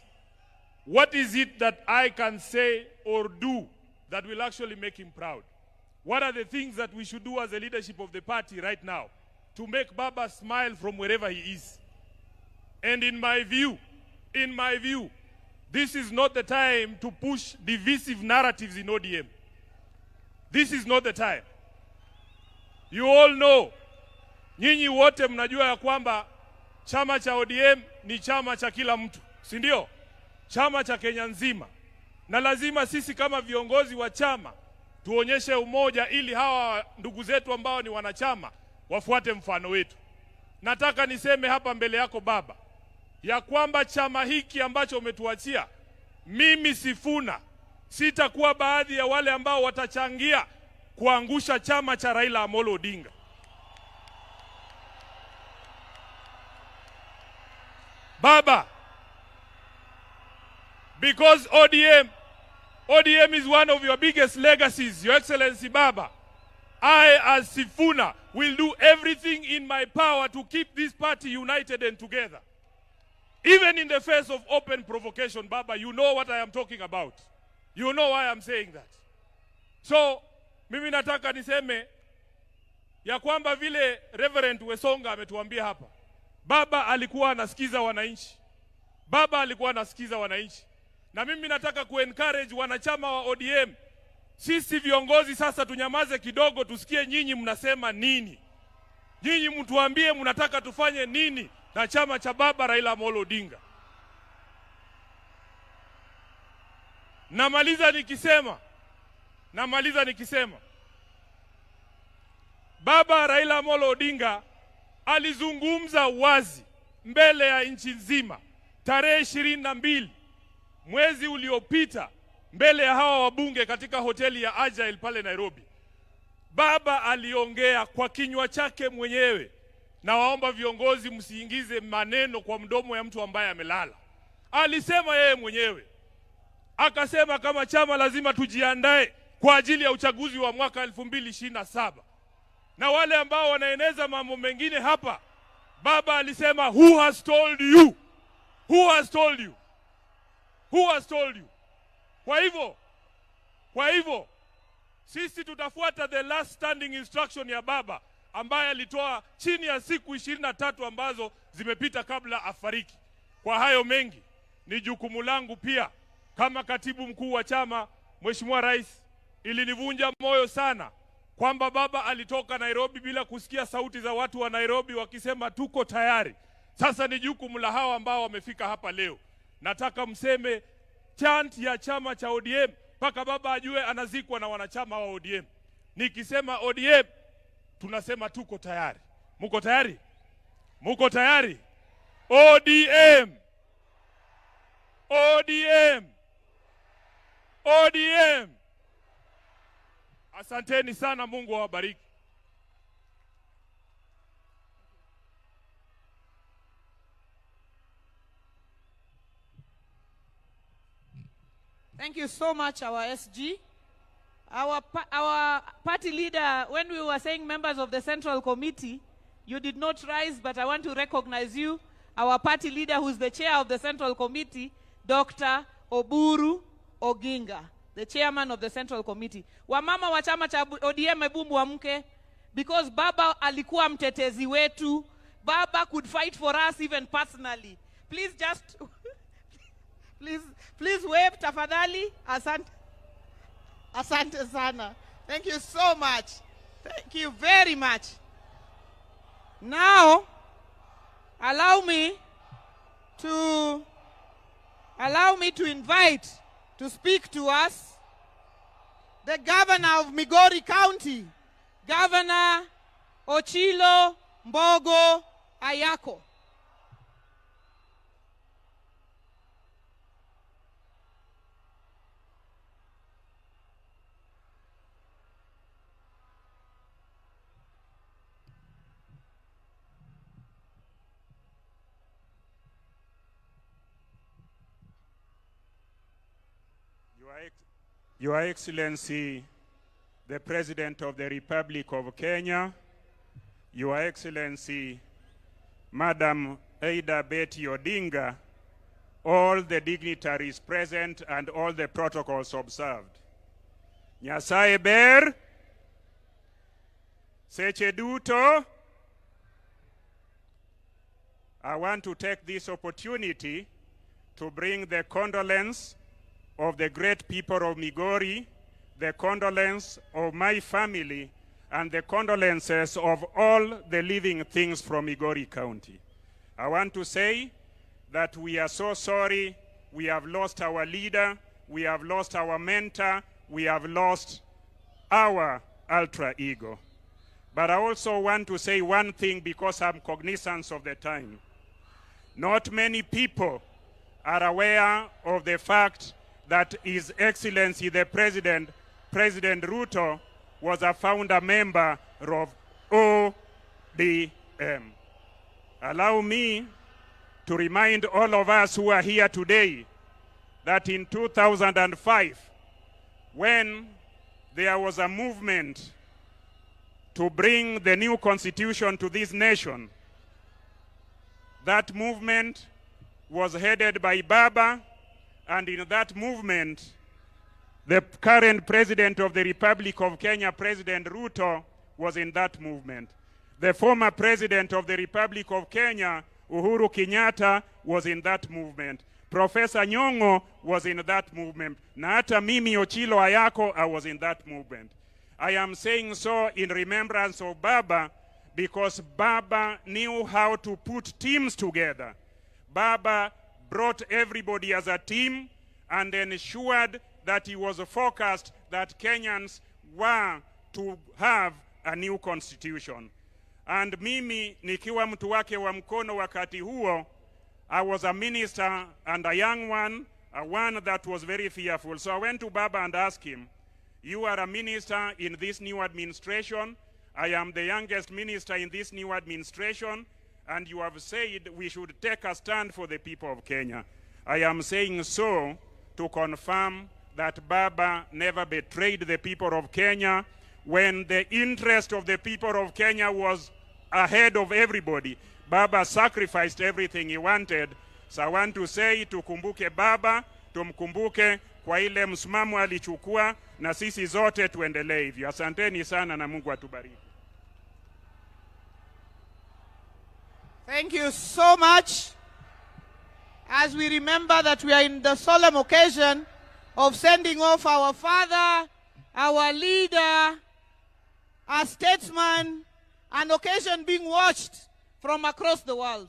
what is it that I can say or do that will actually make him proud? What are the things that we should do as the leadership of the party right now to make Baba smile from wherever he is? And in my view, this is not the time to push divisive narratives in ODM. This is not the time. You all know, nyinyi wote mnajua ya kwamba chama cha ODM ni chama cha kila mtu, si ndio? Chama cha Kenya nzima. Na lazima sisi kama viongozi wa chama tuonyeshe umoja ili hawa ndugu zetu ambao ni wanachama wafuate mfano wetu. Nataka niseme hapa mbele yako Baba, ya kwamba chama hiki ambacho umetuachia, mimi Sifuna sitakuwa baadhi ya wale ambao watachangia kuangusha chama cha Raila Amolo Odinga. Baba, because ODM is one of your biggest legacies, Your Excellency Baba, I as Sifuna will do everything in my power to keep this party united and together. Even in the face of open provocation, Baba, you know what I am talking about. You know why I'm saying that. So, mimi nataka niseme ya kwamba vile Reverend Wesonga ametuambia hapa, Baba alikuwa anasikiza wananchi. Baba alikuwa anasikiza wananchi. Na mimi nataka kuencourage wanachama wa ODM. Sisi viongozi sasa tunyamaze kidogo, tusikie nyinyi mnasema nini. Nyinyi mtuambie mnataka tufanye nini na chama cha Baba Raila Amolo Odinga. Namaliza nikisema Baba Raila Amolo Odinga alizungumza wazi mbele ya nchi nzima tarehe 22 mwezi uliopita mbele ya hawa wabunge katika hoteli ya Agile pale Nairobi. Baba aliongea kwa kinywa chake mwenyewe, na waomba viongozi msiingize maneno kwa mdomo ya mtu ambaye amelala. Alisema yeye mwenyewe, akasema kama chama lazima tujiandae kwa ajili ya uchaguzi wa mwaka 2027. Na wale ambao wanaeneza mambo mengine hapa, Baba alisema, who has told you? Who has told you? Who has told you? Kwa hivyo sisi tutafuata the last standing instruction ya Baba ambaye alitoa chini ya siku 23 ambazo zimepita kabla afariki. Kwa hayo mengi, ni jukumu langu pia kama katibu mkuu wa chama. Mheshimiwa Rais, ilinivunja moyo sana kwamba Baba alitoka Nairobi bila kusikia sauti za watu wa Nairobi wakisema tuko tayari. Sasa ni jukumu la hawa ambao wamefika hapa leo. nataka mseme chant ya chama cha ODM mpaka baba ajue anazikwa na wanachama wa ODM. Nikisema ODM, tunasema tuko tayari. Muko tayari? Muko tayari? ODM! ODM! ODM! Asanteni sana, Mungu awabariki. Thank you so much, our SG. Our party leader, when we were saying members of the Central Committee, you did not rise, but I want to recognize you. Our party leader, who's the chair of the Central Committee, Dr. Oburu Oginga, the chairman of the Central Committee. Wamama wa chama cha ODM ebu muamke, because Baba alikuwa mtetezi wetu. Baba could fight for us even personally. Please just... Please wave tafadhali. Asante sana. Thank you so much. Thank you very much. Now, allow me to invite to speak to us the governor of Migori County, Governor Ochilo Mbogo Ayako. Your Excellency, the President of the Republic of Kenya, Your Excellency, Madam Aida Betty Odinga, all the dignitaries present and all the protocols observed. Nyasaye ber, seche duto. I want to take this opportunity to bring the condolence of the great people of Migori, the condolence of my family, and the condolences of all the living things from Migori County. I want to say that we are so sorry. We have lost our leader, we have lost our mentor, we have lost our alter ego. But I also want to say one thing because I'm cognizant of the time. Not many people are aware of the fact that His Excellency the President Ruto, was a founder member of ODM. Allow me to remind all of us who are here today that in 2005, when there was a movement to bring the new constitution to this nation, that movement was headed by Baba, and in that movement, the current President of the Republic of Kenya, President Ruto, was in that movement. The former President of the Republic of Kenya, Uhuru Kenyatta, was in that movement. Professor Nyong'o was in that movement. Na hata mimi Ochilo Ayako, I was in that movement. I am saying so in remembrance of Baba, because Baba knew how to put teams together. Baba brought everybody as a team and ensured that he was focused that Kenyans were to have a new constitution. And mimi nikiwa mtu wake wa mkono wakati huo, I was a minister and a young one, a one that was very fearful. So I went to Baba and asked him, you are a minister in this new administration. I am the youngest minister in this new administration. And you have said we should take a stand for the people of Kenya. I am saying so to confirm that Baba never betrayed the people of Kenya when the interest of the people of Kenya was ahead of everybody. Baba sacrificed everything he wanted. So I want to say, tukumbuke Baba, tumkumbuke kwa ile msimamo alichukua, na sisi zote tuendelee hivyo. Asanteni sana na Mungu atubariki. Thank you so much. As we remember that we are in the solemn occasion of sending off our father, our leader, our statesman, an occasion being watched from across the world.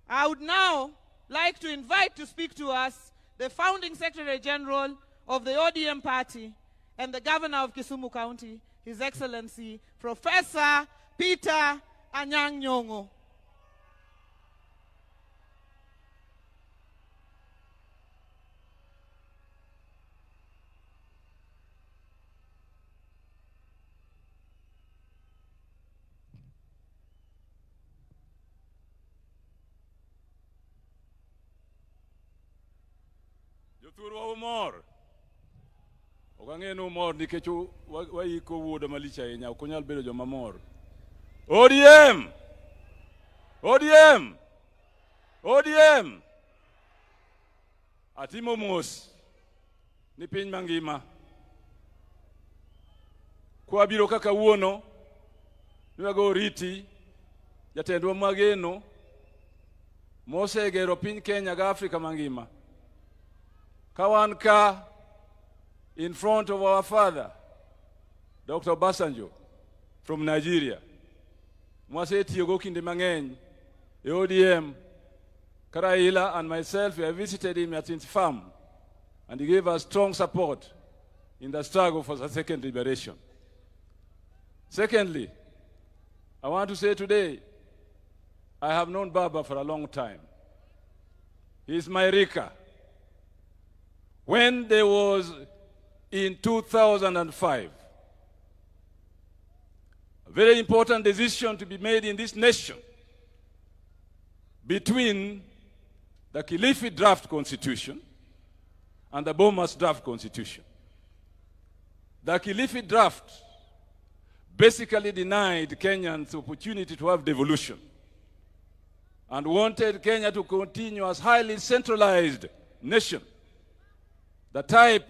I would now like to invite to speak to us the founding Secretary General of the ODM party and the Governor of Kisumu County, His Excellency Professor Peter Anyang' Nyong'o. Jothurwa umor. Okang'eno umor nikech waiko wuoda malich ahinya, ok onyal bedo joma mor. ODM! ODM! ODM! Atimo mos ni piny mangima. Kwa biro kaka wuono, niwago oriti, jatendwa mageno, mosegero piny Kenya ga Afrika mangima. Kawanka in front of our father, Dr. Basanjo from Nigeria. Mwase tiyogo kinde mang'eny, ODM, Raila and myself, we have visited him at his farm, and he gave us strong support in the struggle for the second liberation. Secondly, I want to say today, I have known Baba for a long time. He is my Rika. When there was in 2005, a very important decision to be made in this nation between the Kilifi draft constitution and the Bomas draft constitution. The Kilifi draft basically denied Kenyans the opportunity to have devolution and wanted Kenya to continue as highly centralized nation. The type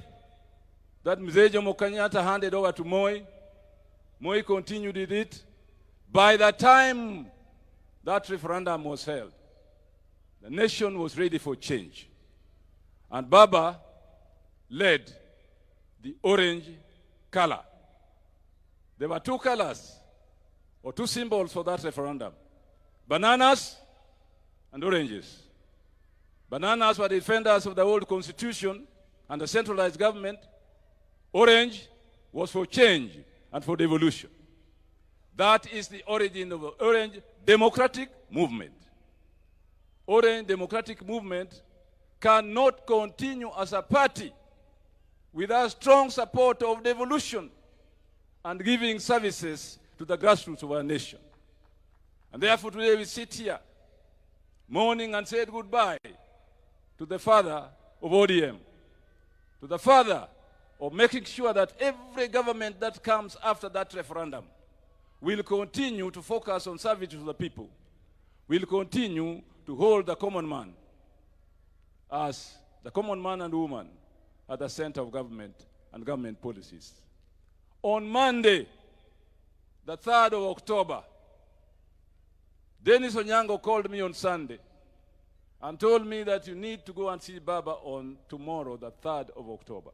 that Mzee Jomo Kenyatta handed over to Moi, Moi continued with it. By the time that referendum was held, the nation was ready for change. And Baba led the orange color. There were two colors, or two symbols for that referendum: bananas and oranges. Bananas were defenders of the old constitution and the centralized government. Orange was for change and for devolution. That is the origin of the Orange Democratic Movement. Orange Democratic Movement cannot continue as a party without strong support of devolution and giving services to the grassroots of our nation. And therefore today we sit here mourning and said goodbye to the father of ODM, to the father of making sure that every government that comes after that referendum will continue to focus on service to the people, will continue to hold the common man as the common man and woman at the center of government and government policies. On Monday, the 3rd of October, Dennis Onyango called me on Sunday and told me that you need to go and see Baba on tomorrow, the 3rd of October.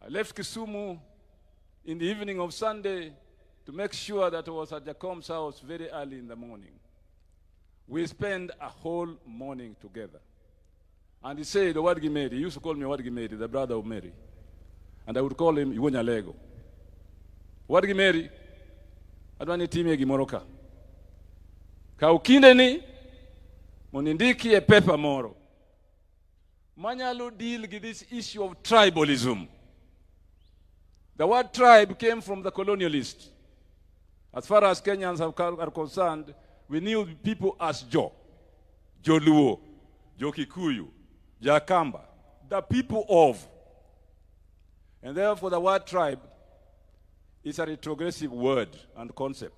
I left Kisumu in the evening of Sunday to make sure that I was at Jacom's house very early in the morning. We spent a whole morning together. And he said, Wadgi Mary, he used to call me Wadgi Mary, the brother of Mary. And I would call him Iwonya Lego. Wadgi Mary, adwani timi gimoroka. Ka ukinde ni, monindiki e pepa moro. Manyalo deal with this issue of tribalism. The word tribe came from the colonialists. As far as Kenyans are concerned, we knew people as Jo, Jo Luo, Jo Kikuyu, Jakamba, the people of. And therefore the word tribe is a retrogressive word and concept.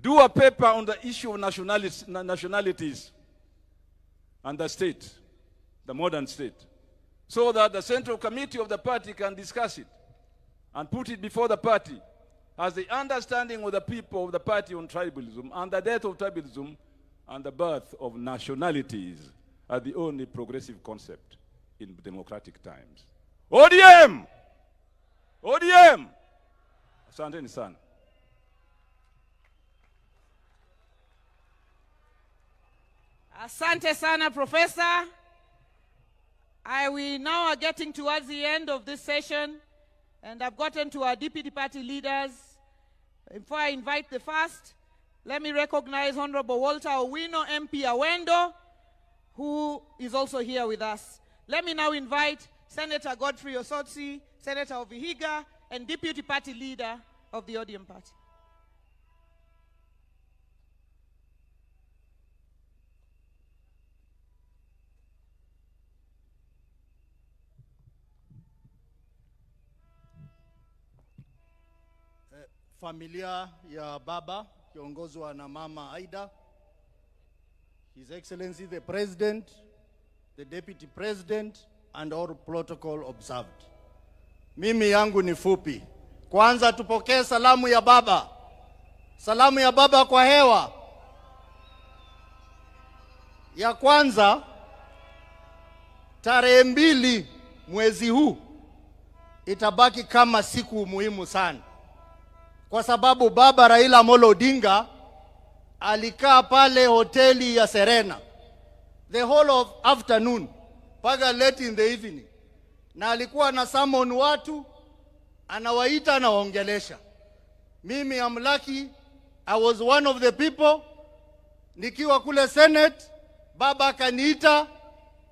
Do a paper on the issue of nationalities and the state, the modern state, so that the central committee of the party can discuss it and put it before the party as the understanding of the people of the party on tribalism and the death of tribalism and the birth of nationalities are the only progressive concept in democratic times. ODM! ODM! Asanteni sana. Asante sana, Professor. We now are getting towards the end of this session, and I've gotten to our deputy party leaders. Before I invite the first, let me recognize Honorable Walter Owino, MP Awendo, who is also here with us. Let me now invite Senator Godfrey Osotsi, Senator of Vihiga, and deputy party leader of the ODM party. Familia ya baba kiongozwa na mama Aida, His Excellency the President, the Deputy President, and all protocol observed. Mimi yangu ni fupi. Kwanza tupokee salamu ya baba. Salamu ya baba kwa hewa. Ya kwanza, tarehe 2 mwezi huu itabaki kama siku muhimu sana. Kwa sababu baba Raila Amolo Odinga alikaa pale hoteli ya Serena the whole of afternoon mpaka late in the evening, na alikuwa na summon watu, anawaita na waongelesha. Mimi am lucky, I was one of the people. Nikiwa kule Senate, baba akaniita,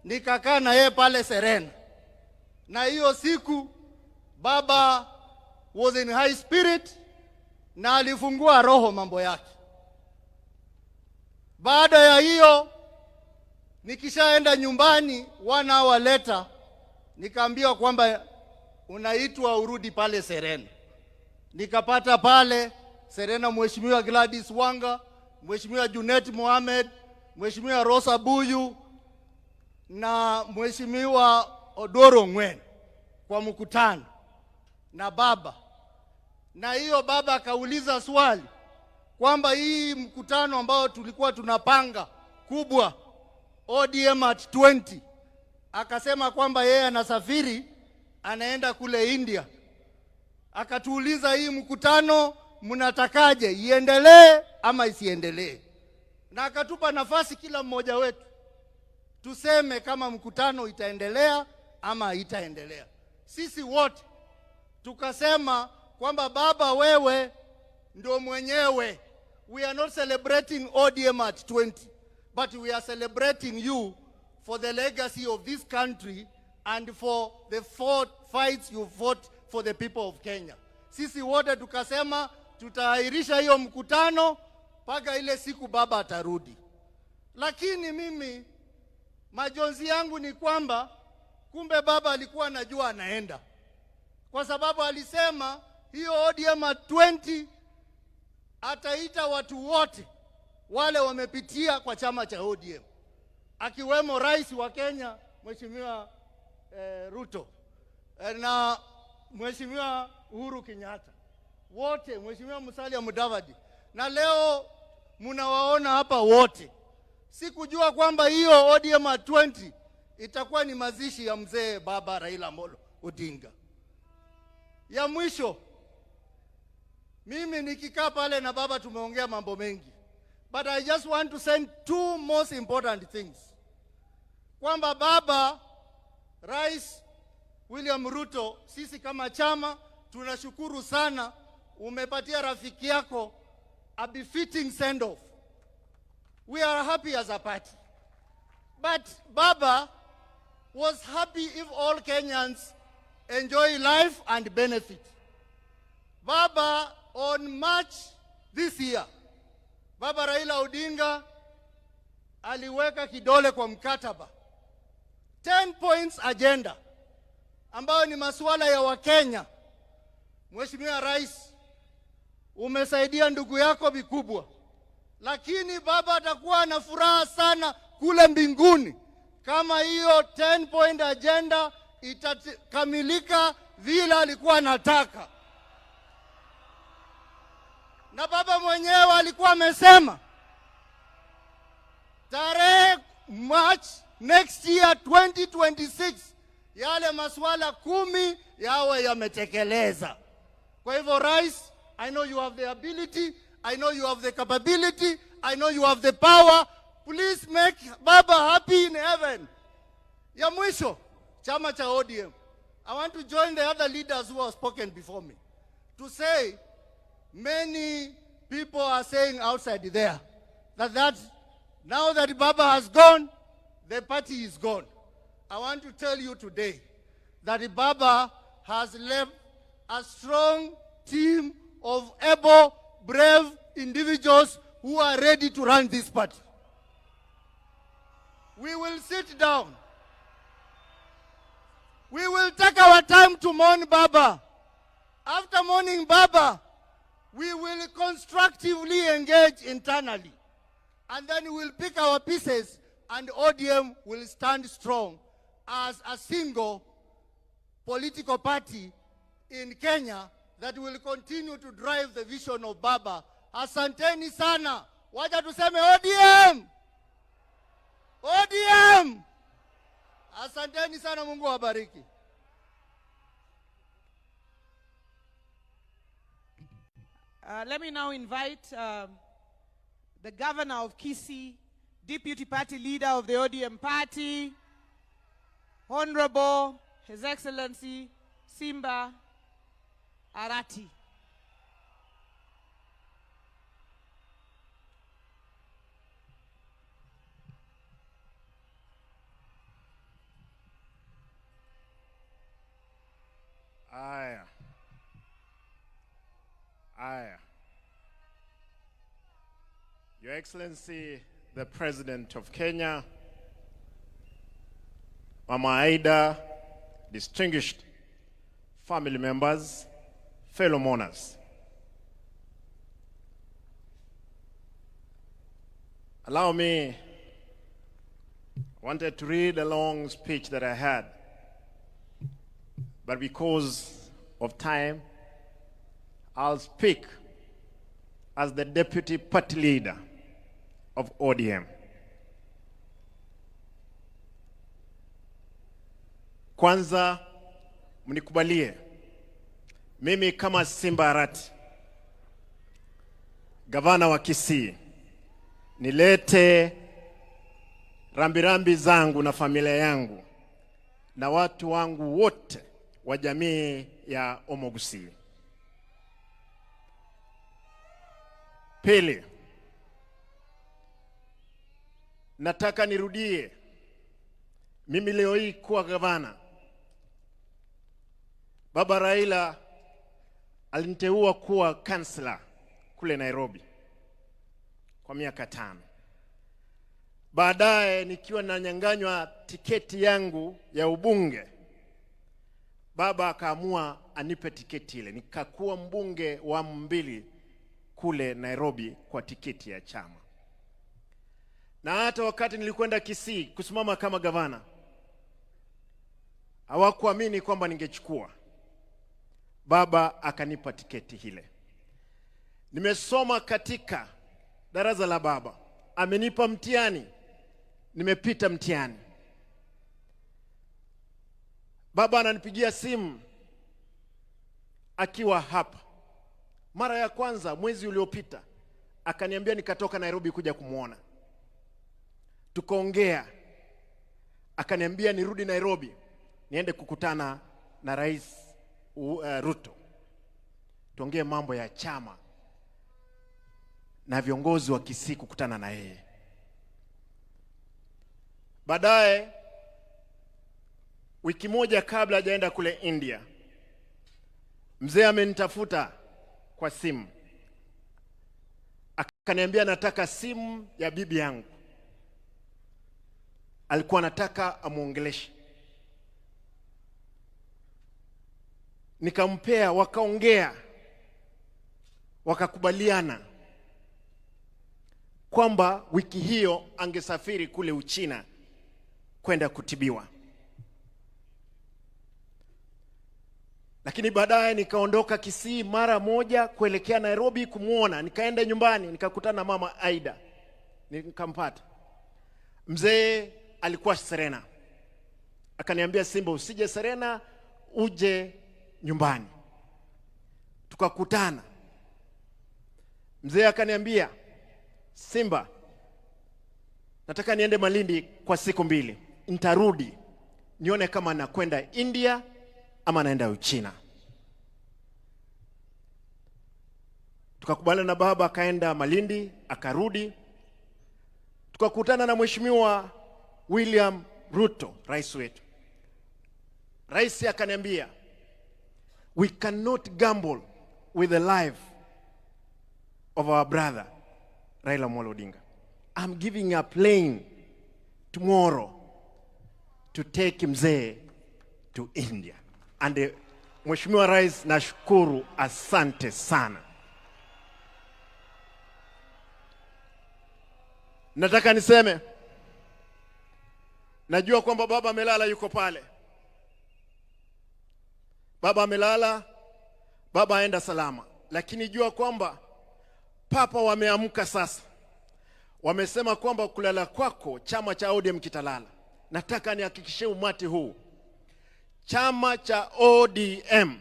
nikakaa na yeye pale Serena, na hiyo siku baba was in high spirit na alifungua roho mambo yake. Baada ya hiyo, nikishaenda nyumbani 1 hour later, nikaambiwa kwamba unaitwa urudi pale Serena. Nikapata pale Serena Mheshimiwa Gladys Wanga, Mheshimiwa Junet Mohamed, Mheshimiwa Rosa Buyu na Mheshimiwa Odoro Ngwen kwa mkutano na baba. Na hiyo baba akauliza swali kwamba hii mkutano ambao tulikuwa tunapanga kubwa ODM at 20, akasema kwamba yeye anasafiri anaenda kule India. Akatuuliza hii mkutano mnatakaje, iendelee ama isiendelee? Na akatupa nafasi kila mmoja wetu tuseme kama mkutano itaendelea ama haitaendelea. Sisi wote tukasema kwamba baba, wewe ndio mwenyewe. We are not celebrating ODM at 20, but we are celebrating you for the legacy of this country and for the fights you fought for the people of Kenya. Sisi wote tukasema tutaahirisha hiyo mkutano mpaka ile siku baba atarudi. Lakini mimi majonzi yangu ni kwamba kumbe baba alikuwa anajua anaenda, kwa sababu alisema hiyo ODM at 20 ataita watu wote wale wamepitia kwa chama cha ODM, akiwemo rais wa Kenya Mheshimiwa Ruto na Mheshimiwa Uhuru Kenyatta, wote, Mheshimiwa Musalia Mudavadi, na leo mnawaona hapa wote. Sikujua kwamba hiyo ODM at 20 itakuwa ni mazishi ya mzee baba Raila Amolo Odinga. Ya mwisho, mimi nikikaa pale na baba tumeongea mambo mengi, but I just want to send 2 most important things. Kwamba baba Rais William Ruto, sisi kama chama tunashukuru sana, umepatia rafiki yako a befitting send off. We are happy as a party, but baba was happy if all Kenyans enjoy life and benefit. Baba, on March this year, baba Raila Odinga aliweka kidole kwa mkataba 10 points agenda ambayo ni masuala ya Wakenya. Mheshimiwa Rais, umesaidia ndugu yako vikubwa, lakini baba atakuwa na furaha sana kule mbinguni kama hiyo 10 point agenda itakamilika vile alikuwa anataka. Na baba mwenyewe alikuwa amesema tarehe March next year 2026 yale masuala 10 yawe yametekeleza. Kwa hivyo Rais, I know you have the ability, I know you have the capability, I know you have the power. Please make Baba happy in heaven. Ya mwisho, chama cha ODM. I want to join the other leaders who have spoken before me to say many people are saying outside there that now that Baba has gone, the party is gone. I want to tell you today that Baba has left a strong team of able, brave individuals who are ready to run this party. We will sit down. We will take our time to mourn Baba. After mourning Baba, we will constructively engage internally. And then we will pick our pieces and ODM will stand strong as a single political party in Kenya that will continue to drive the vision of Baba. Asanteni sana. Waja tuseme ODM! ODM! Asanteni sana, Mungu wabariki. Let me now invite the governor of Kisii, deputy party leader of the ODM party, Honorable His Excellency Simba Arati. Your Excellency, the President of Kenya, Mama Aida, distinguished family members, fellow mourners. Allow me, I wanted to read a long speech that I had, but because of time, I'll speak as the deputy party leader of ODM. Kwanza, mnikubalie, mimi kama Simba Arati, gavana wa Kisii, nilete rambirambi zangu na familia yangu na watu wangu wote wa jamii ya Omogusi. Pili, nataka nirudie, mimi leo hii kuwa gavana. Baba Raila aliniteua kuwa kansela kule Nairobi kwa miaka 5. Baadaye nikiwa nanyanganywa tiketi yangu ya ubunge, baba akaamua anipe tiketi ile. Nikakuwa mbunge wa 2 kule Nairobi kwa tiketi ya chama. Na hata wakati nilikwenda Kisii kusimama kama gavana, hawakuamini kwamba ningechukua. Baba akanipa tiketi ile. Nimesoma katika darasa la baba. Amenipa mtihani. Nimepita mtihani. Baba ananipigia simu akiwa hapa. Mara ya kwanza mwezi uliopita akaniambia nikatoka Nairobi kuja kumuona. Tukaongea. Akaniambia nirudi Nairobi niende kukutana na Rais Ruto. Tuongee mambo ya chama na viongozi wa Kisii kukutana na yeye. Baadaye wiki moja kabla hajaenda kule India, mzee amenitafuta kwa simu. Akaniambia nataka simu ya bibi yangu. Alikuwa anataka amuongeleshe. Nikampea, wakaongea. Wakakubaliana kwamba wiki hiyo angesafiri kule Uchina kwenda kutibiwa. Lakini baadaye nikaondoka Kisii mara moja kuelekea Nairobi kumuona. Nikaenda nyumbani, nikakutana na mama Aida. Nikampata. Mzee alikuwa Serena. Akaniambia, Simba, usije Serena, uje nyumbani. Tukakutana. Mzee akaniambia, Simba, nataka niende Malindi kwa siku 2. Nitarudi nione kama nakwenda India ama naenda Uchina. Tukakubaliana na baba, akaenda Malindi, akarudi. Tukakutana na Mheshimiwa William Ruto, rais wetu. Rais akaniambia, we cannot gamble with the life of our brother Raila Odinga. I'm giving a plane tomorrow to take mzee to India. And Mheshimiwa Rais, nashukuru, asante sana. Nataka niseme, najua kwamba baba amelala, yuko pale. Baba amelala, baba aenda salama. Lakini jua kwamba papa wameamka sasa. Wamesema kwamba kulala kwako chama cha ODM kitalala. Nataka nihakikishie umati huu, chama cha ODM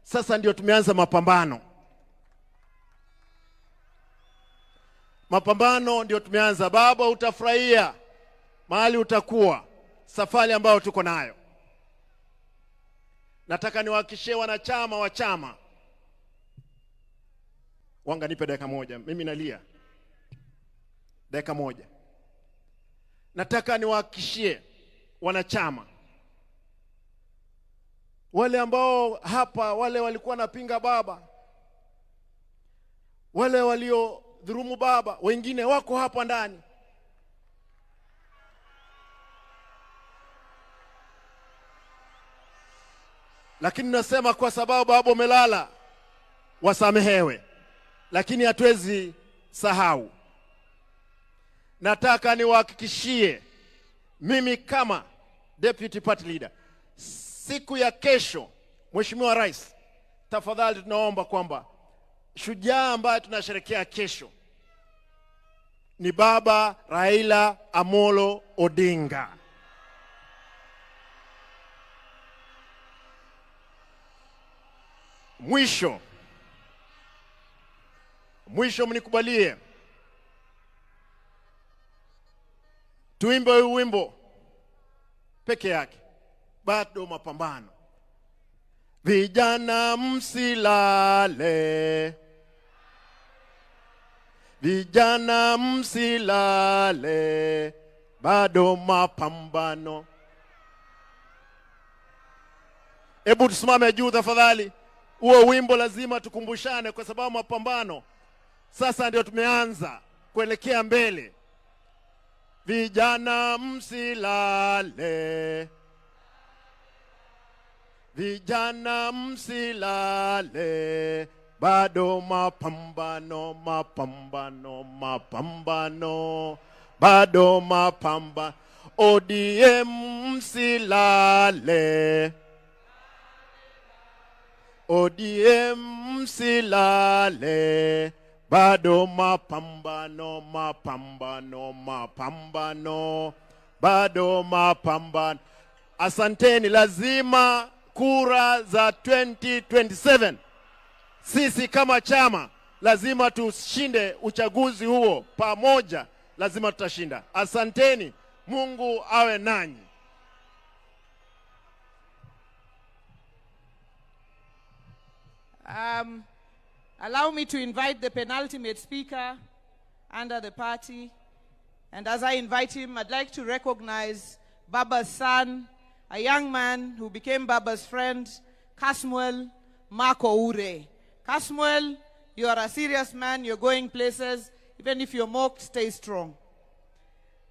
sasa ndio tumeanza mapambano. Mapambano ndio tumeanza. Baba, utafurahia mahali utakuwa, safari ambayo tuko nayo. Nataka niwahakikishie wanachama wa chama. Wanga, nipe dakika moja, mimi nalia. Dakika moja. Nataka niwahakikishie wanachama, wale ambao hapa, wale walikuwa napinga baba, wale walio dhurumu baba, wengine wako hapa ndani. Lakini nasema kwa sababu baba umelala, wasamehewe. Lakini hatuwezi sahau. Nataka niwahakikishie, mimi kama deputy party leader, siku ya kesho, Mheshimiwa Rais, tafadhali tunaomba kwamba shujaa ambaye tunasherehekea kesho ni baba Raila Amolo Odinga. Mwisho mnikubalie tuimbe wimbo peke yake, bado mapambano. Vijana msilale, vijana msilale, bado mapambano. Hebu tusimame juu tafadhali. Huo wimbo lazima tukumbushane, kwa sababu mapambano sasa ndio tumeanza kuelekea mbele. Vijana msilale, vijana msilale, bado mapambano, mapambano, mapambano, bado mapambano. ODM msilale, ODM msilale, bado mapambano, mapambano, mapambano, bado mapambano. Asanteni. Lazima kura za 2027, sisi kama chama lazima tushinde uchaguzi huo pamoja, lazima tutashinda. Asanteni, Mungu awe nanyi. Allow me to invite the penultimate speaker under the party. And as I invite him, I'd like to recognize Baba's son, a young man who became Baba's friend, Kasmuel Marco Ure. Kasmuel, you are a serious man, you're going places. Even if you're mocked, stay strong.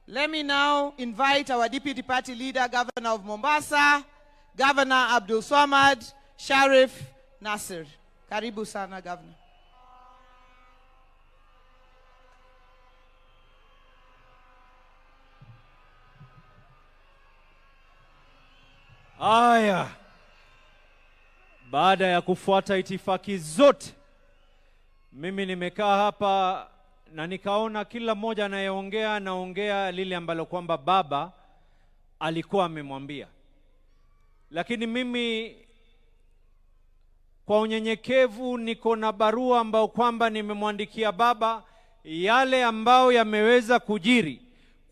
Let me now invite our deputy party leader, Governor of Mombasa, Governor Abdul Swamad Sharif Nasir. Karibu sana, Governor. Aya, baada ya kufuata itifaki zote, mimi nimekaa hapa na nikaona kila mmoja anaongea lile ambalo kwamba baba alikuwa amemwambia. Lakini mimi kwa unyenyekevu niko na barua ambao kwamba nimemwandikia baba, yale ambao yameweza kujiri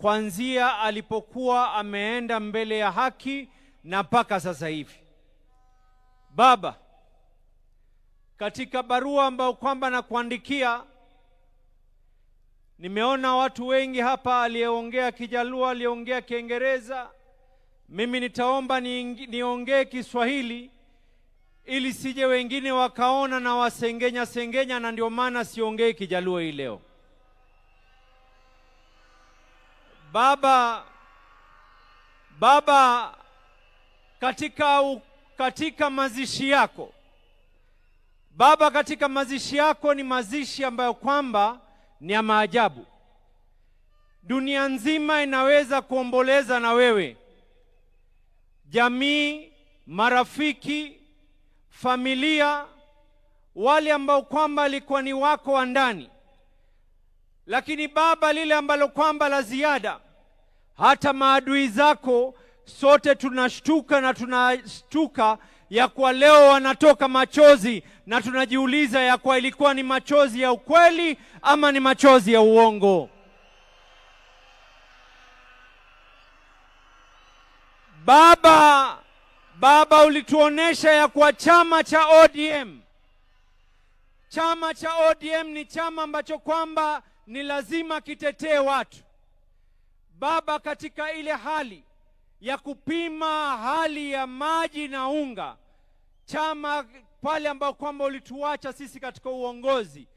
kuanzia alipokuwa ameenda mbele ya haki na mpaka sasa hivi. Baba, katika barua ambayo kwamba nakuandikia, nimeona watu wengi hapa, aliyeongea Kijaluo, aliyeongea Kiingereza. Mimi nitaomba niongee Kiswahili ili sije wengine wakaona na wasengenya, na ndio maana siongee Kijaluo hii leo. Baba, katika mazishi yako, Baba, katika mazishi yako ni mazishi ambayo kwamba ni ya maajabu. Dunia nzima inaweza kuomboleza na wewe. Jamii, marafiki, familia, wale ambao kwamba alikuwa ni wako wa ndani. Lakini Baba, lile ambalo kwamba la ziada, hata maadui zako sote tunashtuka na tunashtuka ya kwa leo wanatoka machozi, na tunajiuliza ya kwa ilikuwa ni machozi ya ukweli ama ni machozi ya uongo. Baba, ulituonesha ya kwa chama cha ODM ni chama ambacho kwamba ni lazima kitetee watu. Baba, katika ile hali ya kupima hali ya maji na unga, chama pale ambao kwamba ulituacha sisi katika uongozi,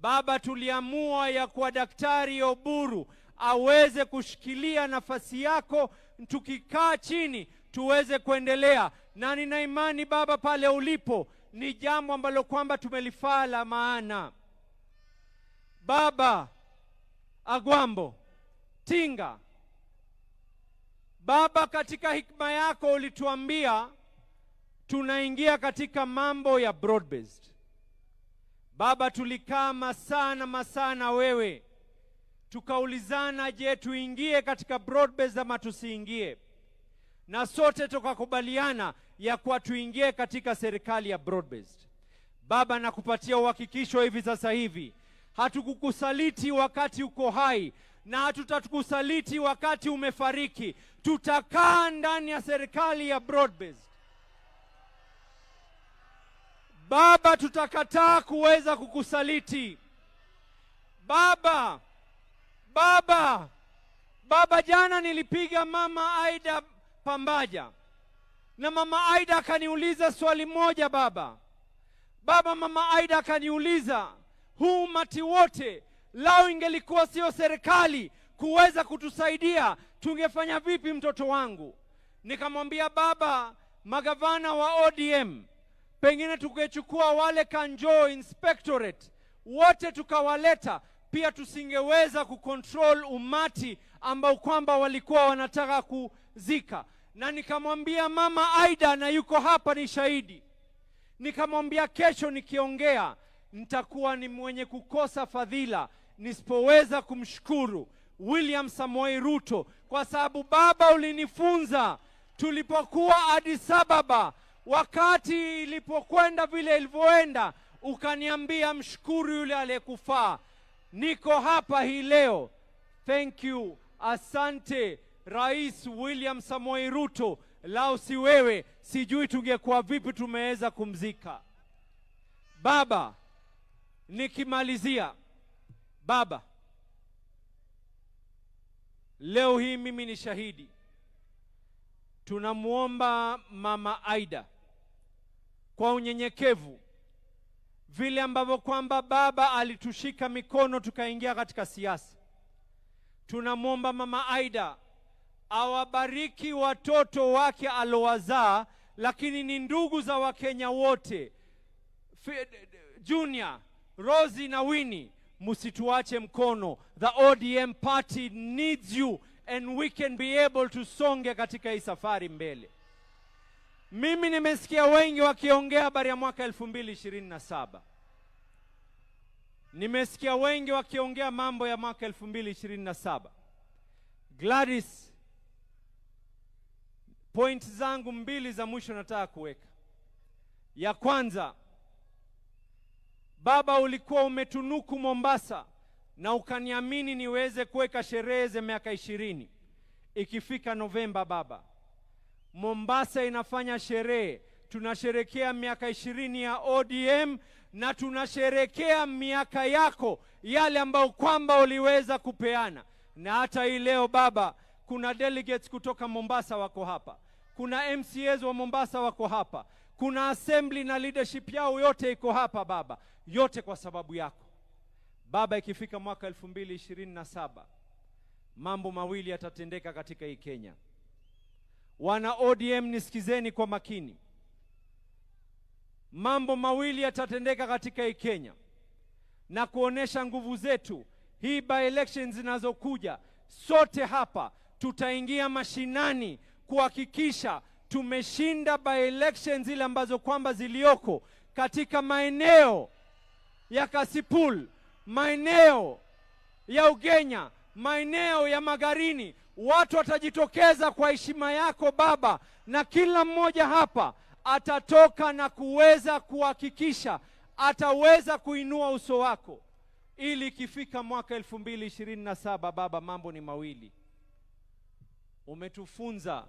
Baba, tuliamua ya kwa Daktari Oburu aweze kushikilia nafasi yako, tukikaa chini tuweze kuendelea. Na nina imani Baba, pale ulipo ni jambo ambalo kwamba tumelifaa la maana. Baba Agwambo Tinga, Baba, katika hikma yako ulituambia tunaingia katika mambo ya broad-based. Baba, tulikaa masaa na wewe, tukaulizana, je, tuingie katika broad-based ama tusiingie? Na sote tukakubaliana ya kuwa tuingie katika serikali ya broad-based. Baba, nakupatia uhakikisho hivi sasa hivi, hatukukusaliti wakati uko hai na hatutakusaliti wakati umefariki. Tutakaa ndani ya serikali ya broad-based. Baba, tutakataa kuweza kukusaliti. Baba, jana nilipiga Mama Aida Pambaja, na Mama Aida akaniuliza swali moja. Baba, Mama Aida akaniuliza, huu umati wote lao ingelikuwa sio serikali kuweza kutusaidia, tungefanya vipi mtoto wangu? Nikamwambia, Baba, magavana wa ODM pengine tukechukua wale Kanjo Inspectorate wote tukawaleta, pia tusingeweza kucontrol umati ambao kwamba walikuwa wanataka kuzika. Na nikamwambia Mama Aida, na yuko hapa ni shahidi, nikamwambia kesho nikiongea nitakuwa ni mwenye kukosa fadhila nisipoweza kumshukuru William Samoei Ruto, kwa sababu Baba, ulinifunza tulipokuwa Addis Ababa, wakati ilipokwenda vile ilivyoenda, ukaniambia mshukuru yule aliyekufaa. Niko hapa hii leo. Thank you. Asante Rais William Samoei Ruto. Lao si wewe, sijui tungekuwa vipi tumeweza kumzika. Baba, nikimalizia, Baba, leo hii mimi ni shahidi. Tunamuomba Mama Aida kwa unyenyekevu, vile ambavyo kwamba Baba alitushika mikono tukaingia katika siasa. Tunamuomba Mama Aida awabariki watoto wake alowazaa, lakini ni ndugu za Wakenya wote. Junior, Rosie na Winnie, musituache mkono. The ODM party needs you and we can be able to songe katika hii safari mbele. Mimi nimesikia wengi wakiongea habari ya mwaka 2027. Nimesikia wengi wakiongea mambo ya mwaka 2027. Gladys, point zangu mbili za mwisho nataka kuweka. Ya kwanza, Baba, ulikuwa umetunuku Mombasa na ukaniamini niweze kuweka sherehe za miaka 20. Ikifika Novemba baba, Mombasa inafanya sherehe. Tunasherekea miaka 20 ya ODM na tunasherekea miaka yako yale ambao kwamba uliweza kupeana. Na hata hii leo baba, kuna delegates kutoka Mombasa wako hapa. Kuna MCAs wa Mombasa wako hapa. Kuna assembly na leadership yao yote iko hapa baba. Yote kwa sababu yako. Baba, ikifika mwaka 2027, mambo mawili yatatendeka katika hii Kenya. Wana ODM nisikizeni kwa makini. Mambo mawili yatatendeka katika hii Kenya na kuonesha nguvu zetu. Hii by elections zinazokuja, sote hapa tutaingia mashinani kuhakikisha tumeshinda by elections zile ambazo kwamba zilioko katika maeneo ya Kasipul, maeneo ya Ugenya, maeneo ya Magarini. Watu watajitokeza kwa heshima yako baba, na kila mmoja hapa atatoka na kuweza kuhakikisha ataweza kuinua uso wako, ili ikifika mwaka 2027 baba, mambo ni mawili. Umetufunza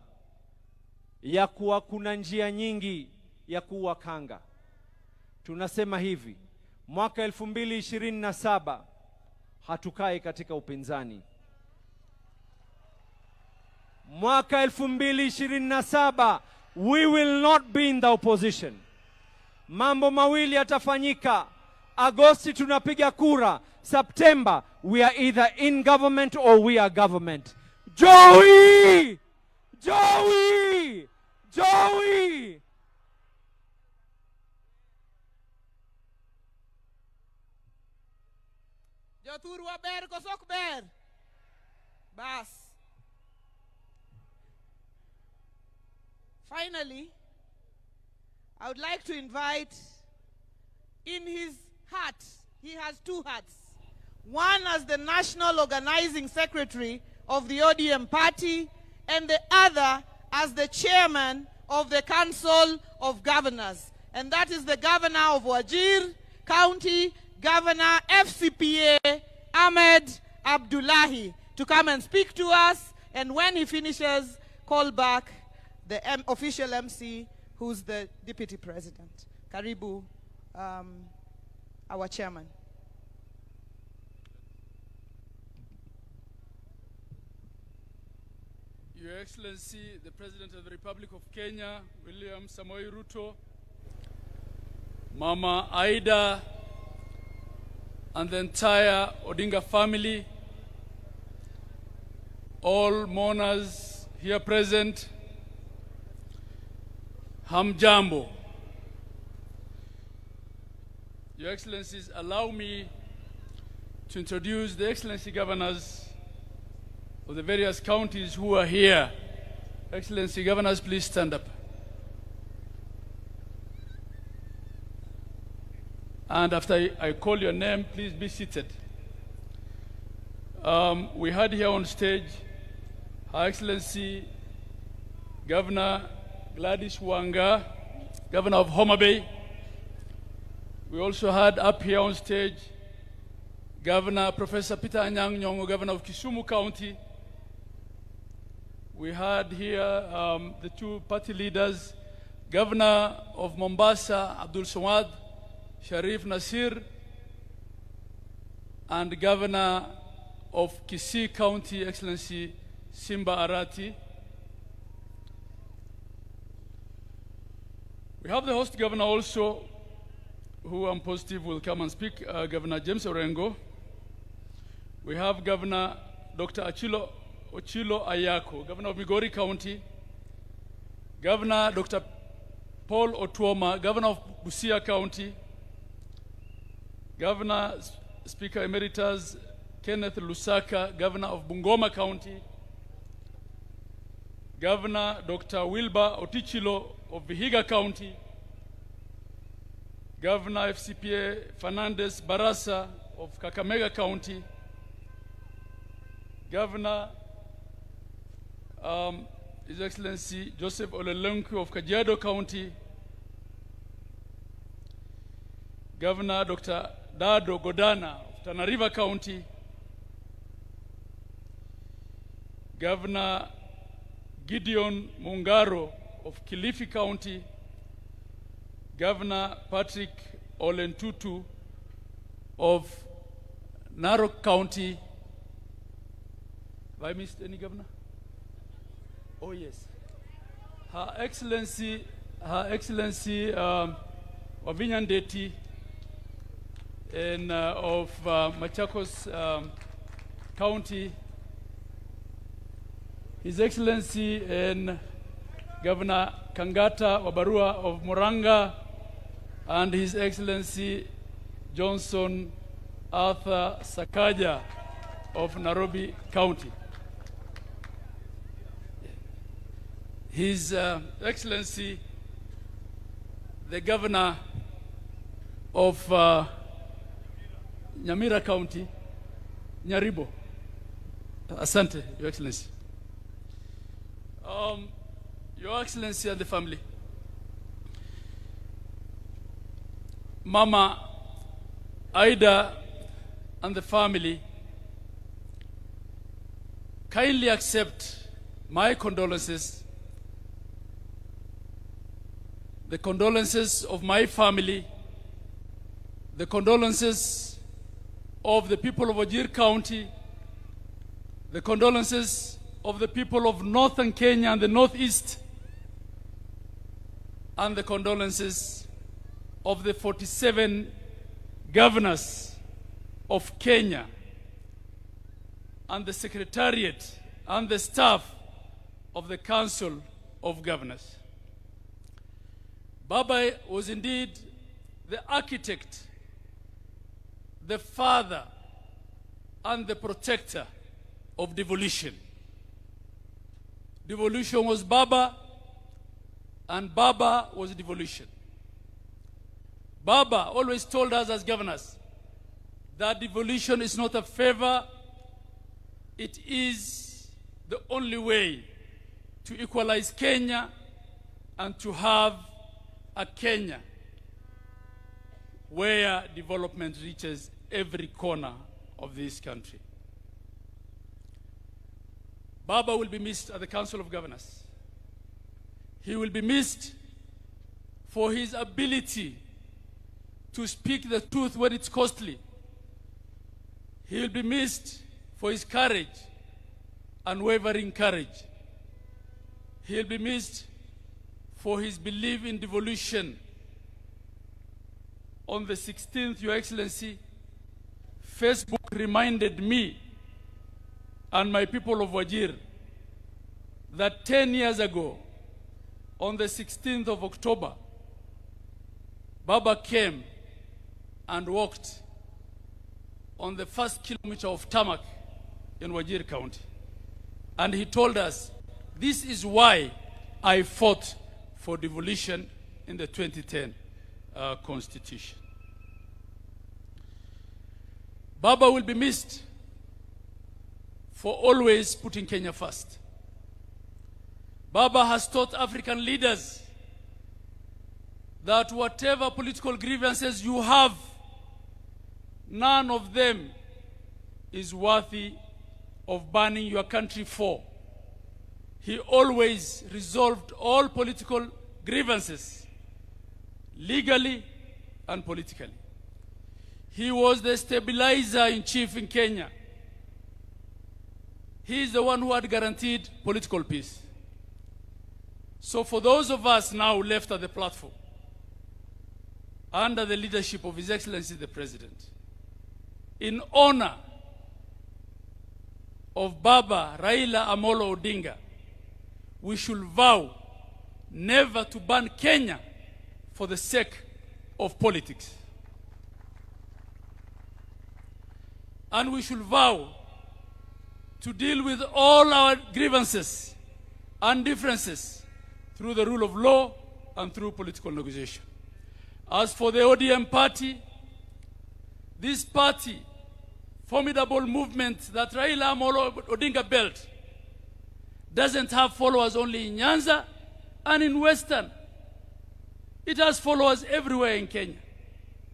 ya kuwa kuna njia nyingi ya kuwa kanga. Tunasema hivi, mwaka 2027 hatukai katika upinzani. Mwaka 2027 we will not be in the opposition. Mambo mawili yatafanyika. Agosti tunapiga kura. September we are either in government or we are government. Joey! Joey! Joey! Joturwa ber kosok ber. Bas. Finally, I would like to invite, in his hat, he has two hats. One as the National Organizing Secretary of the ODM party, and the other as the Chairman of the Council of Governors. And that is the Governor of Wajir County, Governor FCPA Ahmed Abdullahi, to come and speak to us. And when he finishes, call back the official MC, who's the Deputy President. Karibu, our Chairman. Your Excellency, the President of the Republic of Kenya, William Samoei Ruto, Mama Aida, and the entire Odinga family, all mourners here present, Hamjambo. Your Excellencies, allow me to introduce the Excellency Governors of the various counties who are here. Excellency Governors, please stand up. And after I call your name, please be seated. We had here on stage Her Excellency Governor Gladys Wanga, Governor of Homa Bay. We also had up here on stage Governor Professor Peter Anyang' Nyong'o, Governor of Kisumu County. We had here the two party leaders, Governor of Mombasa, Abdul Samad Sharif Nasir, and Governor of Kisii County, Excellency Simba Arati. We have the host governor also, who I'm positive will come and speak, Governor James Orengo. We have Governor Dr. Ochilo Ayako, Governor of Migori County. Governor Dr. Paul Otuoma, Governor of Busia County. Governor Speaker Emeritus Kenneth Lusaka, Governor of Bungoma County. Governor Dr. Wilbur Otichilo of Vihiga County. Governor FCPA Fernandez Barasa of Kakamega County. Governor His Excellency Joseph Olelenku of Kajiado County. Governor Dr. Dado Godana of Tana River County. Governor Gideon Mungaro of Kilifi County, Governor Patrick Olentutu of Narok County. Have I missed any governor? Oh yes. Her Excellency Wavinya Ndeti of Machakos County, His Excellency Governor Kangata Wabarua of Muranga, and His Excellency Johnson Arthur Sakaja of Nairobi County. His Excellency the Governor of Nyamira County, Nyaribo. Asante, Your Excellency. Your Excellency and the family. Mama Aida and the family, kindly accept my condolences, the condolences of my family, the condolences of the people of Wajir County, the condolences of the people of Northern Kenya and the Northeast, and the condolences of the 47 governors of Kenya and the Secretariat and the staff of the Council of Governors. Baba was indeed the architect, the father, and the protector of devolution. Devolution was Baba, and Baba was devolution. Baba always told us as governors that devolution is not a favor, it is the only way to equalize Kenya and to have a Kenya where development reaches every corner of this country. Baba will be missed at the Council of Governors. He will be missed for his ability to speak the truth when it's costly. He will be missed for his courage, unwavering courage. He will be missed for his belief in devolution. On the 16th, Your Excellency, Facebook reminded me and my people of Wajir that 10 years ago, on the 16th of October, Baba came and walked on the first kilometer of tarmac in Wajir County. And he told us, this is why I fought for devolution in the 2010 Constitution. Baba will be missed for always putting Kenya first. Baba has taught African leaders that whatever political grievances you have, none of them is worthy of burning your country for. He always resolved all political grievances legally and politically. He was the stabilizer in chief in Kenya. He is the one who had guaranteed political peace. So for those of us now left at the platform, under the leadership of His Excellency the President, in honor of Baba Raila Amolo Odinga, we should vow never to burn Kenya for the sake of politics. And we should vow to deal with all our grievances and differences through the rule of law and through political negotiation. As for the ODM party, this party, formidable movement that Raila Amolo Odinga built, doesn't have followers only in Nyanza and in Western. It has followers everywhere in Kenya.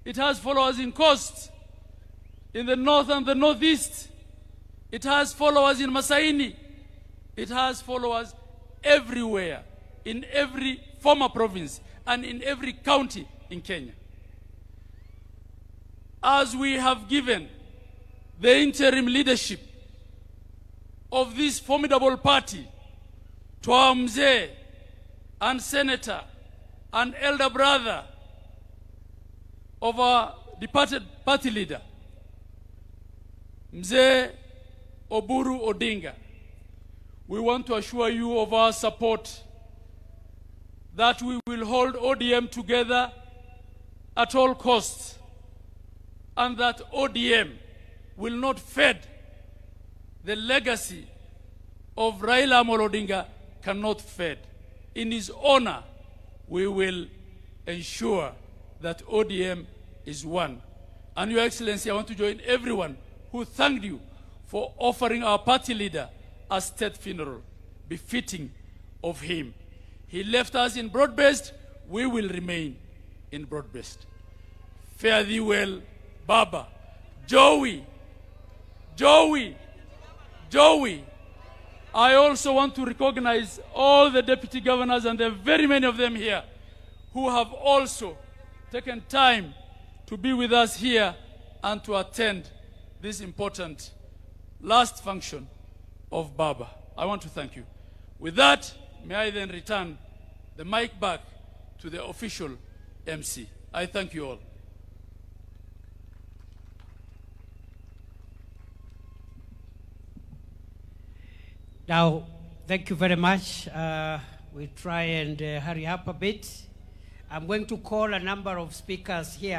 It has followers in Coast, in the North and the Northeast. It has followers in Masaini. It has followers everywhere, in every former province and in every county in Kenya. As we have given the interim leadership of this formidable party to our mzee and senator and elder brother of our departed party leader, Mzee Oburu Odinga, we want to assure you of our support, that we will hold ODM together at all costs, and that ODM will not fade. The legacy of Raila Amolo Odinga cannot fade. In his honor, we will ensure that ODM is one. And Your Excellency, I want to join everyone who thanked you for offering our party leader a state funeral befitting of him. He left us in broad-based, we will remain in broad-based. Fare thee well, Baba. Joey. I also want to recognize all the deputy governors, and there are very many of them here, who have also taken time to be with us here and to attend this important last function of Baba. I want to thank you. With that, may I then return the mic back to the official MC. I thank you all. Now, thank you very much. We'll try and hurry up a bit. I'm going to call a number of speakers here.